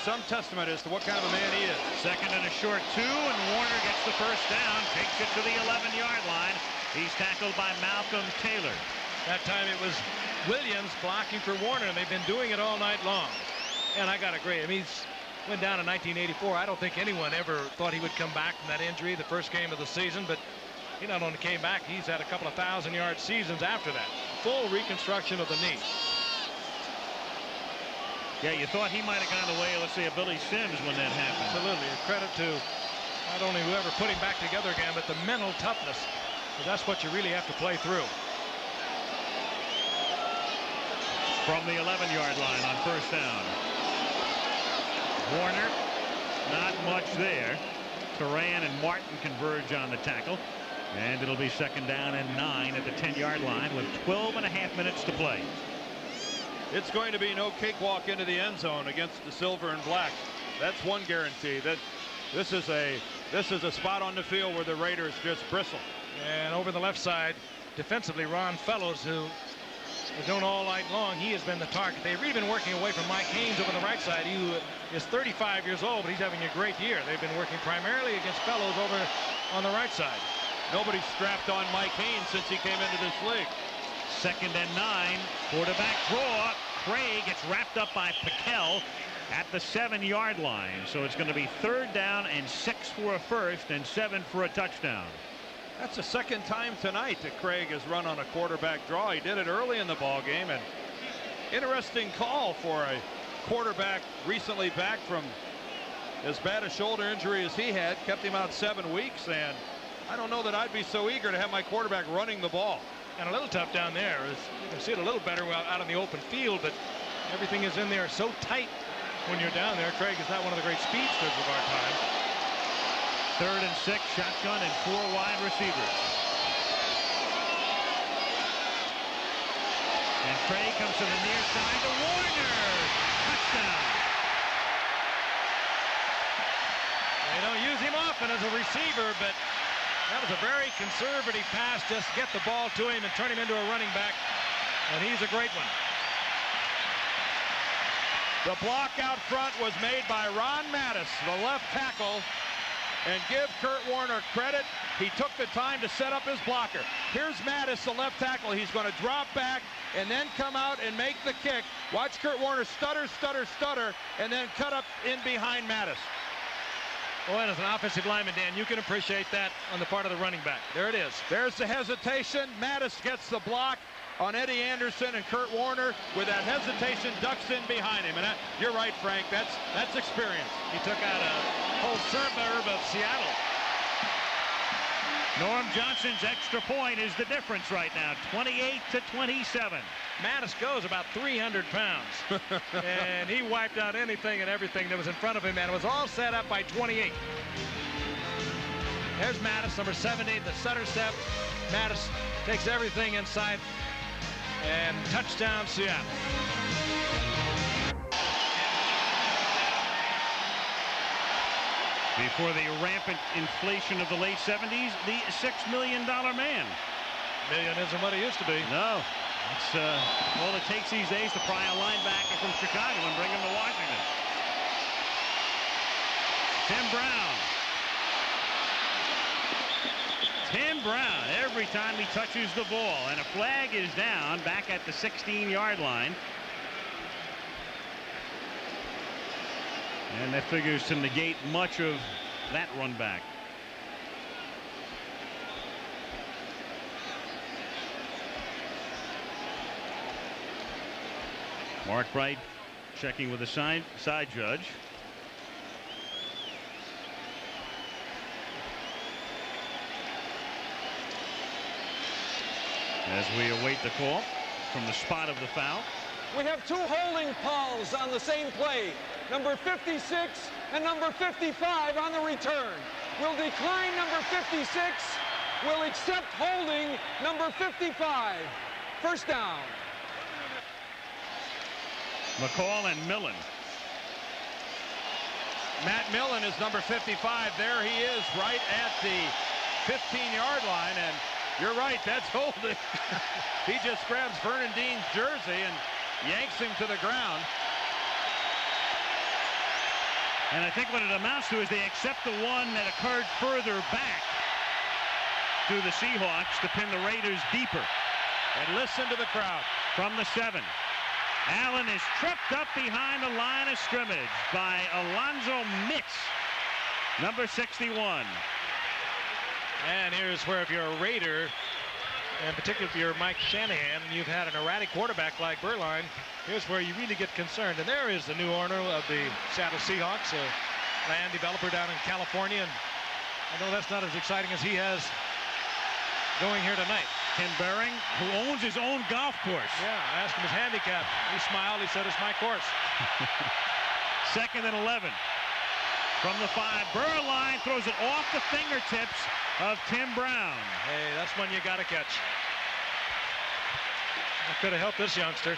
some testament as to what kind of a man he is. 2nd and a short 2, and Warner gets the first down, takes it to the 11-yard line. He's tackled by Malcolm Taylor. That time it was Williams blocking for Warner, and they've been doing it all night long. And I got to agree. I mean, he's went down in 1984. I don't think anyone ever thought he would come back from that injury the first game of the season, but he not only came back, he's had a couple of 1,000-yard seasons after that. Full reconstruction of the knee. Yeah, you thought he might have gone the way, let's say, of Billy Sims when that happened. Absolutely. A credit to not only whoever put him back together again, but the mental toughness. So that's what you really have to play through. From the 11-yard line on first down. Warner, not much there. Turan and Martin converge on the tackle. And it'll be 2nd down and 9 at the 10-yard line with 12.5 minutes to play. It's going to be no cakewalk into the end zone against the silver and black. That's one guarantee. That this is a spot on the field where the Raiders just bristle. And over the left side, defensively, Ron Fellows, who is known all night long, he has been the target. They've really been working away from Mike Haynes over the right side. He is 35 years old, but he's having a great year. They've been working primarily against Fellows over on the right side. Nobody's strapped on Mike Haynes since he came into this league. 2nd and 9. Quarterback draw. Craig gets wrapped up by Piquel at the 7-yard line. So it's going to be 3rd down and 6 for a first and 7 for a touchdown. That's the 2nd time tonight that Craig has run on a quarterback draw. He did it early in the ball game, and interesting call for a quarterback recently back from as bad a shoulder injury as he had. Kept him out 7 weeks, and I don't know that I'd be so eager to have my quarterback running the ball. And a little tough down there. You can see it a little better out in the open field, but everything is in there so tight when you're down there. Craig is not one of the great speedsters of our time. 3rd and 6, shotgun and 4 wide receivers. And Craig comes to the near side to Warner. Touchdown. They don't use him often as a receiver, but that was a very conservative pass. Just get the ball to him and turn him into a running back, and he's a great one. The block out front was made by Ron Mattis, the left tackle, and give Kurt Warner credit. He took the time to set up his blocker. Here's Mattis, the left tackle. He's going to drop back and then come out and make the kick. Watch Kurt Warner stutter, and then cut up in behind Mattis. Boy, and as an offensive lineman, Dan, you can appreciate that on the part of the running back. There it is. There's the hesitation. Mattis gets the block on Eddie Anderson, and Kurt Warner, with that hesitation, ducks in behind him. And you're right, Frank. That's experience. He took out a whole suburb of Seattle. Norm Johnson's extra point is the difference right now, 28-27. Mattis goes about 300 pounds, and he wiped out anything and everything that was in front of him, and it was all set up by 28. There's Mattis, number 70, the stutter step. Mattis takes everything inside, and touchdown Seattle. Before the rampant inflation of the late 70s, the $6 million man. Million isn't what it used to be. No. It's all it takes these days to pry a linebacker from Chicago and bring him to Washington. Tim Brown, every time he touches the ball, and a flag is down back at the 16-yard line. And that figures to negate much of that run back. Mark Bright checking with the side judge. As we await the call from the spot of the foul. We have 2 holding calls on the same play. Number 56 and number 55 on the return. Will decline number 56. Will accept holding number 55. First down. McCall and Millen. Matt Millen is number 55. There he is, right at the 15-yard line, and you're right, that's holding. He just grabs Vernon Dean's jersey and yanks him to the ground. And I think what it amounts to is they accept the one that occurred further back to the Seahawks to pin the Raiders deeper. And listen to the crowd. From the 7. Allen is tripped up behind the line of scrimmage by Alonzo Mitz, number 61. And here's where, if you're a Raider, and particularly if you're Mike Shanahan, and you've had an erratic quarterback like Berline, here's where you really get concerned. And there is the new owner of the Seattle Seahawks, a land developer down in California. And I know that's not as exciting as he has going here tonight. Ken Behring, who owns his own golf course. Yeah, I asked him his handicap. He smiled. He said, it's my course. 2nd and 11. from the 5. Burline throws it off the fingertips of Tim Brown. Hey, that's one you got to catch. That could have helped this youngster.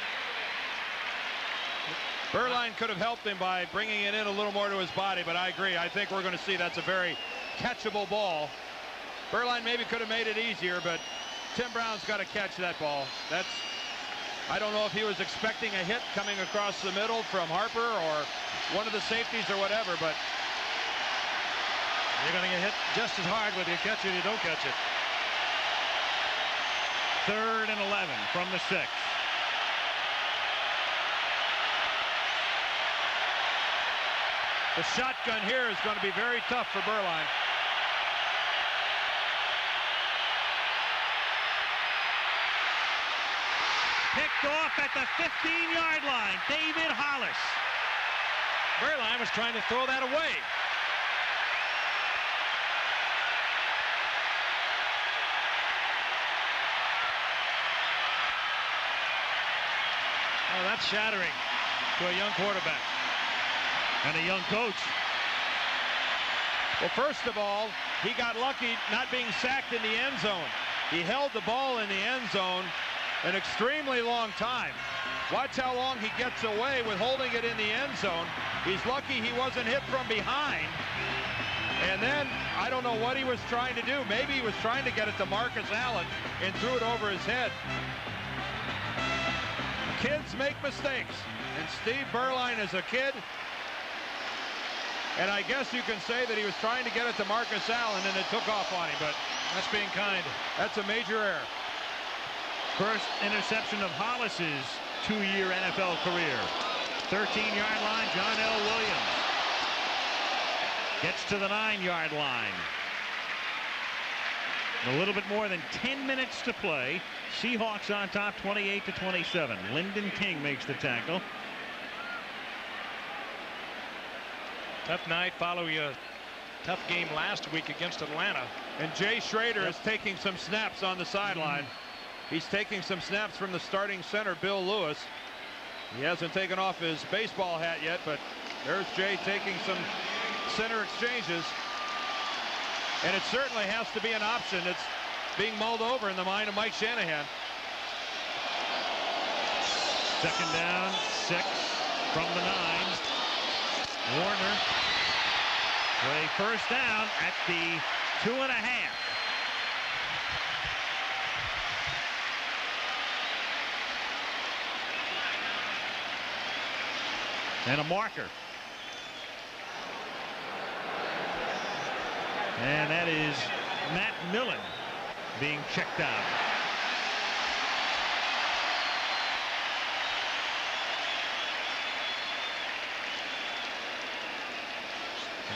Burline could have helped him by bringing it in a little more to his body, but I agree. I think we're going to see that's a very catchable ball. Burline maybe could have made it easier, but Tim Brown's got to catch that ball. I don't know if he was expecting a hit coming across the middle from Harper or one of the safeties or whatever, but you're going to get hit just as hard whether you catch it or you don't catch it. 3rd and 11 from the 6. The shotgun here is going to be very tough for Burline. Picked off at the 15-yard line. David Hollis. Burline was trying to throw that away. Oh, that's shattering to a young quarterback. And a young coach. Well, first of all, he got lucky not being sacked in the end zone. He held the ball in the end zone an extremely long time. Watch how long he gets away with holding it in the end zone. He's lucky he wasn't hit from behind. And then, I don't know what he was trying to do. Maybe he was trying to get it to Marcus Allen and threw it over his head. Kids make mistakes. And Steve Burline is a kid. And I guess you can say that he was trying to get it to Marcus Allen and it took off on him, but that's being kind. That's a major error. First interception of Hollis's 2-year NFL career. 13-yard line, John L. Williams. Gets to the 9-yard line. A little bit more than 10 minutes to play. Seahawks on top 28-27. Lyndon King makes the tackle. Tough night following a tough game last week against Atlanta. And Jay Schrader is taking some snaps on the sideline. He's taking some snaps from the starting center, Bill Lewis. He hasn't taken off his baseball hat yet, but there's Jay taking some center exchanges. And it certainly has to be an option. It's being mulled over in the mind of Mike Shanahan. 2nd down, 6 from the 9. Warner, a first down at the 2.5. And a marker. And that is Matt Millen being checked out.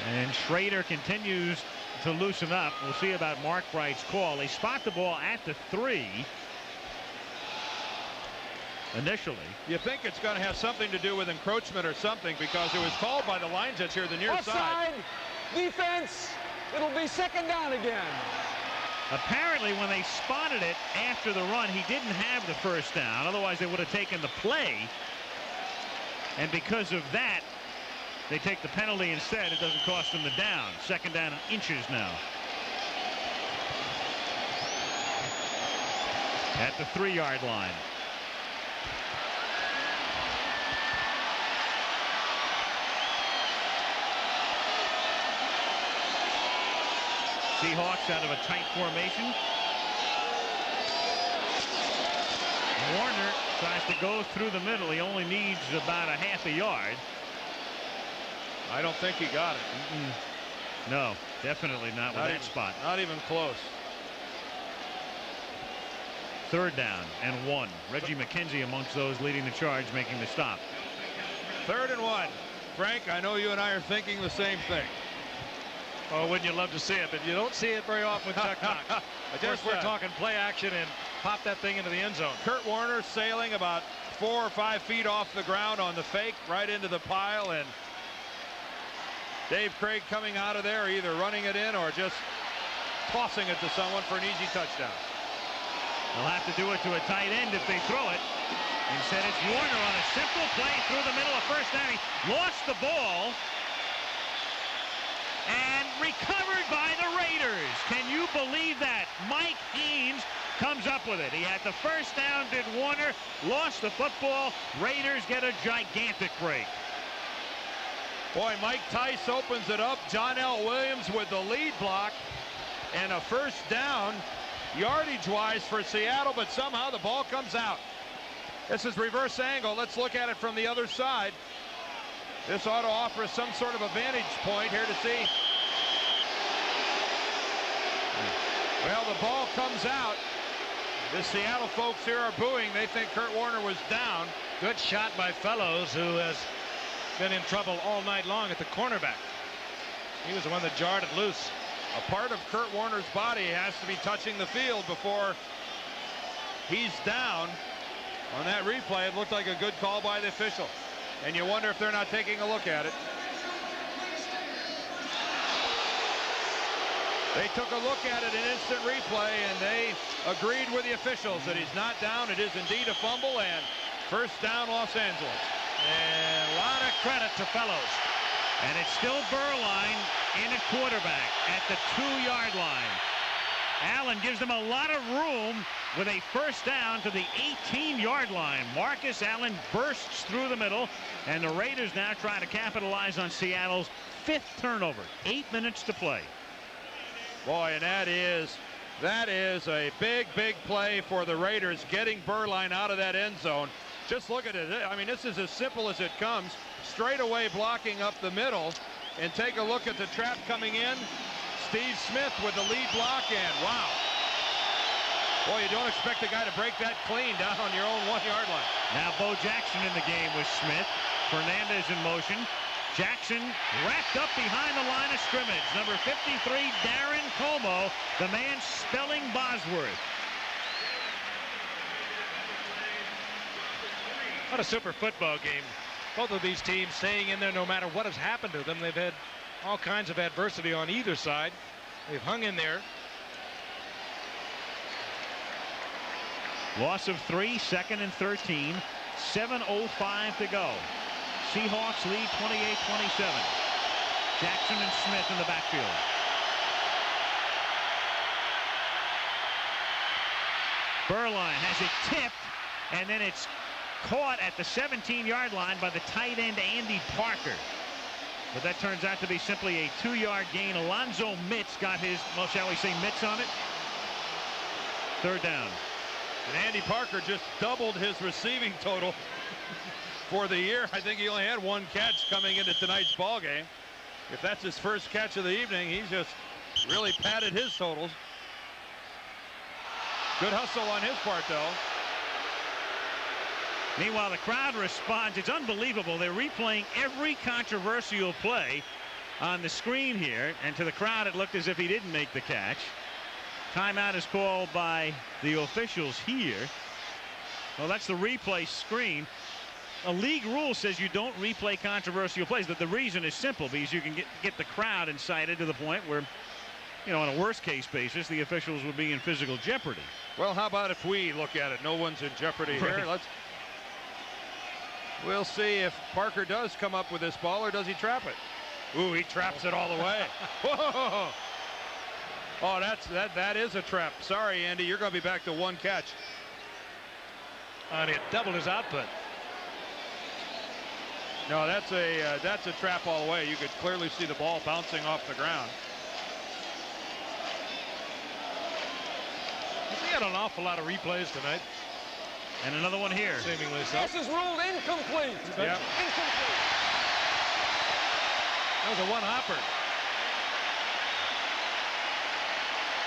And Schrader continues to loosen up. We'll see about Mark Bright's call. They spot the ball at the 3 initially. You think it's going to have something to do with encroachment or something, because it was called by the line judge here, the near side. Defense. It'll be 2nd down again. Apparently, when they spotted it after the run, he didn't have the first down. Otherwise, they would have taken the play. And because of that, they take the penalty instead. It doesn't cost them the down. 2nd down and inches now. At the 3-yard line. Seahawks out of a tight formation. Warner tries to go through the middle. He only needs about a half a yard. I don't think he got it. No, definitely not with that spot. Not even close. 3rd down and 1. Reggie McKenzie amongst those leading the charge, making the stop. 3rd and 1. Frank, I know you and I are thinking the same thing. Oh, wouldn't you love to see it? But you don't see it very often with Chuck Knox. Of course, we're talking play action and pop that thing into the end zone. Kurt Warner sailing about 4 or 5 feet off the ground on the fake, right into the pile, and Dave Craig coming out of there, either running it in or just tossing it to someone for an easy touchdown. They'll have to do it to a tight end if they throw it. Instead, it's Warner on a simple play through the middle of first down. He lost the ball. believe that? Mike Haynes comes up with it. He had the first down, did Warner, lost the football. Raiders get a gigantic break. Boy, Mike Tice opens it up. John L. Williams with the lead block. And a first down, yardage-wise for Seattle, but somehow the ball comes out. This is reverse angle. Let's look at it from the other side. This ought to offer us some sort of a vantage point here to see. Well, the ball comes out. The Seattle folks here are booing. They think Kurt Warner was down. Good shot by Fellows, who has been in trouble all night long at the cornerback. He was the one that jarred it loose. A part of Kurt Warner's body has to be touching the field before he's down. On that replay, it looked like a good call by the official. And you wonder if they're not taking a look at it. They took a look at it in instant replay, and they agreed with the officials that he's not down. It is indeed a fumble, and first down, Los Angeles. And a lot of credit to Fellows. And it's still Burline in at quarterback at the 2-yard line. Allen gives them a lot of room with a first down to the 18-yard line. Marcus Allen bursts through the middle, and the Raiders now trying to capitalize on Seattle's 5th turnover. 8 minutes to play. Boy, and that is a big play for the Raiders, getting Burline out of that end zone. Just look at it. I mean, this is as simple as it comes. Straight away blocking up the middle, and take a look at the trap coming in. Steve Smith with the lead block, and wow. Boy, you don't expect a guy to break that clean down on your own 1-yard line. Now Bo Jackson in the game with Smith. Fernandez in motion. Jackson wrapped up behind the line of scrimmage. Number 53, Darren Como, the man spelling Bosworth. What a super football game. Both of these teams staying in there no matter what has happened to them. They've had all kinds of adversity on either side. They've hung in there. Loss of 3, 2nd and 13. 7:05 to go. Seahawks lead 28-27. Jackson and Smith in the backfield. Burline has it tipped, and then it's caught at the 17-yard line by the tight end Andy Parker. But that turns out to be simply a 2-yard gain. Alonzo Mitz got his, well, shall we say, mitts on it. 3rd down. And Andy Parker just doubled his receiving total for the year. I think he only had 1 catch coming into tonight's ball game. If that's his first catch of the evening, he's just really padded his totals. Good hustle on his part, though. Meanwhile, the crowd responds. It's unbelievable. They're replaying every controversial play on the screen here, and to the crowd it looked as if he didn't make the catch. Timeout is called by the officials here. Well, that's the replay screen. A league rule says you don't replay controversial plays, but the reason is simple, because you can get the crowd incited to the point where, you know, on a worst case basis, the officials would be in physical jeopardy. Well, how about if we look at it? No one's in jeopardy here. We'll see if Parker does come up with this ball, or does he trap it? Ooh, he traps it all the way. Whoa! Oh, that is a trap. Sorry, Andy, you're going to be back to 1 catch. And it doubled his output. No, that's a trap all the way. You could clearly see the ball bouncing off the ground. We got an awful lot of replays tonight. And another one here. Seemingly so. This is ruled incomplete. Yeah. Incomplete. That was a one-hopper.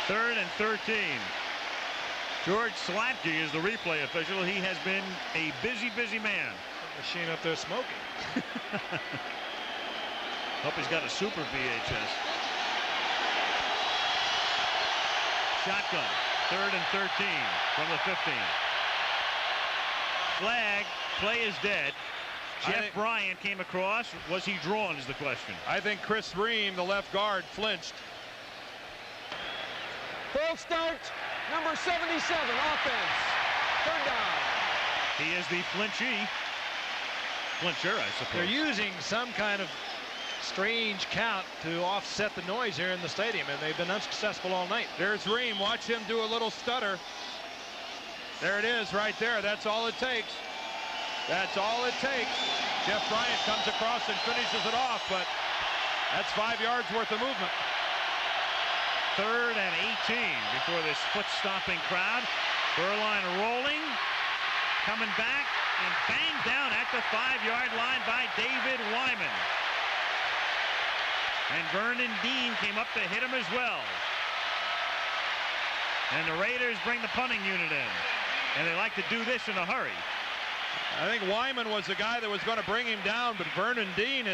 3rd and 13. George Slatke is the replay official. He has been a busy man. Machine up there smoking. Hope he's got a super VHS. Shotgun. 3rd and 13 from the 15. Flag. Play is dead. Jeff Bryant came across. Was he drawn is the question. I think Chris Ream, the left guard, flinched. False start. Number 77. Offense. 3rd down. He is the flincher, I suppose. They're using some kind of strange count to offset the noise here in the stadium, and they've been unsuccessful all night. There's Ream. Watch him do a little stutter. There it is right there. That's all it takes. That's all it takes. Jeff Bryant comes across and finishes it off, but that's 5 yards worth of movement. 3rd and 18 before this foot-stomping crowd. Berline rolling, coming back, and banged down at the 5-yard line by David Wyman. And Vernon Dean came up to hit him as well. And the Raiders bring the punting unit in. And they like to do this in a hurry. I think Wyman was the guy that was going to bring him down, but Vernon Dean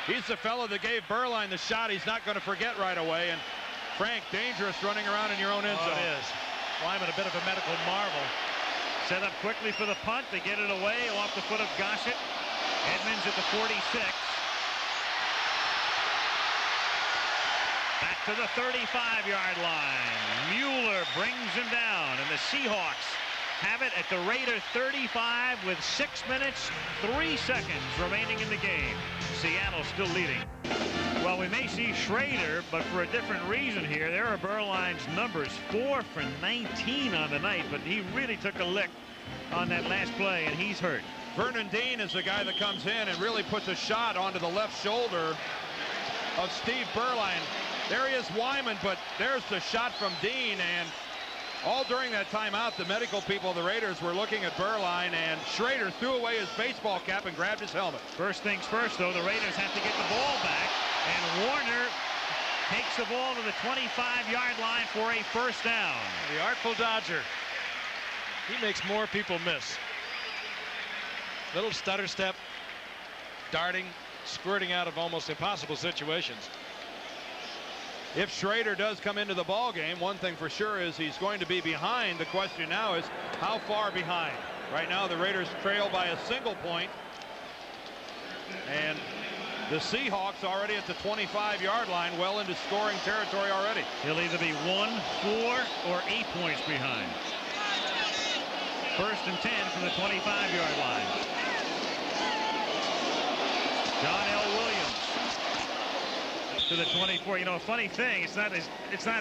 he's the fellow that gave Berline the shot he's not going to forget right away. And Frank, dangerous running around in your own end zone. It is. Wyman, a bit of a medical marvel. Set up quickly for the punt. They get it away off the foot of Gossett. Edmonds at the 46. Back to the 35-yard line. Mueller brings him down, and the Seahawks have it at the Raider 35 with 6 minutes, 3 seconds remaining in the game. Seattle still leading. Well, we may see Schrader, but for a different reason here. There are Berline's numbers, 4 for 19 on the night, but he really took a lick on that last play, and he's hurt. Vernon Dean is the guy that comes in and really puts a shot onto the left shoulder of Steve Berline. There he is, Wyman, but there's the shot from Dean, and all during that timeout, the medical people of the Raiders were looking at Berline, and Schrader threw away his baseball cap and grabbed his helmet. First things first, though, the Raiders have to get the ball back, and Warner takes the ball to the 25-yard line for a first down. The Artful Dodger. He makes more people miss. Little stutter step, darting, squirting out of almost impossible situations. If Schrader does come into the ball game, one thing for sure is he's going to be behind. The question now is how far behind. Right now the Raiders trail by a single point, and the Seahawks already at the 25-yard line, well into scoring territory already. He'll either be 1, 4, or 8 points behind. 1st and 10 from the 25-yard line. John L. Williams to the 24. You know, a funny thing, it's not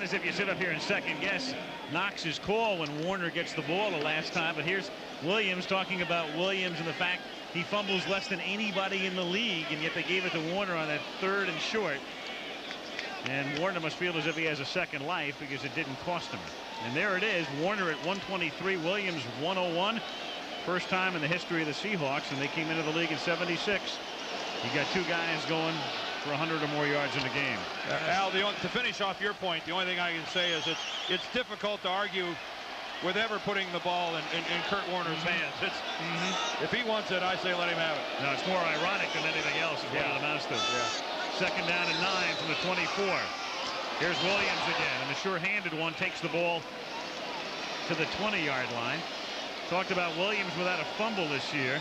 as if you sit up here and second guess Knox's call when Warner gets the ball the last time, but here's Williams talking about Williams and the fact he fumbles less than anybody in the league, and yet they gave it to Warner on that 3rd and short. And Warner must feel as if he has a second life because it didn't cost him. And there it is, Warner at 123, Williams 101. First time in the history of the Seahawks, and they came into the league in '76. You got 2 guys going for 100 or more yards in a game. Al, to finish off your point, the only thing I can say is it's difficult to argue with ever putting the ball in Kurt Warner's hands. If he wants it, I say let him have it. No, it's more ironic than anything else is what it amounts to. Second down and 9 from the 24. Here's Williams again, and the sure-handed one takes the ball to the 20-yard line. Talked about Williams without a fumble this year.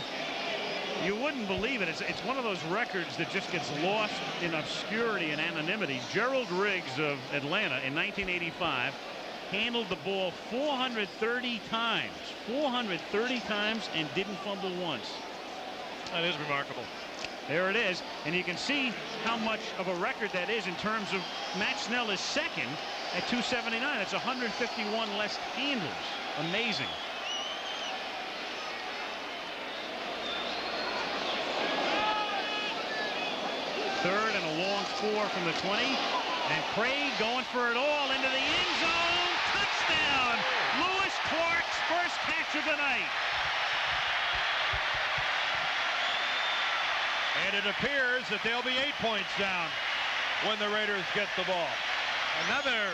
You wouldn't believe it. It's one of those records that just gets lost in obscurity and anonymity. Gerald Riggs of Atlanta in 1985 handled the ball 430 times. 430 times and didn't fumble once. That is remarkable. There it is, and you can see how much of a record that is in terms of Matt Snell is second at 279. That's 151 less handles. Amazing. Third and a long 4 from the 20, and Craig going for it all into the end zone. Touchdown! Lewis Clark's first catch of the night. And it appears that they'll be 8 points down when the Raiders get the ball. Another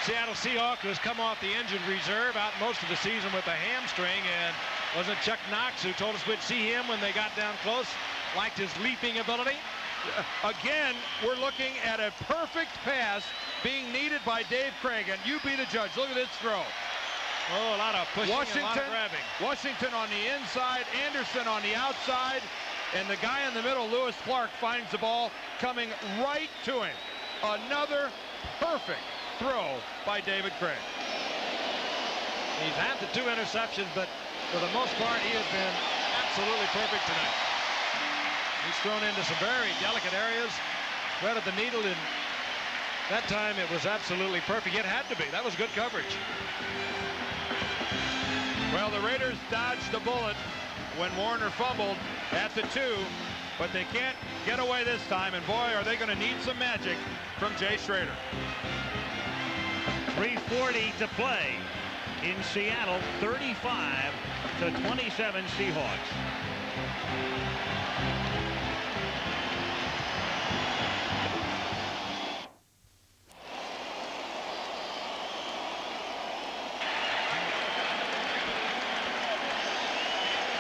Seattle Seahawk who has come off the injured reserve, out most of the season with a hamstring, and wasn't Chuck Knox who told us we'd see him when they got down close? Liked his leaping ability. Again, we're looking at a perfect pass being needed by Dave Craig, and you be the judge. Look at this throw. Oh, a lot of pushing and a lot of grabbing. Washington on the inside, Anderson on the outside, and the guy in the middle, Lewis Clark, finds the ball coming right to him. Another perfect throw by David Craig. He's had the 2 interceptions, but for the most part, he has been absolutely perfect tonight. He's thrown into some very delicate areas. Threaded the needle, and that time it was absolutely perfect. It had to be. That was good coverage. Well, the Raiders dodged the bullet when Warner fumbled at the 2, but they can't get away this time, and boy, are they going to need some magic from Jay Schrader. 3:40 to play in Seattle, 35-27 Seahawks.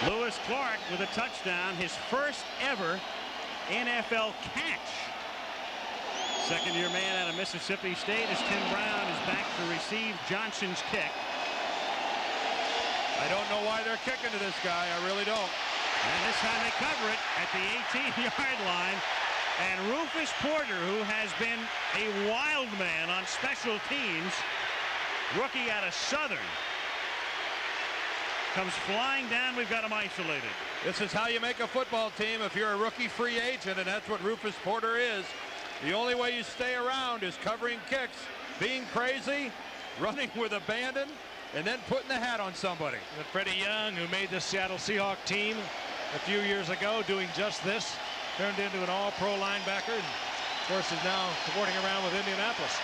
Lewis Clark with a touchdown, his first ever NFL catch. Second-year man out of Mississippi State as Tim Brown is back to receive Johnson's kick. I don't know why they're kicking to this guy. I really don't. And this time they cover it at the 18-yard line. And Rufus Porter, who has been a wild man on special teams, rookie out of Southern, comes flying down. We've got him isolated. This is how you make a football team if you're a rookie free agent, and that's what Rufus Porter is. The only way you stay around is covering kicks, being crazy, running with abandon, and then putting the hat on somebody. And Freddie Young, who made the Seattle Seahawks team a few years ago, doing just this, turned into an all-pro linebacker, and of course is now cavorting around with Indianapolis.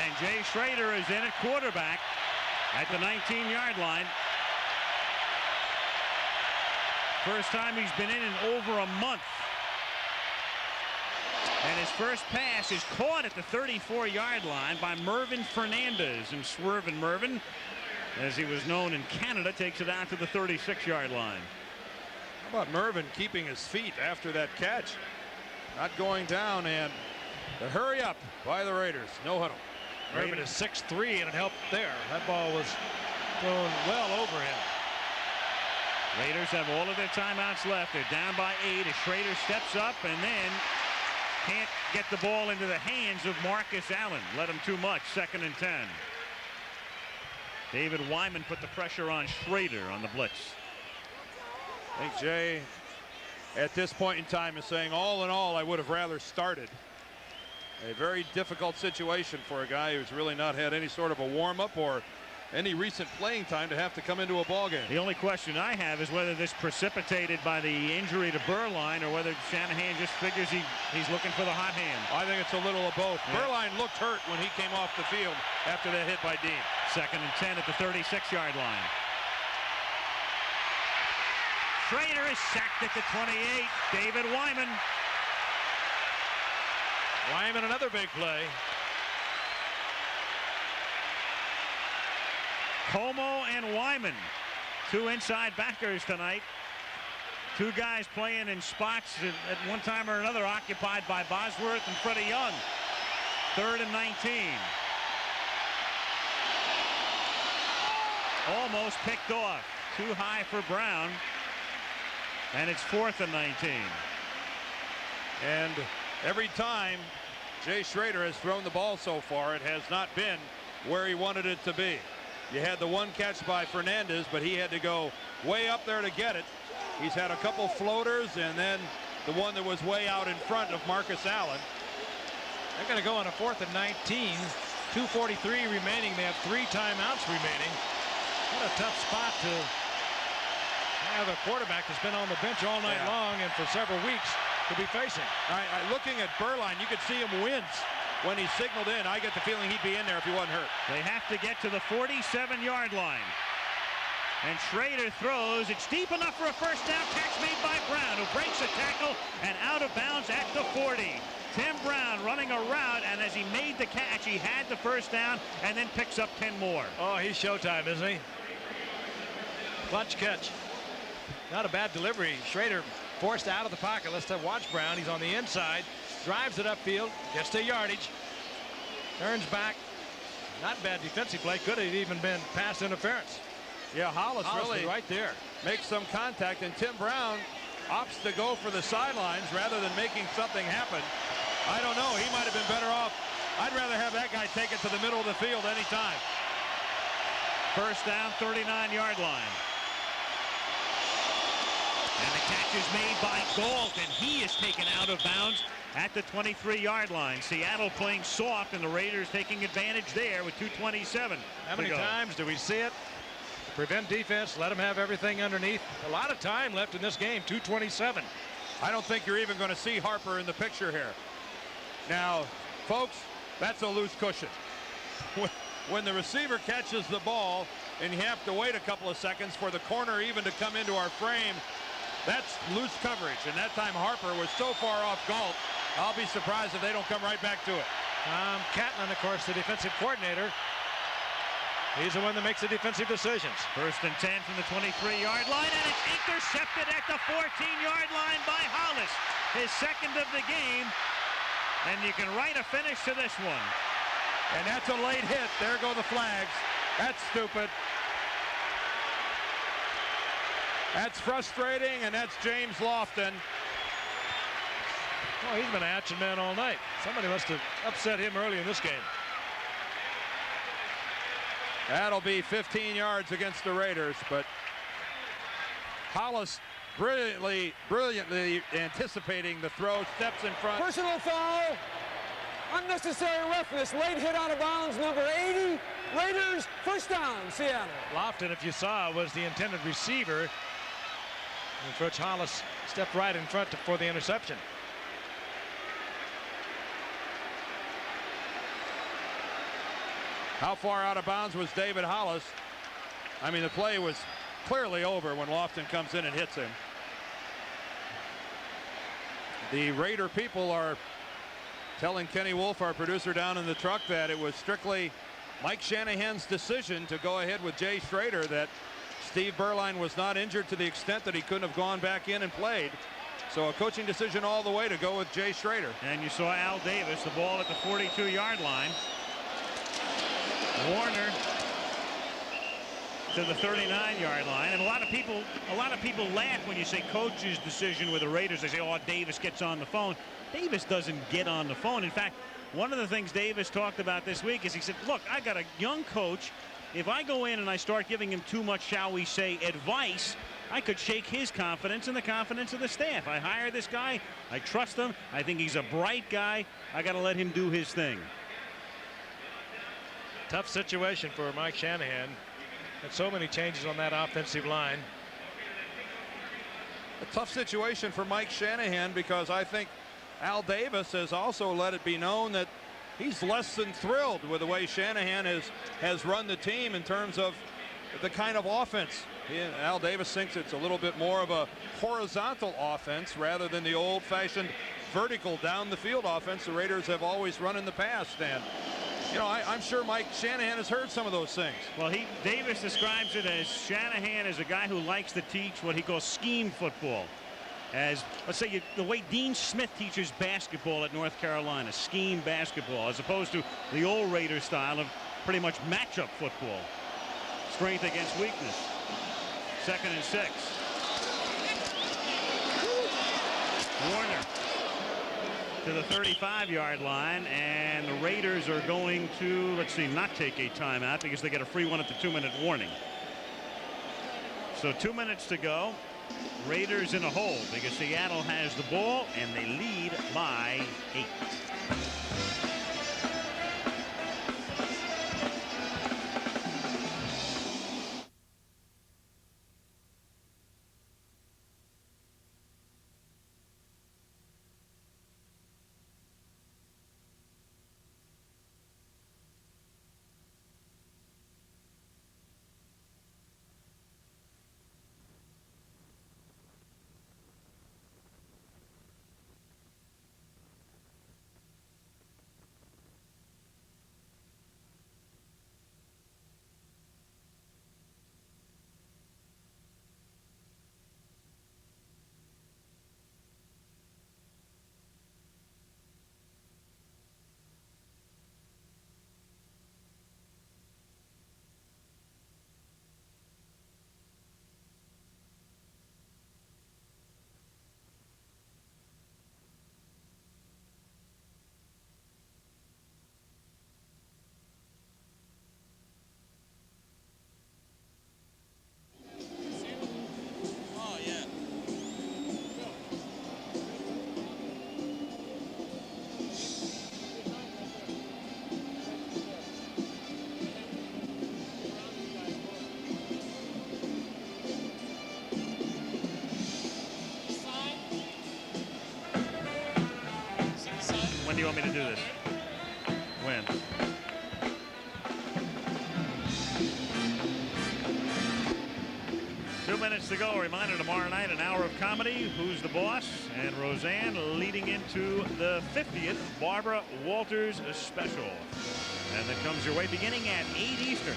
And Jay Schrader is in at quarterback at the 19-yard line. First time he's been in over a month. And his first pass is caught at the 34-yard line by Mervin Fernandez. And Swervin Mervin, as he was known in Canada, takes it out to the 36-yard line. How about Mervin keeping his feet after that catch? Not going down, and the hurry up by the Raiders. No huddle. Mervin is 6'3", and it helped there. That ball was thrown well over him. Raiders have all of their timeouts left. They're down by 8 as Schrader steps up and then can't get the ball into the hands of Marcus Allen. Let him too much. 2nd and 10. David Wyman put the pressure on Schrader on the blitz. I think Jay, at this point in time, is saying, all in all, I would have rather started. A very difficult situation for a guy who's really not had any sort of a warm-up or any recent playing time to have to come into a ball game. The only question I have is whether this precipitated by the injury to Burline or whether Shanahan just figures he's looking for the hot hand. I think it's a little of both. Yeah. Burline looked hurt when he came off the field after that hit by Dean. 2nd and 10 at the 36-yard line. Schrader is sacked at the 28. David Wyman. Wyman, another big play. Como and Wyman, 2 inside backers tonight. 2 guys playing in spots at one time or another occupied by Bosworth and Freddie Young. 3rd and 19. Almost picked off. Too high for Brown. And it's 4th and 19. And every time Jay Schrader has thrown the ball so far, it has not been where he wanted it to be. You had the one catch by Fernandez, but he had to go way up there to get it. He's had a couple floaters, and then the one that was way out in front of Marcus Allen. They're going to go on a 4th and 19. 2:43 remaining. They have 3 timeouts remaining. What a tough spot to have a quarterback that's been on the bench all night long and for several weeks to be facing. Looking at Burline, you could see him wince when he signaled in. I get the feeling he'd be in there if he wasn't hurt. They have to get to the 47-yard line. And Schrader throws. It's deep enough for a first down. Catch made by Brown, who breaks a tackle and out of bounds at the 40. Tim Brown running a route, and as he made the catch, he had the first down and then picks up 10 more. Oh, he's showtime, isn't he? Clutch catch. Not a bad delivery. Schrader forced out of the pocket. Let's watch Brown. He's on the inside. Drives it upfield. Gets to yardage. Turns back. Not bad defensive play. Could have even been pass interference. Yeah, Hollis really right there. Makes some contact, and Tim Brown opts to go for the sidelines rather than making something happen. I don't know. He might have been better off. I'd rather have that guy take it to the middle of the field anytime. First down, 39-yard line. And the catch is made by Galt, and he is taken out of bounds at the 23-yard line. Seattle playing soft, and the Raiders taking advantage there with 2:27. How many times do we see it? Prevent defense, let them have everything underneath. A lot of time left in this game, 2:27. I don't think you're even going to see Harper in the picture here. Now, folks, that's a loose cushion. When the receiver catches the ball and you have to wait a couple of seconds for the corner even to come into our frame, that's loose coverage. And that time Harper was so far off Galt, I'll be surprised if they don't come right back to it. Catlin, of course, the defensive coordinator. He's the one that makes the defensive decisions. 1st and 10 from the 23-yard line, and it's intercepted at the 14-yard line by Hollis. His 2nd of the game, and you can write a finish to this one. And that's a late hit. There go the flags. That's stupid. That's frustrating, and that's James Lofton. Well, he's been an action man all night. Somebody must have upset him early in this game. That'll be 15 yards against the Raiders, but Hollis brilliantly anticipating the throw, steps in front. Personal foul. Unnecessary roughness. Late hit out of bounds, number 80. Raiders, 1st down, Seattle. Lofton, if you saw, was the intended receiver. And Fritz Hollis stepped right in front for the interception. How far out of bounds was David Hollis? I mean, the play was clearly over when Lofton comes in and hits him. The Raider people are telling Kenny Wolf, our producer down in the truck, that it was strictly Mike Shanahan's decision to go ahead with Jay Schrader, that Steve Berline was not injured to the extent that he couldn't have gone back in and played. So a coaching decision all the way to go with Jay Schrader. And you saw Al Davis, the ball at the 42-yard line. Warner to the 39-yard line, and a lot of people laugh when you say coach's decision with the Raiders. They say, "Oh, Davis gets on the phone." Davis doesn't get on the phone. In fact, one of the things Davis talked about this week is he said, "Look, I got a young coach. If I go in and I start giving him too much, shall we say, advice, I could shake his confidence and the confidence of the staff. I hired this guy. I trust him. I think he's a bright guy. I got to let him do his thing." Tough situation for Mike Shanahan. Had so many changes on that offensive line. A tough situation for Mike Shanahan, because I think Al Davis has also let it be known that he's less than thrilled with the way Shanahan has run the team in terms of the kind of offense. Al Davis thinks it's a little bit more of a horizontal offense rather than the old-fashioned vertical down the field offense the Raiders have always run in the past. And you know, I'm sure Mike Shanahan has heard some of those things. Well, Davis describes it as Shanahan is a guy who likes to teach what he calls scheme football. As, let's say, the way Dean Smith teaches basketball at North Carolina, scheme basketball, as opposed to the old Raiders style of pretty much matchup football. Strength against weakness. 2nd and 6. Warner to the 35-yard line, and the Raiders are going to, let's see, not take a timeout because they get a free one at the 2-minute warning. So 2 minutes to go. Raiders in a hole because Seattle has the ball and they lead by 8. When do you want me to do this? When? Two minutes to go. A reminder, tomorrow night, an hour of comedy. Who's the Boss? And Roseanne leading into the 50th Barbara Walters special. And that comes your way beginning at 8 Eastern.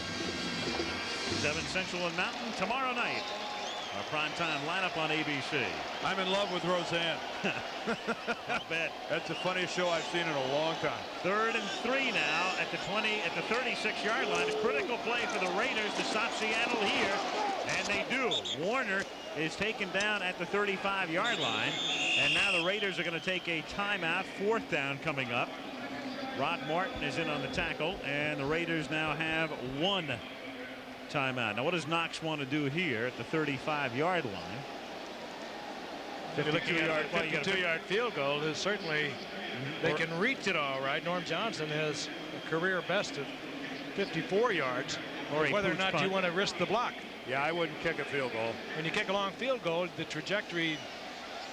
7 Central and Mountain tomorrow night. Our primetime lineup on ABC. I'm in love with Roseanne. I bet. That's the funniest show I've seen in a long time. 3rd and 3 now at the 36-yard line. A critical play for the Raiders to stop Seattle here. And they do. Warner is taken down at the 35-yard line. And now the Raiders are going to take a timeout. 4th down coming up. Rod Martin is in on the tackle. And the Raiders now have 1 timeout. Now, what does Knox want to do here at the 35-yard line? 52-yard field goal is certainly, they can reach it all right. Norm Johnson has a career best of 54 yards. Or whether or not you want to risk the block. Yeah, I wouldn't kick a field goal. When you kick a long field goal, the trajectory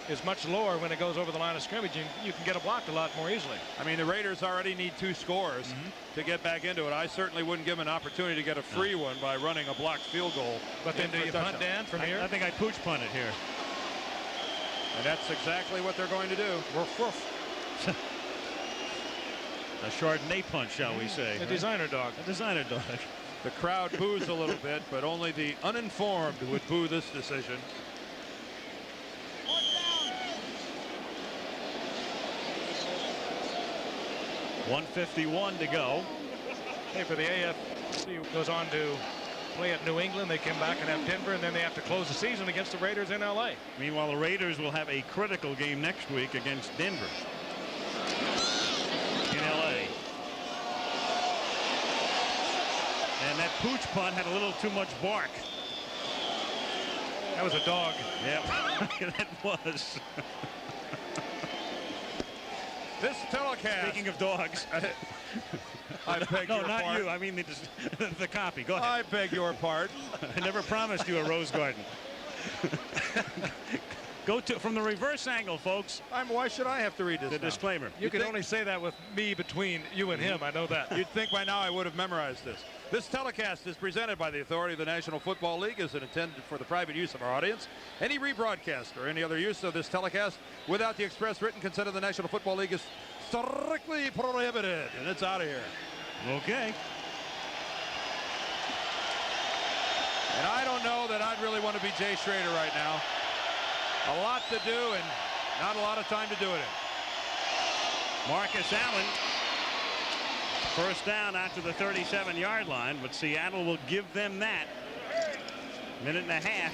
is much lower when it goes over the line of scrimmage. You can get a block a lot more easily. I mean, the Raiders already need 2 scores to get back into it. I certainly wouldn't give them an opportunity to get a free one by running a blocked field goal. But then do you punt, Dan, from here? I think I pooch punt it here. And that's exactly what they're going to do. Woof, woof. A Chardonnay punch, shall we say. A designer dog. A designer dog. The crowd boos a little bit, but only the uninformed would boo this decision. .151 to go. Hey, for the AFC goes on to play at New England. They come back and have Denver, and then they have to close the season against the Raiders in LA. Meanwhile, the Raiders will have a critical game next week against Denver in LA. And that pooch punt had a little too much bark. That was a dog. Yep, that was. This telecast. Speaking of dogs. I beg no, your not pardon. you. I mean the copy. Go ahead. I beg your pardon. I never promised you a rose garden. Go to from the reverse angle, folks. Why should I have to read this? The disclaimer. You can only say that with me between you and him. I know that. You'd think by now I would have memorized this. This telecast is presented by the authority of the National Football League, is intended for the private use of our audience. Any rebroadcast or any other use of this telecast without the express written consent of the National Football League is strictly prohibited. And it's out of here. Okay. And I don't know that I'd really want to be Jay Schrader right now. A lot to do and not a lot of time to do it in. Marcus Allen. First down after the 37-yard line, but Seattle will give them that. Minute and a half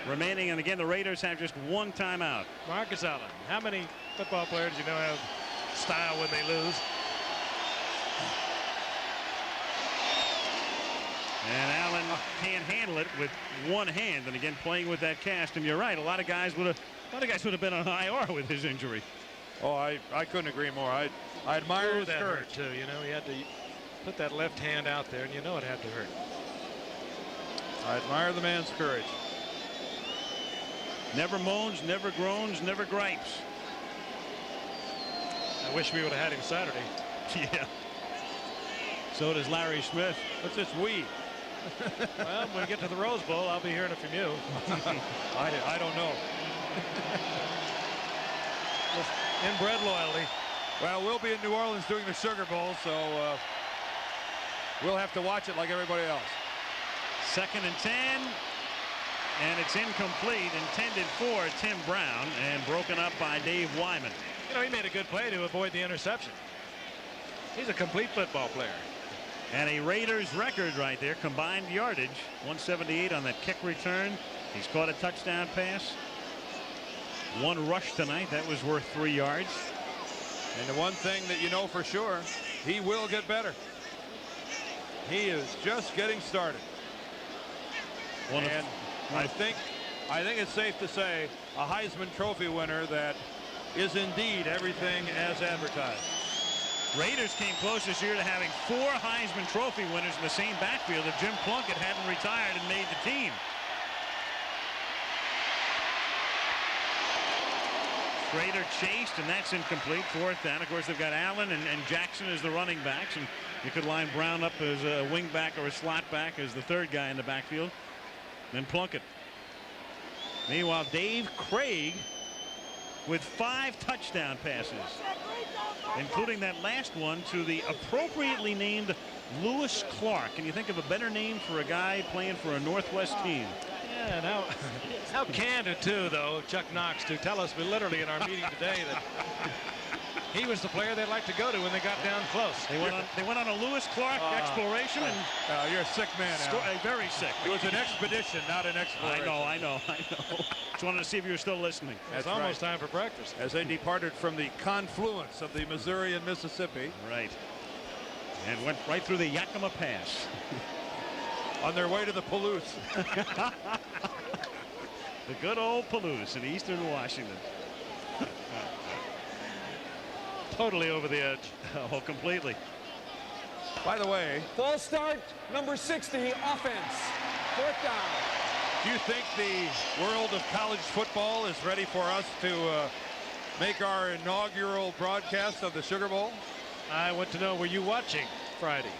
remaining, and again the Raiders have just 1 timeout. Marcus Allen. How many football players do you know have style when they lose? And Allen can't handle it with 1 hand, and again playing with that cast. And you're right, a lot of guys would have been on IR with his injury. Oh, I couldn't agree more. I admire his that courage. hurt too. You know, he had to put that left hand out there, and you know it had to hurt. I admire the man's courage. Never moans, never groans, never gripes. I wish we would have had him Saturday. Yeah. So does Larry Smith. What's this we? Well, when we get to the Rose Bowl, I'll be hearing it from you. I don't know. Inbred loyalty. Well, we'll be in New Orleans doing the Sugar Bowl, so we'll have to watch it like everybody else. 2nd and 10, and it's incomplete, intended for Tim Brown, and broken up by Dave Wyman. You know, he made a good play to avoid the interception. He's a complete football player. And a Raiders record right there, combined yardage, 178 on that kick return. He's caught a touchdown pass. 1 rush tonight, that was worth 3 yards. And the one thing that you know for sure, he will get better. He is just getting started. And I think it's safe to say a Heisman Trophy winner that is indeed everything as advertised. Raiders came close this year to having 4 Heisman Trophy winners in the same backfield if Jim Plunkett hadn't retired and made the team. Schrader chased, and that's incomplete. Fourth down. Of course, they've got Allen and Jackson as the running backs, and you could line Brown up as a wing back or a slot back as the third guy in the backfield. Then Plunkett. Meanwhile, Dave Craig with 5 touchdown passes, including that last one to the appropriately named Lewis Clark. Can you think of a better name for a guy playing for a Northwest team? Yeah, now how candid too, though, Chuck Knox, to tell us literally in our meeting today that he was the player they'd like to go to when they got down close. They went on a Lewis Clark exploration. And you're a sick man, Al. Very sick. It was an expedition, not an exploration. I know. Just wanted to see if you were still listening. It's almost time for breakfast. As they departed from the confluence of the Missouri and Mississippi. Right. And went right through the Yakima Pass. On their way to the Palouse. The good old Palouse in eastern Washington. Totally over the edge. Oh, completely. By the way, False start, number 60, offense. 4th down. do you think the world of college football is ready for us to make our inaugural broadcast of the Sugar Bowl? I want to know, were you watching Friday?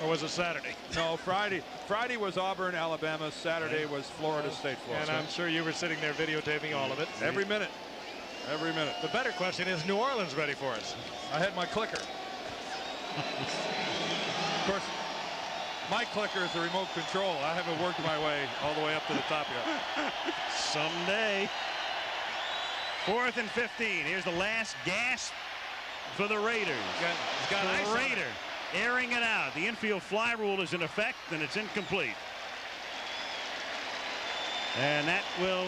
Or was it Saturday? No, Friday was Auburn, Alabama. Saturday was Florida State, Florida. And I'm sure you were sitting there videotaping all of it. Every minute. Every minute. The better question is, New Orleans ready for us? I had my clicker. Of course, my clicker is the remote control. I haven't worked my way all the way up to the top yet. Someday. 4th and 15. Here's the last gasp for the Raiders. He's got ice on it. Raider airing it out. The infield fly rule is in effect, and it's incomplete. And that will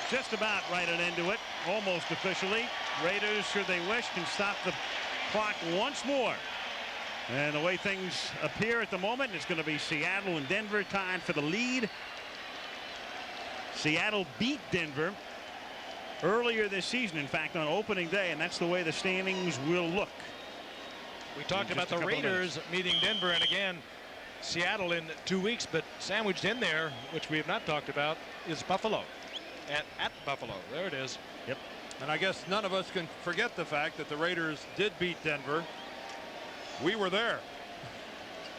just about write an end to it, almost officially. Raiders, should they wish, can stop the clock once more. And the way things appear at the moment, it's going to be Seattle and Denver tied for the lead. Seattle beat Denver earlier this season, in fact, on opening day, and that's the way the standings will look. We talked about the Raiders meeting Denver, and again, Seattle in 2 weeks, but sandwiched in there, which we have not talked about, is Buffalo. At Buffalo. There it is. Yep. And I guess none of us can forget the fact that the Raiders did beat Denver. We were there.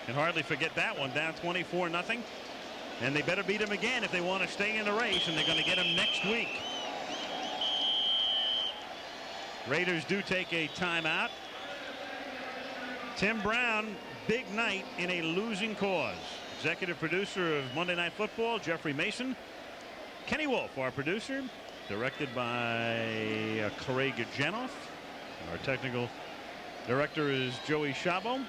Can hardly forget that one, down 24-0. And they better beat them again if they want to stay in the race, and they're going to get them next week. Raiders do take a timeout. Tim Brown, big night in a losing cause. Executive producer of Monday Night Football, Jeffrey Mason. Kenny Wolf, our producer, directed by Craig Janoff. Our technical director is Joey Shabo.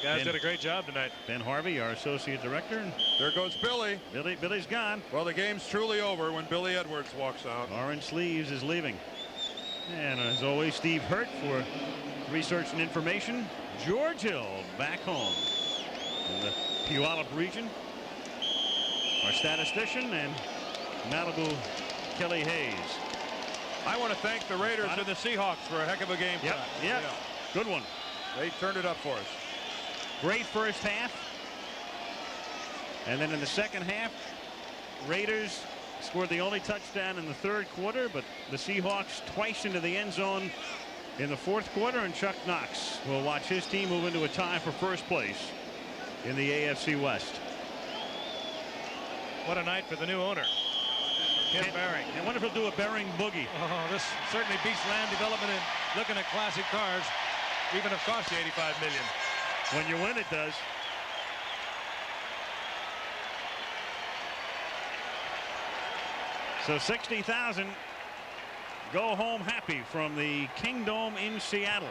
Guys did a great job tonight. Ben Harvey, our associate director. There goes Billy. Billy's gone. Well, the game's truly over when Billy Edwards walks out. Orange Sleeves is leaving. And as always, Steve Hurt for research and information. George Hill back home in the Puyallup region. Our statistician, and Malibu, Kelly Hayes. I want to thank the Raiders and the Seahawks for a heck of a game. Yep. Good one. They turned it up for us. Great first half. And then in the second half, Raiders scored the only touchdown in the third quarter, but the Seahawks twice into the end zone in the fourth quarter, and Chuck Knox will watch his team move into a tie for first place in the AFC West. What a night for the new owner, Ken Baring. I wonder if he'll do a Baring boogie. Oh, this certainly beats land development and looking at classic cars, even if it cost you $85 million. When you win, it does. So 60,000 go home happy from the Kingdome in Seattle.